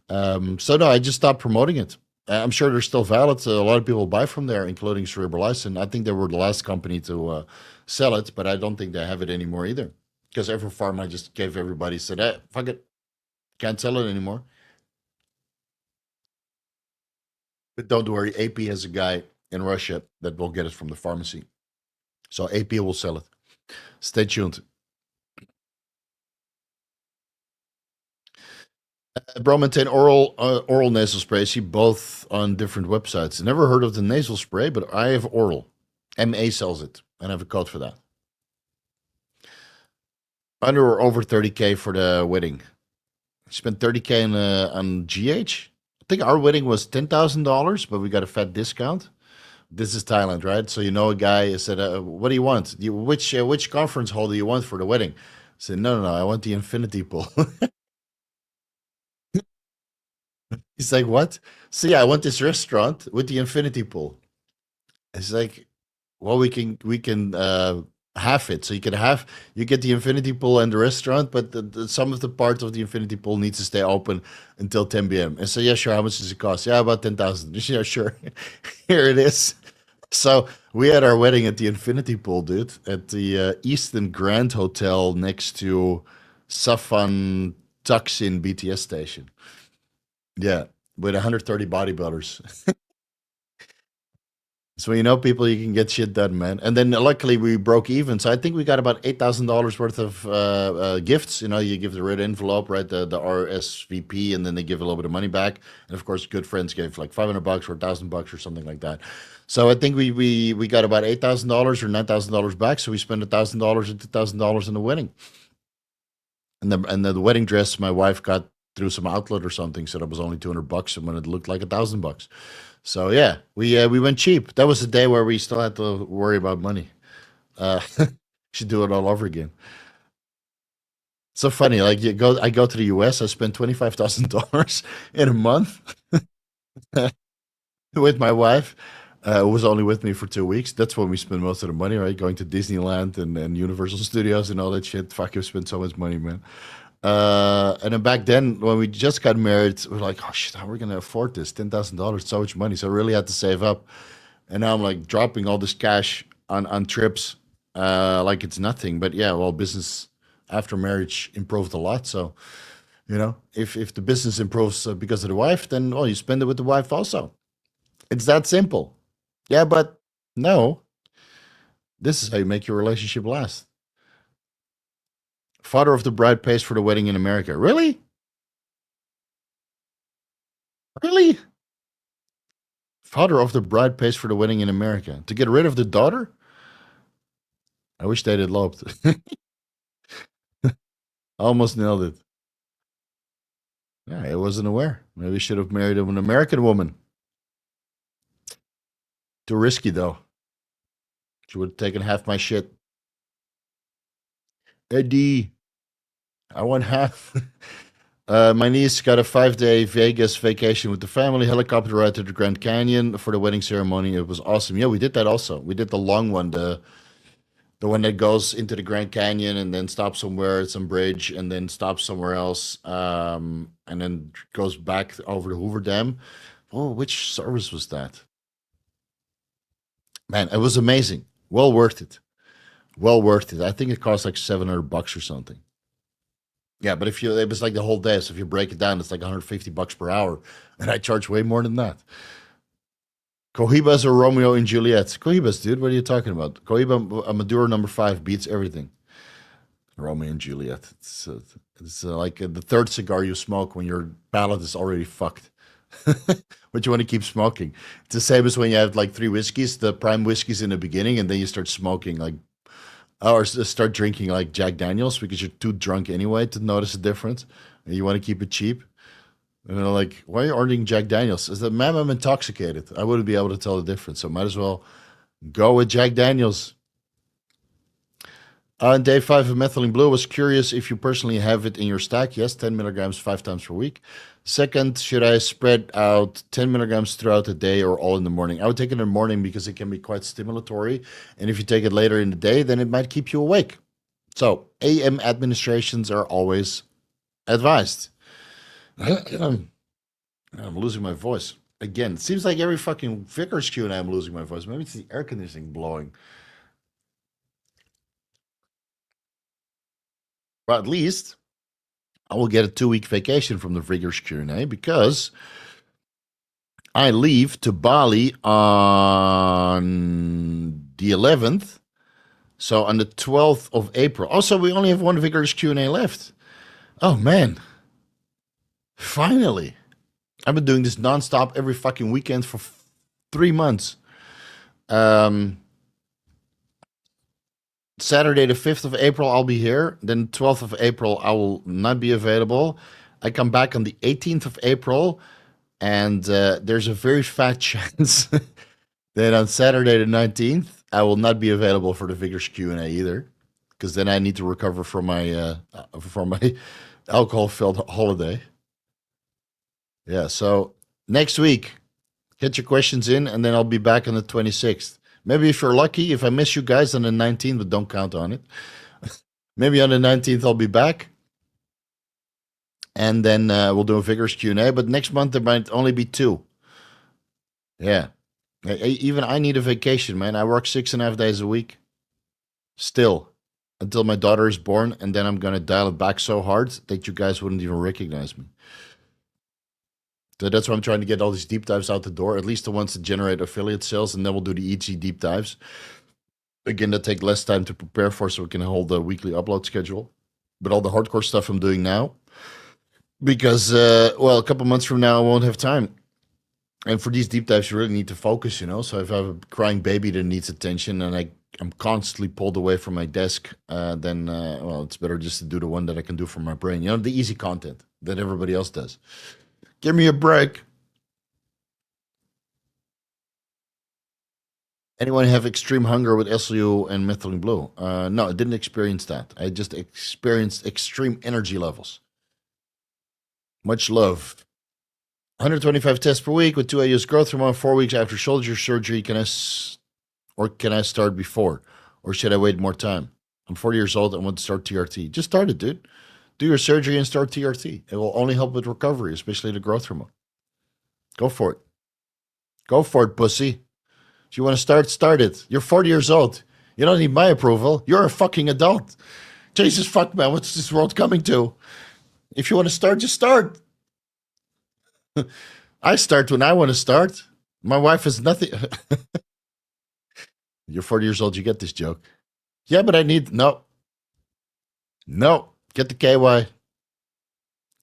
So no, I just stopped promoting it. I'm sure they're still valid. A lot of people buy from there, including Cerebral Icin. I think they were the last company to sell it, but I don't think they have it anymore either. Because every farm I just gave everybody said, fuck it, can't sell it anymore. But don't worry, AP has a guy in Russia that will get it from the pharmacy. So AP will sell it. Stay tuned. Bromontane oral nasal spray. I see both on different websites. Never heard of the nasal spray, but I have oral. MA sells it, and I have a code for that. Under or over 30K for the wedding. Spent 30K on GH. I think our wedding was $10,000, but we got a fat discount. This is Thailand, right? So you know a guy said, "What do you want? Which conference hall do you want for the wedding?" I said, "No, no, no. I want the infinity pool." He's like, "What?" So yeah, I want this restaurant with the infinity pool. It's like, well, we can half it. So you get the infinity pool and the restaurant, but some of the parts of the infinity pool needs to stay open until 10 p.m. And so yeah, sure. How much does it cost? Yeah, about 10,000. Yeah, sure. Here it is. So we had our wedding at the infinity pool, dude, at the Easton Grand Hotel next to Safan Taksin BTS station. Yeah, with 130 bodybuilders. So you know people, you can get shit done, man. And then luckily we broke even, so I think we got about $8,000 worth of gifts. You know, you give the red envelope, right, the RSVP, and then they give a little bit of money back. And of course, good friends gave like $500 or $1,000 or something like that. So I think we got about $8,000 or $9,000 back. So we spent $1,000 and $2,000 in the wedding. And the wedding dress my wife got through some outlet or something, so that was only $200, and when it looked like $1,000. So yeah, we went cheap. That was the day where we still had to worry about money. Uh, should do it all over again. So funny, like I go to the US, I spend $25,000 in a month with my wife, who was only with me for 2 weeks. That's when we spend most of the money, right? Going to Disneyland and Universal Studios and all that shit. Fuck, you spend so much money, man. And then back then, when we just got married, we are like, oh shit, how are we gonna afford this? $10,000, so much money. So I really had to save up. And now I'm like dropping all this cash on trips, like it's nothing. But yeah, well, business after marriage improved a lot. So if the business improves because of the wife, then well, you spend it with the wife also. It's that simple. Yeah, but no, this is how you make your relationship last. Father of the bride pays for the wedding in America. Really? Really? Father of the bride pays for the wedding in America to get rid of the daughter? I wish they'd eloped. Almost nailed it. Yeah, I wasn't aware. Maybe I should have married an American woman. Too risky though. She would have taken half my shit. Eddie, I want half. My niece got a 5-day Vegas vacation with the family, helicopter ride to the Grand Canyon for the wedding ceremony. It was awesome. Yeah, we did that also. We did the long one, The one that goes into the Grand Canyon and then stops somewhere at some bridge and then stops somewhere else, and then goes back over the Hoover Dam. Oh, which service was that? Man, it was amazing. Well worth it. Well worth it. I think it cost like $700 or something. Yeah, but if you, it was like the whole day. So if you break it down, it's like $150 per hour, and I charge way more than that. Cohibas or Romeo and Juliet? Cohibas, dude. What are you talking about? Cohiba Maduro #5 beats everything. Romeo and Juliet. It's like the third cigar you smoke when your palate is already fucked. But you want to keep smoking. It's the same as when you have like three whiskeys, the prime whiskeys in the beginning, and then you start smoking like, or start drinking like Jack Daniels because you're too drunk anyway to notice the difference. And you want to keep it cheap. And they're like, why are you ordering Jack Daniels? Is that, ma'am, I'm intoxicated. I wouldn't be able to tell the difference. So might as well go with Jack Daniels. On day 5 of methylene blue, was curious if you personally have it in your stack. Yes, 10 milligrams 5 times per week. Second, should I spread out 10 milligrams throughout the day or all in the morning? I would take it in the morning because it can be quite stimulatory. And if you take it later in the day, then it might keep you awake. So AM administrations are always advised. I'm losing my voice. Again, it seems like every fucking Vickers Q&A I'm losing my voice. Maybe it's the air conditioning blowing. But at least I will get a 2-week vacation from the Vigorous Q&A because I leave to Bali on the 11th. So on the 12th of April. Also, we only have one Vigorous Q&A left. Oh, man. Finally. I've been doing this nonstop every fucking weekend for 3 months. Saturday, the 5th of April, I'll be here. Then 12th of April, I will not be available. I come back on the 18th of April, and there's a very fat chance that on Saturday, the 19th, I will not be available for the Vigorous Q&A either, because then I need to recover from my alcohol-filled holiday. Yeah, so next week, get your questions in, and then I'll be back on the 26th. Maybe if you're lucky, if I miss you guys on the 19th, but don't count on it. Maybe on the 19th I'll be back. And then we'll do a Vigorous Q&A. But next month there might only be 2. Yeah. Even I need a vacation, man. I work 6.5 days a week. Still. Until my daughter is born. And then I'm going to dial it back so hard that you guys wouldn't even recognize me. So that's why I'm trying to get all these deep dives out the door, at least the ones that generate affiliate sales, and then we'll do the EG deep dives. Again, that take less time to prepare for, so we can hold the weekly upload schedule. But all the hardcore stuff I'm doing now, because, well, a couple months from now, I won't have time. And for these deep dives, you really need to focus, you know? So if I have a crying baby that needs attention and I'm constantly pulled away from my desk, then, well, it's better just to do the one that I can do from my brain. You know, the easy content that everybody else does. Give me a break. Anyone have extreme hunger with SLU and methylene blue? No, I didn't experience that. I just experienced extreme energy levels. Much love. 125 tests per week with 2 AU's growth hormone 4 weeks after shoulder surgery. Can I start before? Or should I wait more time? I'm 40 years old. I want to start TRT. Just start it, dude. Do your surgery and start TRT. It will only help with recovery, especially the growth hormone. Go for it. Go for it, pussy. If you want to start, start it. You're 40 years old. You don't need my approval. You're a fucking adult. Jesus fuck, man. What's this world coming to? If you want to start, just start. I start when I want to start. My wife has nothing. You're 40 years old. You get this joke. Yeah, but I need... No. Get the KY.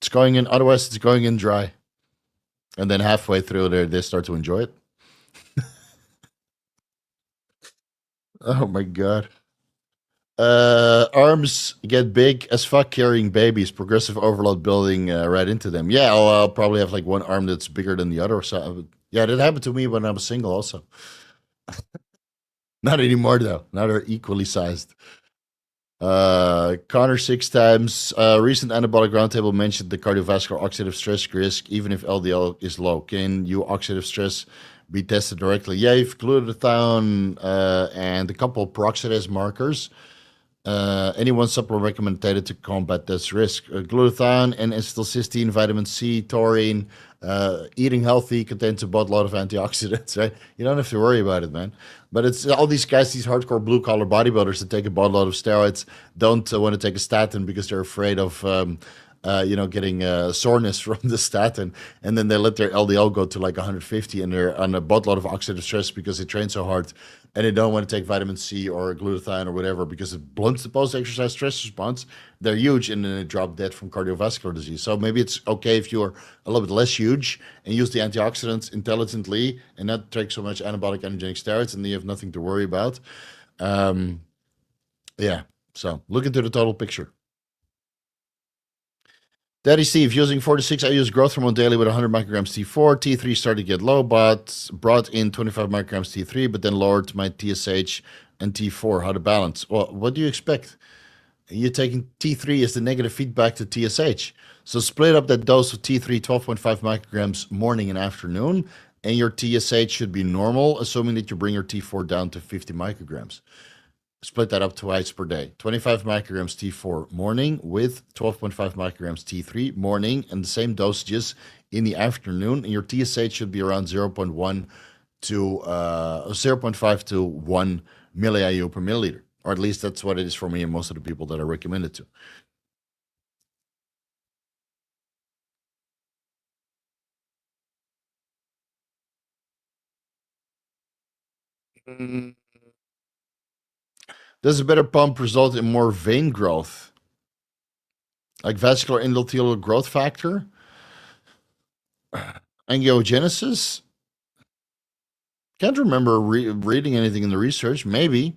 It's going in, otherwise it's going in dry. And then halfway through there, they start to enjoy it. Oh my God. Arms get big as fuck carrying babies. Progressive overload building right into them. Yeah, I'll probably have like one arm that's bigger than the other. So, yeah, that happened to me when I was single also. Not anymore though. Now they're equally sized. Connor 6 times. Recent anabolic roundtable mentioned the cardiovascular oxidative stress risk, even if LDL is low. Can you oxidative stress be tested directly. Yeah, you've glutathione and a couple of peroxidase markers. Any one supplement recommended to combat this risk. Glutathione, N-acetylcysteine, vitamin C, taurine. Eating healthy contains a lot of antioxidants, right? You don't have to worry about it, man. But it's all these guys, these hardcore blue-collar bodybuilders that take a lot of steroids, don't want to take a statin because they're afraid of getting soreness from the statin, and then they let their LDL go to like 150, and they're on a boatload of oxidative stress because they train so hard, and they don't want to take vitamin C or glutathione or whatever because it blunts the post-exercise stress response. They're huge, and then they drop dead from cardiovascular disease. So maybe it's okay if you're a little bit less huge and use the antioxidants intelligently and not take so much anabolic androgenic steroids, and then you have nothing to worry about. Yeah, so look into the total picture. Daddy Steve, using 46, I use growth hormone daily with 100 micrograms T4. T3 started to get low, but brought in 25 micrograms T3, but then lowered my TSH and T4. How to balance? Well, what do you expect? You're taking T3 as the negative feedback to TSH. So split up that dose of T3, 12.5 micrograms morning and afternoon, and your TSH should be normal, assuming that you bring your T4 down to 50 micrograms. Split that up twice per day. 25 micrograms T4 morning with 12.5 micrograms T3 morning, and the same dosages in the afternoon. And your TSH should be around 0.1 to 0.5 to 1 milliIU per milliliter, or at least that's what it is for me and most of the people that I recommend it to. Does a better pump result in more vein growth? Like vascular endothelial growth factor? Angiogenesis? Can't remember reading anything in the research. Maybe.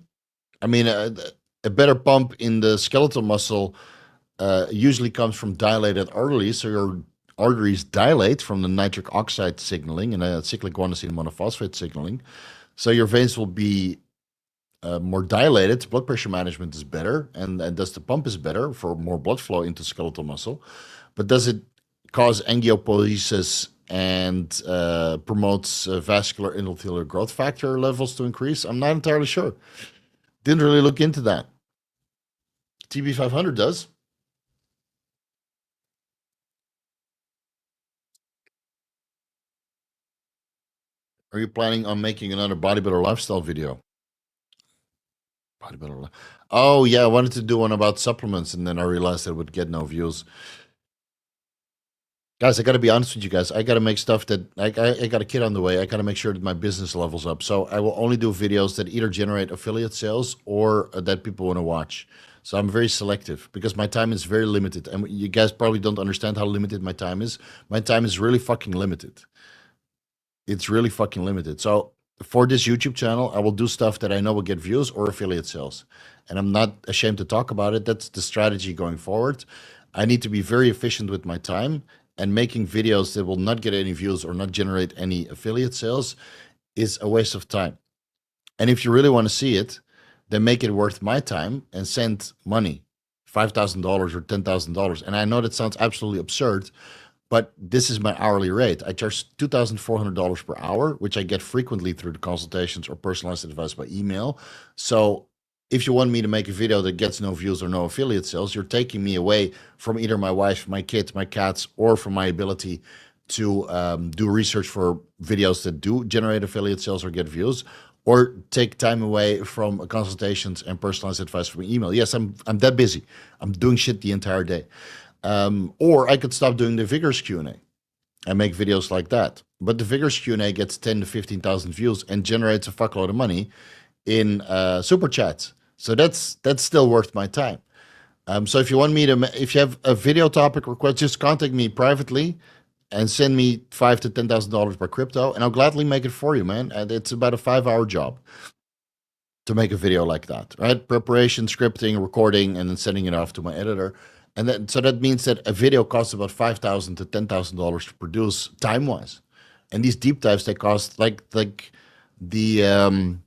I mean, a better pump in the skeletal muscle usually comes from dilated arteries. So your arteries dilate from the nitric oxide signaling and cyclic guanosine monophosphate signaling. So your veins will be more dilated. Blood pressure management is better, and thus the pump is better for more blood flow into skeletal muscle. But does it cause angiopoiesis and promotes vascular endothelial growth factor levels to increase? I'm not entirely sure. Didn't really look into that. TB500 does. Are you planning on making another bodybuilder lifestyle video? Bodybuilder. Oh yeah, I wanted to do one about supplements, and then I realized it would get no views. Guys, I got to be honest with you guys. I got to make stuff that I got a kid on the way. I got to make sure that my business levels up. So I will only do videos that either generate affiliate sales or that people want to watch. So I'm very selective because my time is very limited. And you guys probably don't understand how limited my time is. My time is really fucking limited. It's really fucking limited. So for this YouTube channel, I will do stuff that I know will get views or affiliate sales. And I'm not ashamed to talk about it. That's the strategy going forward. I need to be very efficient with my time, and making videos that will not get any views or not generate any affiliate sales is a waste of time. And if you really want to see it, then make it worth my time and send money, $5,000 or $10,000. And I know that sounds absolutely absurd, but this is my hourly rate. I charge $2,400 per hour, which I get frequently through the consultations or personalized advice by email. So if you want me to make a video that gets no views or no affiliate sales, you're taking me away from either my wife, my kids, my cats, or from my ability to do research for videos that do generate affiliate sales or get views, or take time away from consultations and personalized advice from email. Yes, I'm that busy. I'm doing shit the entire day. Or I could stop doing the Vigorous Q&A and make videos like that. But the Vigorous Q&A gets 10 to 15,000 views and generates a fuckload of money in super chats. So that's still worth my time. So if you want me to, if you have a video topic request, just contact me privately and send me $5,000 to $10,000 per crypto, and I'll gladly make it for you, man. And it's about a 5-hour job to make a video like that, right? Preparation, scripting, recording, and then sending it off to my editor. And then, so that means that a video costs about $5,000 to $10,000 to produce time-wise. And these deep dives, they cost like the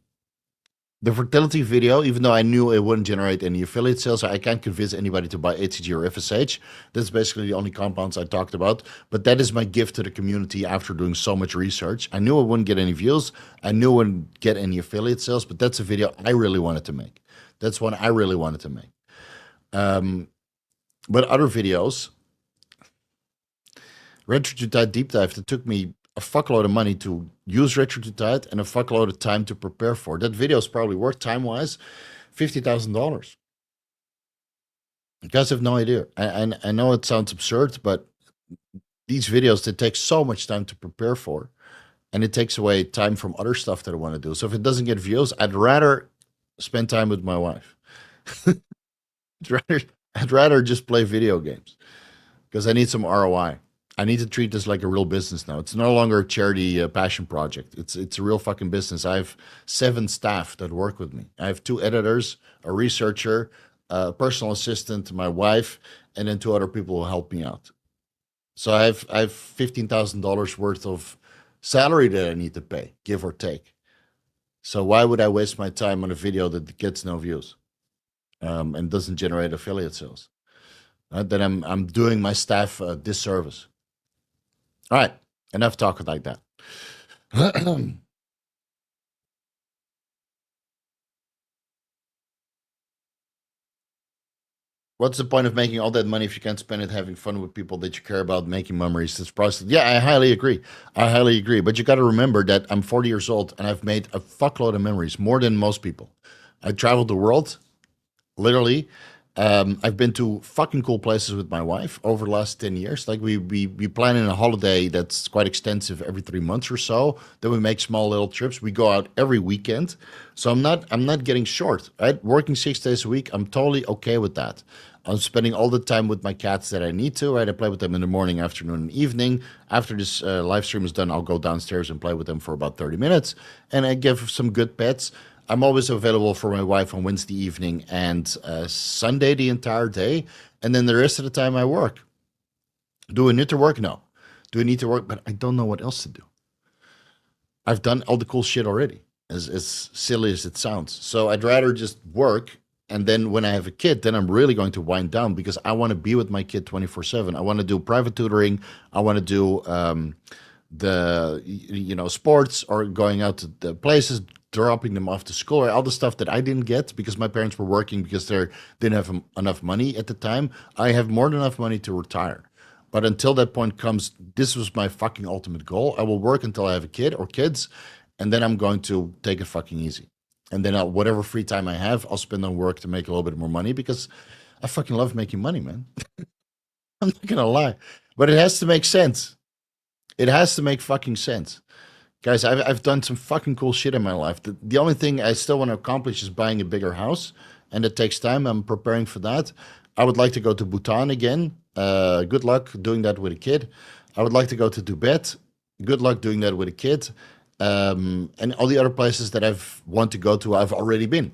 The fertility video, even though I knew it wouldn't generate any affiliate sales, I can't convince anybody to buy HCG or FSH. That's basically the only compounds I talked about. But that is my gift to the community after doing so much research. I knew I wouldn't get any views. I knew I wouldn't get any affiliate sales, but that's a video I really wanted to make. That's one I really wanted to make. But other videos, Retatrutide deep dive, that took me a fuckload of money to use Retatrutide and a fuckload of time to prepare for. That video is probably worth time-wise $50,000. You guys have no idea. I know it sounds absurd, but these videos, they take so much time to prepare for, and it takes away time from other stuff that I want to do. So if it doesn't get views, I'd rather spend time with my wife. I'd rather just play video games because I need some ROI. I need to treat this like a real business now. It's no longer a charity passion project. It's a real fucking business. I have 7 staff that work with me. I have 2 editors, a researcher, a personal assistant, my wife, and then 2 other people who help me out. So I have $15,000 worth of salary that I need to pay, give or take. So why would I waste my time on a video that gets no views and doesn't generate affiliate sales? Then I'm doing my staff a disservice. All right, enough talk like that. What's the point of making all that money if you can't spend it having fun with people that you care about, making memories? This process. Yeah, I highly agree. I highly agree. But you got to remember that I'm 40 years old and I've made a fuckload of memories, more than most people. I traveled the world, literally. I've been to fucking cool places with my wife over the last 10 years. Like we plan in a holiday that's quite extensive every 3 months or so. Then we make small little trips. We go out every weekend. So I'm not getting short, right? Working 6 days a week, I'm totally okay with that. I'm spending all the time with my cats that I need to, right? I play with them in the morning, afternoon, and evening. After this live stream is done, I'll go downstairs and play with them for about 30 minutes. And I give some good pets. I'm always available for my wife on Wednesday evening and Sunday the entire day. And then the rest of the time I work. Do I need to work? No. Do I need to work? But I don't know what else to do. I've done all the cool shit already, as silly as it sounds. So I'd rather just work. And then when I have a kid, then I'm really going to wind down because I want to be with my kid 24/7. I want to do private tutoring. I want to do sports or going out to the places, dropping them off to school, or all the stuff that I didn't get because my parents were working because they didn't have enough money at the time. I have more than enough money to retire. But until that point comes, this was my fucking ultimate goal. I will work until I have a kid or kids, and then I'm going to take it fucking easy. And then whatever free time I have, I'll spend on work to make a little bit more money because I fucking love making money, man. I'm not going to lie. But it has to make sense. It has to make fucking sense. Guys, I've done some fucking cool shit in my life. The only thing I still want to accomplish is buying a bigger house, and it takes time. I'm preparing for that. I would like to go to Bhutan again. Good luck doing that with a kid. I would like to go to Tibet. Good luck doing that with a kid. And all the other places that I've want to go to, I've already been.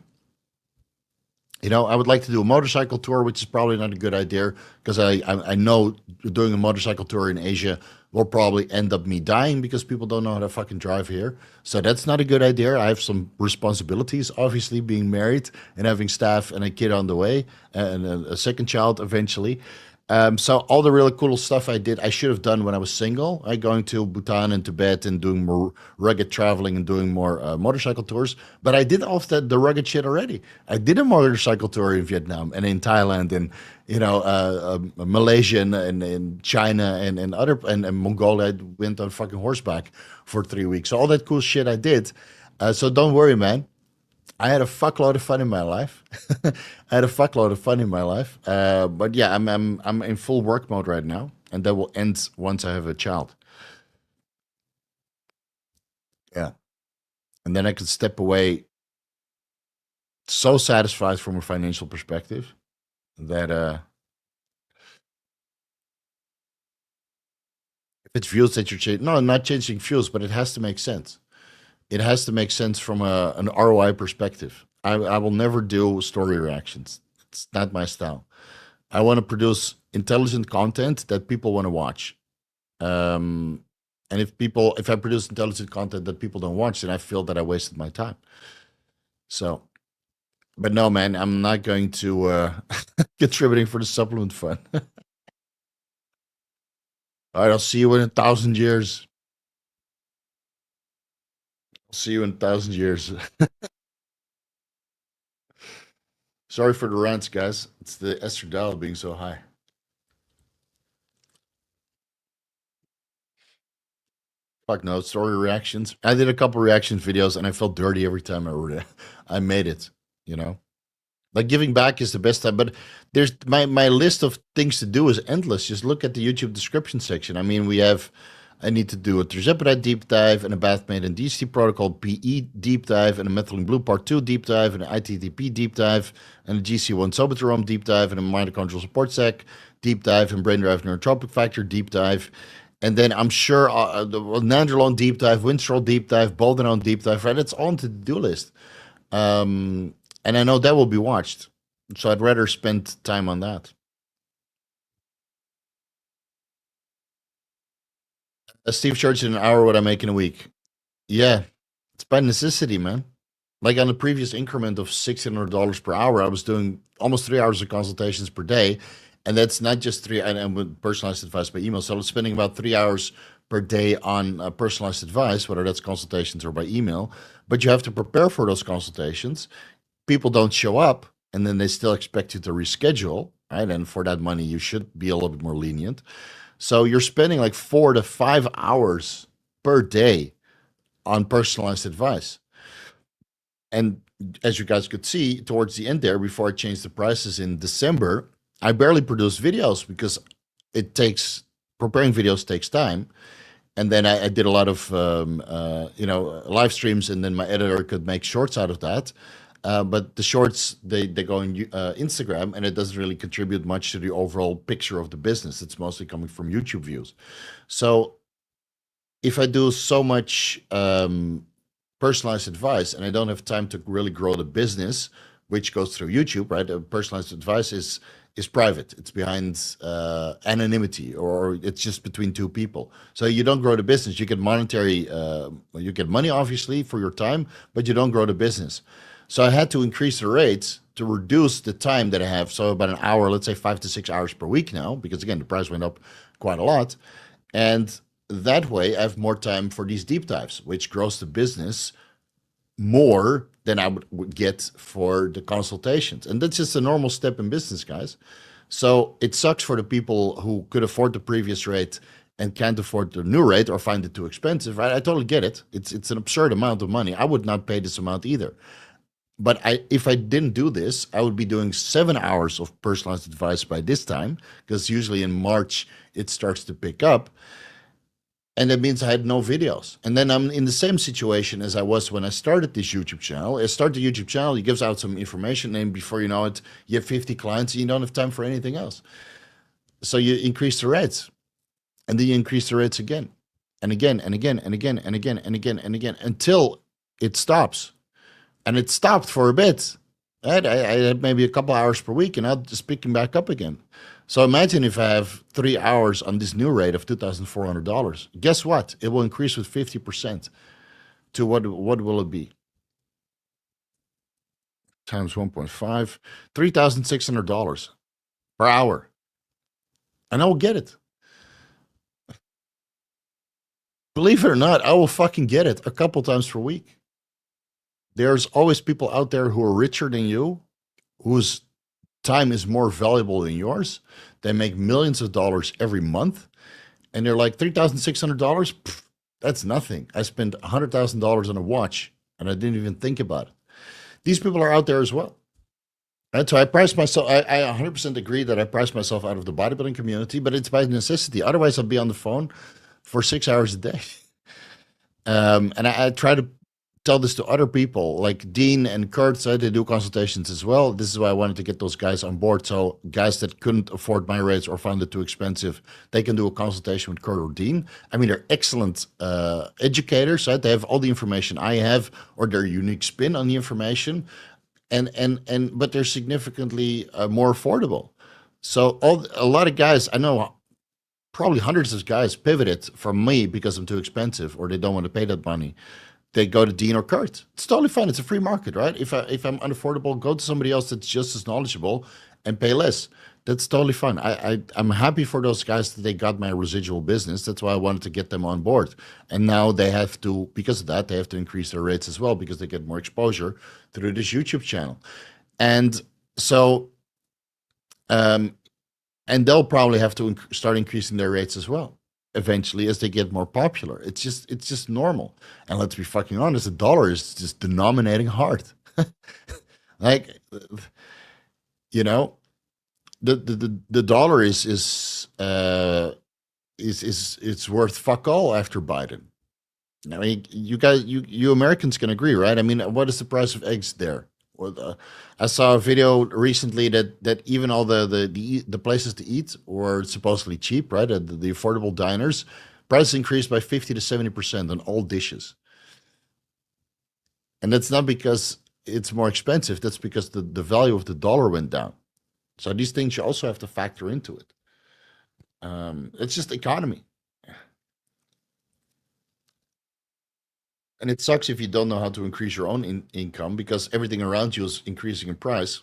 I would like to do a motorcycle tour, which is probably not a good idea because I know doing a motorcycle tour in Asia will probably end up me dying because people don't know how to fucking drive here. So that's not a good idea. I have some responsibilities, obviously, being married and having staff and a kid on the way and a second child eventually. So all the really cool stuff I did, I should have done when I was single. Going to Bhutan and Tibet and doing more rugged traveling and doing more motorcycle tours. But I did all of the rugged shit already. I did a motorcycle tour in Vietnam and in Thailand and Malaysia and China and other and Mongolia. I went on fucking horseback for 3 weeks. So all that cool shit I did. So don't worry, man. I had a fuckload of fun in my life. But yeah, I'm in full work mode right now, and that will end once I have a child. Yeah, and then I can step away, so satisfied from a financial perspective that if it's views that you're changing, no, not changing views, but it has to make sense. It has to make sense from an ROI perspective. I will never do story reactions. It's not my style. I want to produce intelligent content that people want to watch. Um, and if I produce intelligent content that people don't watch, then I feel that I wasted my time. So, but no, man, I'm not going to contributing for the supplement fund. All right, I'll see you in 1,000 years. I'll see you in 1,000 years. Sorry for the rants, guys. It's the estradiol being so high. Fuck no, story reactions. I did a couple reaction videos and I felt dirty every time I made it, you know? Like giving back is the best time, but there's my list of things to do is endless. Just look at the YouTube description section. I mean, I need to do a tirzepatide deep dive and a bath made in DHT protocol PE deep dive and a methylene blue part 2 deep dive and an ITTP deep dive and a GC1 sobuterol deep dive and a mitochondrial support sec deep dive and brain derived neurotropic factor deep dive. And then I'm sure the Anadrol deep dive, Winstrol deep dive, Boldenone deep dive, right? It's on to the do list. And I know that will be watched. So I'd rather spend time on that. Steve charged in an hour what I make in a week. Yeah, it's by necessity, man. Like on the previous increment of $1,600 per hour, I was doing almost 3 hours of consultations per day. And that's not just three, and with personalized advice by email. So I was spending about 3 hours per day on personalized advice, whether that's consultations or by email. But you have to prepare for those consultations. People don't show up, and then they still expect you to reschedule, right? And for that money, you should be a little bit more lenient. So you're spending like 4 to 5 hours per day on personalized advice. And as you guys could see towards the end there, before I changed the prices in December, I barely produce videos because preparing videos takes time. And then I did a lot of, live streams, and then my editor could make shorts out of that. But the shorts, they go on Instagram, and it doesn't really contribute much to the overall picture of the business. It's mostly coming from YouTube views. So if I do so much personalized advice and I don't have time to really grow the business, which goes through YouTube, right? Personalized advice is private. It's behind anonymity, or it's just between two people. So you don't grow the business. You get you get money obviously for your time, but you don't grow the business. So I had to increase the rates to reduce the time that I have. So about an hour, let's say 5 to 6 hours per week now, because again, the price went up quite a lot. And that way I have more time for these deep dives, which grows the business more than I would get for the consultations. And that's just a normal step in business, guys. So it sucks for the people who could afford the previous rate and can't afford the new rate or find it too expensive, right? I totally get it. It's an absurd amount of money. I would not pay this amount either. But if I didn't do this, I would be doing 7 hours of personalized advice by this time, because usually in March it starts to pick up. And that means I had no videos. And then I'm in the same situation as I was when I started this YouTube channel. I start the YouTube channel, it gives out some information, and before you know it, you have 50 clients and you don't have time for anything else. So you increase the rates, and then you increase the rates again, and again, and again, and again, and again, and again, and again, until it stops. And it stopped for a bit. Right? I had maybe a couple hours per week, and now it's picking back up again. So imagine if I have 3 hours on this new rate of $2,400. Guess what? It will increase with 50% to what will it be? Times 1.5, $3,600 per hour. And I will get it. Believe it or not, I will fucking get it a couple times per week. There's always people out there who are richer than you, whose time is more valuable than yours. They make millions of dollars every month, and they're like, $3,600? That's nothing. I spent $100,000 on a watch, and I didn't even think about it. These people are out there as well. And so I price myself, I 100% agree that I price myself out of the bodybuilding community, but it's by necessity. Otherwise, I'll be on the phone for 6 hours a day. And I try to tell this to other people, like Dean and Kurt said, they do consultations as well. This is why I wanted to get those guys on board. So guys that couldn't afford my rates or found it too expensive, they can do a consultation with Kurt or Dean. I mean, they're excellent educators, right? They have all the information I have, or their unique spin on the information, but they're significantly more affordable. So a lot of guys, I know probably hundreds of guys pivoted from me because I'm too expensive or they don't want to pay that money. they go to Dean or Kurt. It's totally fine. It's a free market, right? If I'm unaffordable, go to somebody else that's just as knowledgeable and pay less. That's totally fine. I'm happy for those guys that they got my residual business. That's why I wanted to get them on board. And now they have to, because of that, they have to increase their rates as well because they get more exposure through this YouTube channel. And so, um, and they'll probably have to start increasing their rates as well eventually as they get more popular. It's just normal. And let's be fucking honest, the dollar is just denominating hard. Like, you know, the dollar is it's worth fuck all after Biden. I mean, you guys, you Americans can agree, right? I mean, what is the price of eggs there? Or I saw a video recently that even all the places to eat were supposedly cheap, right? The affordable diners, prices increased by 50 to 70% on all dishes, and that's not because it's more expensive. That's because the value of the dollar went down. So these things you also have to factor into it. It's just economy. And it sucks if you don't know how to increase your own income because everything around you is increasing in price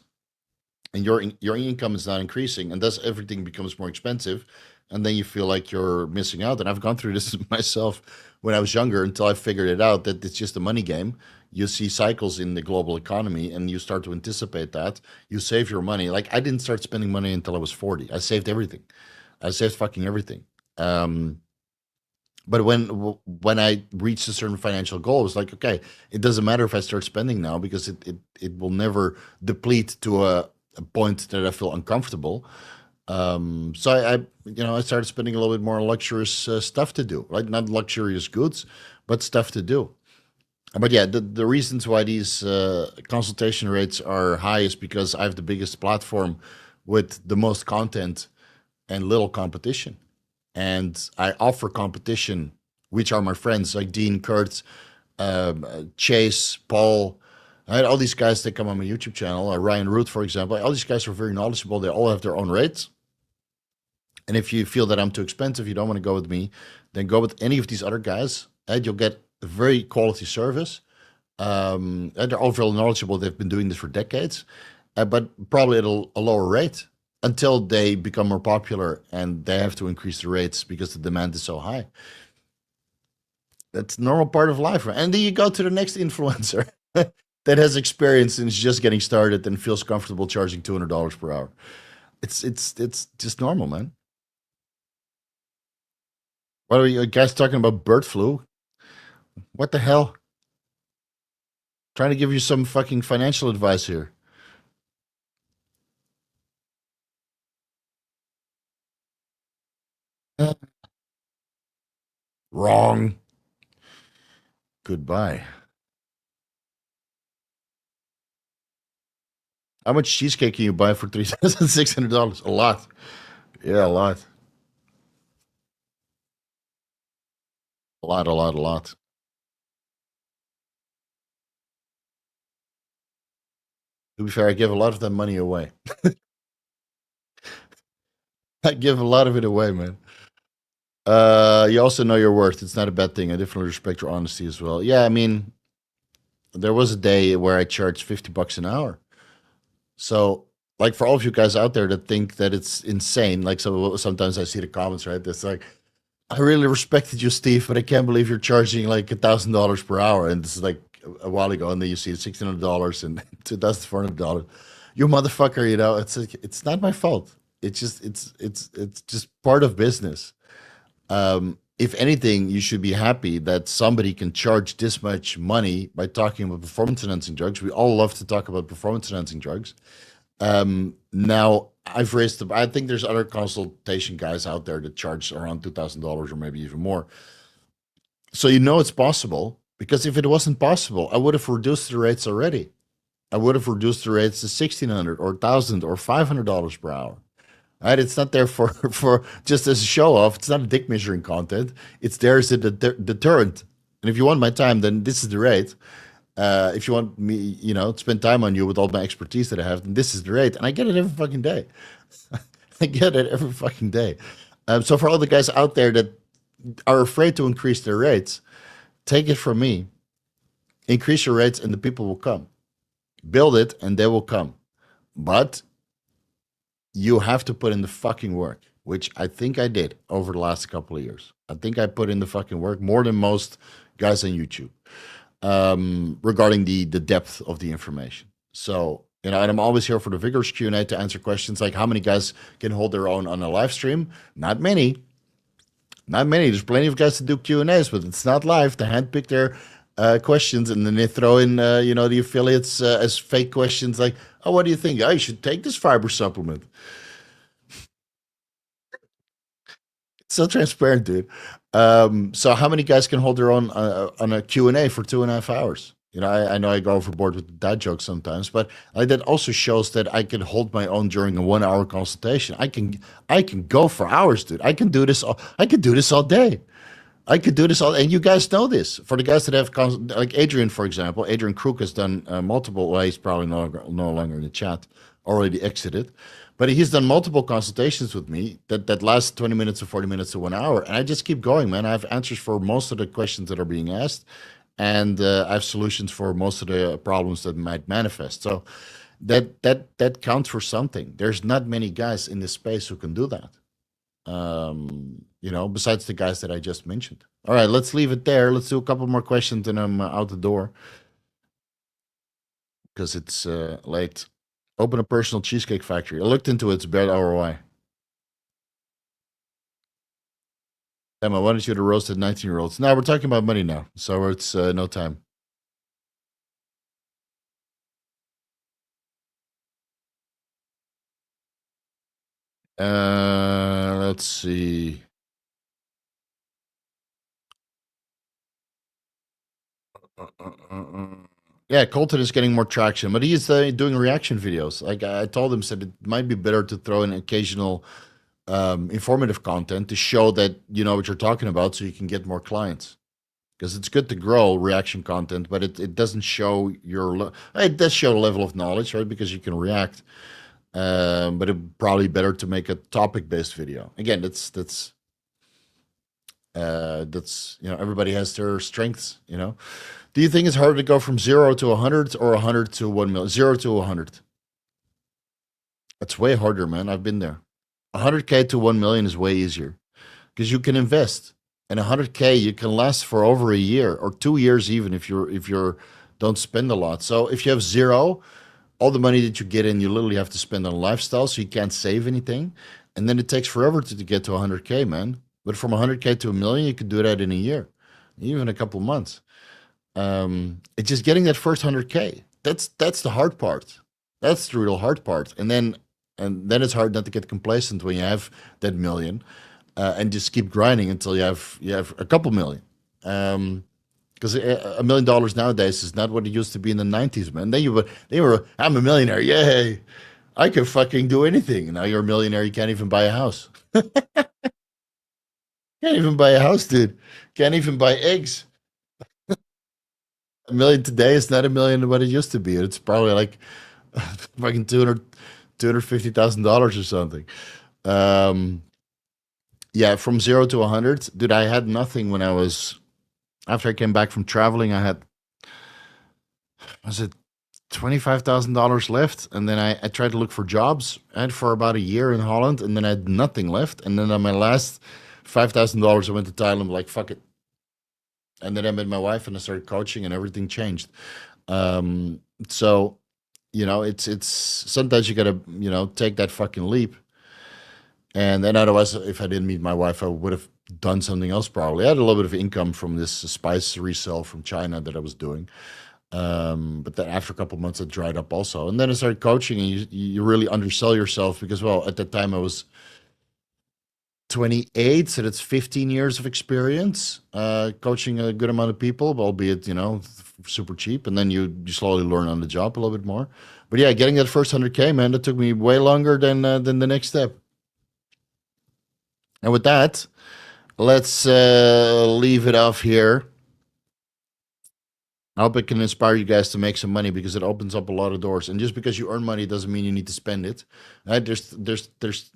and your income is not increasing and thus everything becomes more expensive and then you feel like you're missing out. And I've gone through this myself when I was younger until I figured it out that it's just a money game. You see cycles in the global economy and you start to anticipate that. You save your money. Like I didn't start spending money until I was 40. I saved everything. I saved fucking everything. But when I reached a certain financial goal, it was like, okay, it doesn't matter if I start spending now because it will never deplete to a point that I feel uncomfortable. So I started spending a little bit more on luxurious stuff to do, right? Not luxurious goods, but stuff to do. But yeah, the reasons why these consultation rates are high is because I have the biggest platform with the most content and little competition. And I offer competition, which are my friends like Dean, Kurt, Chase, Paul, right? All these guys that come on my YouTube channel, Ryan Root, for example. All these guys are very knowledgeable. They all have their own rates. And if you feel that I'm too expensive, you don't want to go with me, then go with any of these other guys, and you'll get a very quality service. And they're all very knowledgeable. They've been doing this for decades, but probably at a lower rate until they become more popular and they have to increase the rates because the demand is so high. That's a normal part of life. Right? And then you go to the next influencer that has experience and is just getting started and feels comfortable charging $200 per hour. It's just normal, man. What are you guys talking about? Bird flu? What the hell? Trying to give you some fucking financial advice here. Uh, Wrong. Goodbye. How much cheesecake can you buy for $3,600? A lot. Yeah, a lot. A lot, a lot, a lot. To be fair, I give a lot of that money away. I give a lot of it away, man. You also know your worth. It's not a bad thing. I definitely respect your honesty as well. Yeah, I mean, there was a day where I charged $50 an hour. So, like for all of you guys out there that think that it's insane, like sometimes I see the comments, right? That's like, I really respected you, Steve, but I can't believe you're charging like $1,000 per hour. And this is like a while ago, and then you see $1,600 and $2,400. You motherfucker, it's like, it's not my fault. It's just part of business. If anything, you should be happy that somebody can charge this much money by talking about performance enhancing drugs. We all love to talk about performance enhancing drugs. Now I've raised I think there's other consultation guys out there that charge around $2,000 or maybe even more. So it's possible because if it wasn't possible, I would have reduced the rates already. I would have reduced the rates to 1,600 or 1,000 or $500 per hour. Right? It's not there for just as a show off. It's not a dick measuring content. It's there as a deterrent. And if you want my time, then this is the rate. If you want me, to spend time on you with all my expertise that I have, then this is the rate. And I get it every fucking day. I get it every fucking day. So for all the guys out there that are afraid to increase their rates, take it from me. Increase your rates and the people will come. Build it and they will come. But you have to put in the fucking work, which I think I did over the last couple of years. I think I put in the fucking work more than most guys on YouTube, regarding the depth of the information. So, and I'm always here for the Vigorous Q&A to answer questions like how many guys can hold their own on a live stream? Not many. Not many. There's plenty of guys to do Q&As, but it's not live. They handpick their questions and then they throw in, the affiliates as fake questions like, oh, what do you think? Oh, you should take this fiber supplement. It's so transparent, dude. So how many guys can hold their own on a Q&A for 2.5 hours? I know I go overboard with the dad jokes sometimes, but that also shows that I can hold my own during a 1 hour consultation. I can go for hours, dude. I can do this all day. I could do this all, and you guys know this. For the guys that have, like Adrian, for example, Adrian Crook has done multiple. Well, he's probably no longer in the chat, already exited, but he's done multiple consultations with me that last 20 minutes to 40 minutes to 1 hour, and I just keep going, man. I have answers for most of the questions that are being asked, and I have solutions for most of the problems that might manifest. So that counts for something. There's not many guys in this space who can do that. Besides the guys that I just mentioned. All right, let's leave it there. Let's do a couple more questions and I'm out the door because it's late. Open a personal cheesecake factory. I looked into it. It's bad ROI. Emma, why don't you do roasted 19-year-olds? Now we're talking about money now, so it's no time. Let's see. Yeah, Colton is getting more traction, but he is doing reaction videos. Like I told him, said it might be better to throw in occasional informative content to show that you know what you're talking about, so you can get more clients. Because it's good to grow reaction content, but it doesn't show it does show a level of knowledge, right? Because you can react, but it's probably better to make a topic-based video. Again, that's everybody has their strengths. Do you think it's harder to go from 0 to 100 or 100 to 1 million? 0 to 100. It's way harder, man. I've been there. 100K to 1 million is way easier because you can invest. And 100K you can last for over a year or 2 years even if you're don't spend a lot. So if you have 0, all the money that you get in, you literally have to spend on lifestyle, so you can't save anything. And then it takes forever to get to 100K, man. But from 100K to 1 million, you could do that in a year, even a couple months. It's just getting that first 100K. That's the hard part. That's the real hard part. And then it's hard not to get complacent when you have that million, and just keep grinding until you have a couple million. Because $1 million nowadays is not what it used to be in the 90s, man. Then they were I'm a millionaire, yay! I can fucking do anything. Now you're a millionaire, you can't even buy a house. Can't even buy a house, dude. Can't even buy eggs. A million today is not a million what it used to be. It's probably like fucking $250,000 or something. Yeah, from 0 to 100, dude. I had nothing when after I came back from traveling. Was it $25,000 left, and then I tried to look for jobs. I had for about a year in Holland, and then I had nothing left. And then on my last $5,000, I went to Thailand. Like fuck it. And then I met my wife, and I started coaching, and everything changed. So, it's sometimes you gotta take that fucking leap. And then otherwise, if I didn't meet my wife, I would have done something else probably. I had a little bit of income from this spice resale from China that I was doing. But then after a couple of months, it dried up also. And then I started coaching, and you really undersell yourself because, well, at that time I was 28, so that's 15 years of experience coaching a good amount of people, albeit super cheap. And then you slowly learn on the job a little bit more. But yeah, getting that first 100K, man, that took me way longer than the next step. And with that, let's leave it off here. I hope it can inspire you guys to make some money because it opens up a lot of doors. And just because you earn money doesn't mean you need to spend it. Right? There's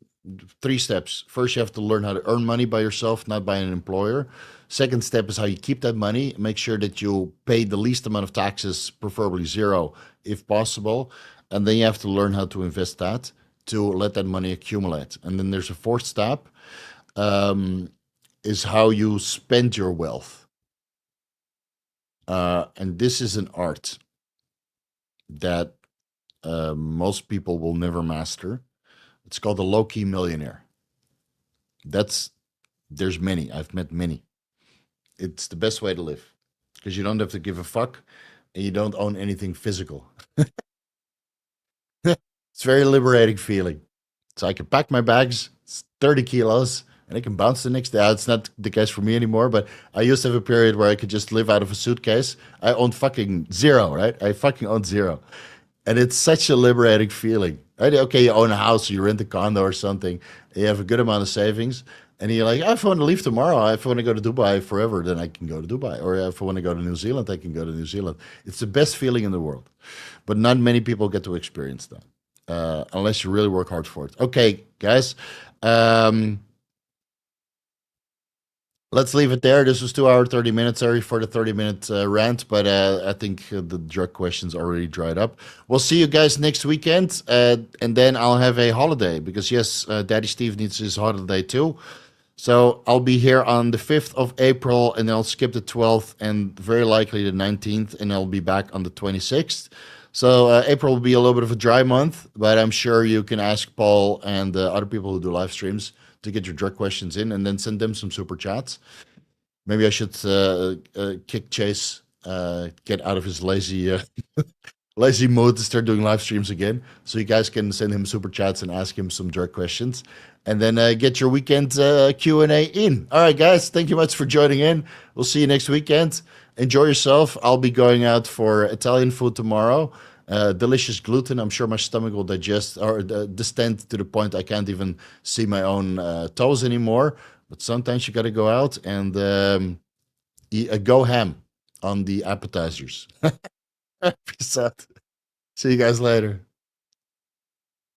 three steps. First, you have to learn how to earn money by yourself, not by an employer. Second step is how you keep that money. Make sure that you pay the least amount of taxes, preferably zero, if possible. And then you have to learn how to invest that to let that money accumulate. And then there's a fourth step, is how you spend your wealth. And this is an art that most people will never master. It's called the low-key millionaire. There's many. I've met many. It's the best way to live because you don't have to give a fuck and you don't own anything physical. It's a very liberating feeling. So I can pack my bags, it's 30 kilos, and I can bounce the next day. It's not the case for me anymore, but I used to have a period where I could just live out of a suitcase. I owned fucking zero, right? I fucking owned zero. And it's such a liberating feeling. Right? Okay, you own a house, or you rent a condo or something, you have a good amount of savings, and you're like, if I want to leave tomorrow, if I want to go to Dubai forever, then I can go to Dubai. Or if I want to go to New Zealand, I can go to New Zealand. It's the best feeling in the world. But not many people get to experience that. Unless you really work hard for it. Okay, guys. Let's leave it there. This was 2 hour, 30 minutes. Sorry for the 30-minute rant, but I think the drug questions already dried up. We'll see you guys next weekend, and then I'll have a holiday because, yes, Daddy Steve needs his holiday too. So I'll be here on the 5th of April, and then I'll skip the 12th and very likely the 19th, and I'll be back on the 26th. So April will be a little bit of a dry month, but I'm sure you can ask Paul and other people who do live streams to get your drug questions in, and then send them some super chats. Maybe I should kick Chase, get out of his lazy lazy mode to start doing live streams again, so you guys can send him super chats and ask him some drug questions, and then get your weekend Q&A in. All right, guys, thank you much for joining in. We'll see you next weekend. Enjoy yourself. I'll be going out for Italian food tomorrow. Delicious gluten. I'm sure my stomach will digest or distend to the point I can't even see my own toes anymore. But sometimes you got to go out and go ham on the appetizers. Peace out. See you guys later.